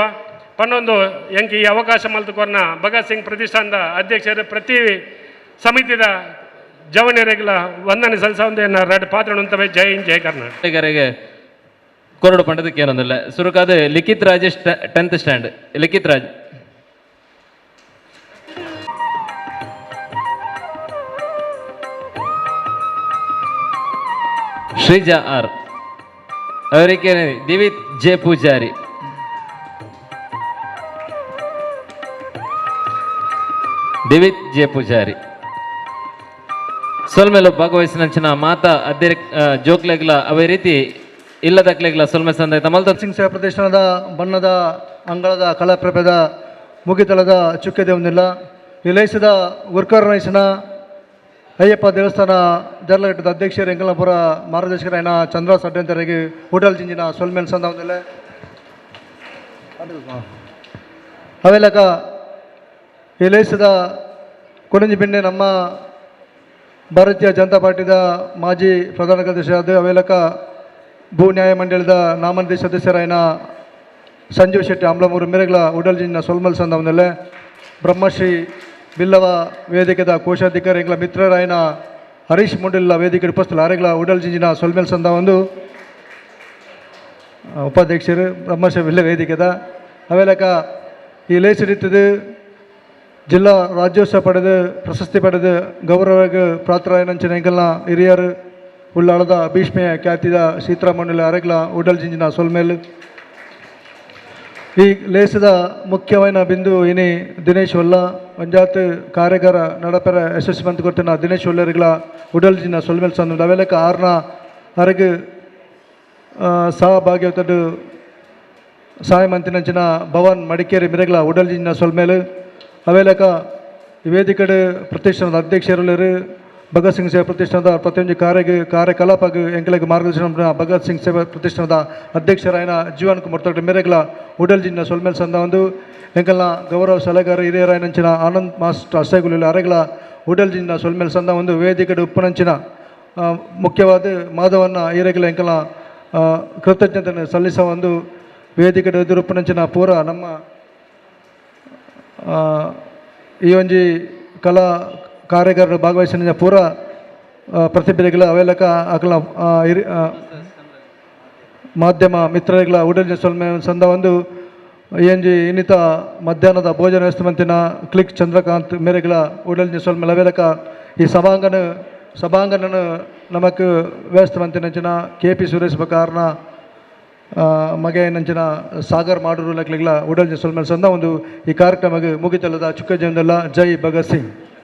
ಪನ್ನೊಂದು ಎಂಕಿ ಈ ಅವಕಾಶ ಮಲ್ತುಕೊರ್ನ ಭಗತ್ ಸಿಂಗ್ ಪ್ರತಿಷ್ಠಾನದ ಅಧ್ಯಕ್ಷರು ಪ್ರತಿ ಸಮಿತಿದ ಜವನಿಯರಿಗೆಲ್ಲ ವಂದನೆ ಸಲ್ಲಿಸೋದೇ ರೆಡ್ ಪಾತ್ರ ಉಂತವೆ ಜೈ ಹಿಂದ್ ಜೈ ಕರ್ನಾಟಕ ಕೊರಡು ಪಂಡದಕ್ಕೆ ಏನೊಂದಿಲ್ಲ ಸುರುಕಾದ ಲಿಖಿತ್ ರಾಜೇಶ್ 10th ಸ್ಟ್ಯಾಂಡ್ ಲಿಖಿತ್ ರಾಜ್ ಶ್ರೀಜಾ ಆರ್ ಅವರಿಗೆ ದಿವಿತ್ ಜೆ ಪೂಜಾರಿ ಸೊಲ್ಮೆಲು ಭಾಗವಹಿಸಿನ ಮಾತಾ ಜೋಕ್ಲೆಗ್ಲ ಅವೇ ರೀತಿ ಇಲ್ಲದಕ್ಲೆಗ್ಲ ಸೊಲ್ಮೆ ಸಂದ ತಮಲ್ತ ಸಿಂಗ್ ಸೇವಾ ಪ್ರತಿಷ್ಠಾನದ ಬಣ್ಣದ ಅಂಗಳದ ಕಲಾಪ್ರಭೆದ ಮುಗಿತಲದ ಚುಕ್ಕೆ ದೇವನಿಲ್ಲ ಇಲೈಸದ ವರ್ಕರ್ ನೈಸಿನ ಅಯ್ಯಪ್ಪ ದೇವಸ್ಥಾನ ಜರ್ಲಘಟ್ಟದ ಅಧ್ಯಕ್ಷರು ಎಂಕಲಪುರ ಮಾರ್ಗದರ್ಶಕರಾಯನ ಚಂದ್ರ ಸಡ್ಡಂತರಿಗೆ ಹೋಟೆಲ್ ಜಿಂಜಿನ ಸೊಲ್ಮೇಲ್ ಸಂದವನಿಲ್ಲ ಅವೆಲಕ ಇಲೈಸದ ಕೊಡಂಜಿ ಬಿಂಡೆ ನಮ್ಮ ಭಾರತೀಯ ಜನತಾ ಪಾರ್ಟಿದ ಮಾಜಿ ಪ್ರಧಾನ ಕಾರ್ಯದರ್ಶಿ ಆದ ಅವೆಲಕ ಭೂ ನ್ಯಾಯ ಮಂಡಳಿದ ನಾಮನಿರ್ದೇಶ ಸದಸ್ಯರಾಯನ ಸಂಜೀವ್ ಶೆಟ್ಟಿ ಆಮ್ಲಮೂರು ಮೇರೆಗ್ಲ ಉಡಲ್ಜಿನ ಸೊಲ್ಮಲ್ ಸಂದವನಲ್ಲೇ ಬ್ರಹ್ಮಶ್ರೀ ಬಿಲ್ಲವ ವೇದಿಕೆದ ಕೋಶಾಧಿಕಾರಿ ಎಂಗ್ಲ ಮಿತ್ರರಾಯನ ಹರೀಶ್ ಮುಂಡಿಲ್ಲ ವೇದಿಕೆ ಉಪಸ್ಥಿತ ಅರೆಗ್ಲ ಉಡಲ್ಜಿಂಜಿನ ಸೊಲ್ಮೇಲ್ ಸಂದವಂದು ಉಪಾಧ್ಯಕ್ಷರು ಬ್ರಹ್ಮಶ್ರೀ ಬಿಲ್ಲ ವೇದಿಕೆದ ಅವೆಲಕ ಈ ಲೇಸಿಡಿತ್ತದು ಜಿಲ್ಲಾ ರಾಜ್ಯೋತ್ಸವ ಪಡೆದು ಪ್ರಶಸ್ತಿ ಪಡೆದು ಗೌರವಕ್ಕೆ ಪಾತ್ರರಾಯನಂಚಿನ ಎಂಕಲ್ನ ಹಿರಿಯರು ಉಳ್ಳಾಳದ ಭೀಷ್ಮೆಯ ಖ್ಯಾತಿದ ಸೀತಾರಾಮಣ್ಣಲ ಅರೆಗ್ಲ ಉಡಲ್ಜಿಂಜಿನ ಸೊಲ್ಮೇಲ್ ಈ ಲೇಸದ ಮುಖ್ಯವಾದ ಬಿಂದು ಇನಿ ದಿನೇಶ್ ಒಲ್ಲ ಪಂಚಾಯತ್ ಕಾರ್ಯಗಾರ ನಡಪೆರ ಯಶಸ್ವಿ ಕೊಡ್ತಿನ ದಿನೇಶ್ ಒಲ್ಲರಿಗಳ ಉಡಲ್ಜಿನ ಸೊಲ್ಮೇಲ್ ಸಂದು ಅವೆಲಕ ಆರ್ನ ಅರೆಗೆ ಸಹಭಾಗ್ಯತಡು ಸಹಾಯ ಮಂತ್ರಿನಂಚಿನ ಭವನ್ ಮಡಿಕೇರಿ ಮಿರೆಗ್ಲ ಉಡಲ್ಜಿನ ಸೊಲ್ಮೇಲ್ ಅವೆಲಕ ವೇದಿಕೆ ಪ್ರತಿಷ್ಠಾನದ ಅಧ್ಯಕ್ಷರು ಭಗತ್ ಸಿಂಗ್ ಸೇವಾ ಪ್ರತಿಷ್ಠಾನದ ಪ್ರತಿಯೊಂದು ಕಾರ್ಯಕಲಾಪಕ್ಕೆ ಎಂಕಲಿಗೆ ಮಾರ್ಗದರ್ಶನ ಭಗತ್ ಸಿಂಗ್ ಸೇವಾ ಪ್ರತಿಷ್ಠಾನದ ಅಧ್ಯಕ್ಷರಾಯನ ಜೀವನ್ ಕುಮಾರ್ ತೊಟ್ಟ ಮೇರೆಗ್ಲ ಉಡಲ್ಜಿನ ಸೊಲ್ಮೇಲ್ ಸಂದ ಒಂದು ಎಂಕಲ್ನ ಗೌರವ ಸಲಹೆಗಾರ ಹಿರಿಯರಾಯನಂಚಿನ ಆನಂದ್ ಮಾಸ್ಟರ್ ಅಷ್ಟೈಗುಲಿ ಅರೆಗ್ಲ ಉಡಲ್ಜಿನ ಸೊಲ್ಮೇಲ್ ಸಂದ ಒಂದು ವೇದಿಕೆ ಉಪ್ಪನಂಚಿನ ಮುಖ್ಯವಾದ ಮಾಧವನ್ನ ಈರೆಗ್ಲ ಎಂಕಲ್ನ ಕೃತಜ್ಞತೆಯನ್ನು ಸಲ್ಲಿಸುವ ಒಂದು ವೇದಿಕೆ ಎದುರುಪ್ಪನಂಚಿನ ಪೂರ ನಮ್ಮ ಈ ಒಂಜಿ ಕಲಾ ಕಾರ್ಯಗಾರರು ಭಾಗವಹಿಸಿದ ಪೂರ ಪ್ರತಿಭೆಗಳ ಅವೆಲಕ ಅಕಲ ಮಾಧ್ಯಮ ಮಿತ್ರಗಳ ಉಡಲ್ಜಿನ ಸೊಲ್ಮೆ ಸಂದ ಒಂದು ಏಂಜಿ ಇನ್ನಿತ ಮಧ್ಯಾಹ್ನದ ಭೋಜನ ವ್ಯವಸ್ಥೆ ಮಂತಿನ ಕ್ಲಿಕ್ ಚಂದ್ರಕಾಂತ್ ಮೇರೆಗಳ ಉಡಲ್ಜಿನ ಸೊಲ್ಮೆ ಅವೆಲಕ ಈ ಸಭಾಂಗಣ ನಮಕ್ ವ್ಯವಸ್ಥೆ ಮಂತಿನಂಚಿನ KP ಸುರೇಶ್ ಬಕಾರ್ನ ಮಗೆ ನಂಚಿನ ಸಾಗರ್ ಮಾಡೂರು ಲೆಕ್ಲಿಗ್ಲ ಉಡಲ್ಜಿನ ಸೊಲ್ಮೇಲ್ ಸಂದ ಒಂದು ಈ ಕಾರ್ಯಕ್ರಮಕ್ಕೆ ಮುಗಿತಲ್ಲದ ಚುಕ್ಕ ಜೀವನದಲ್ಲ ಜೈ ಭಗತ್ ಸಿಂಗ್.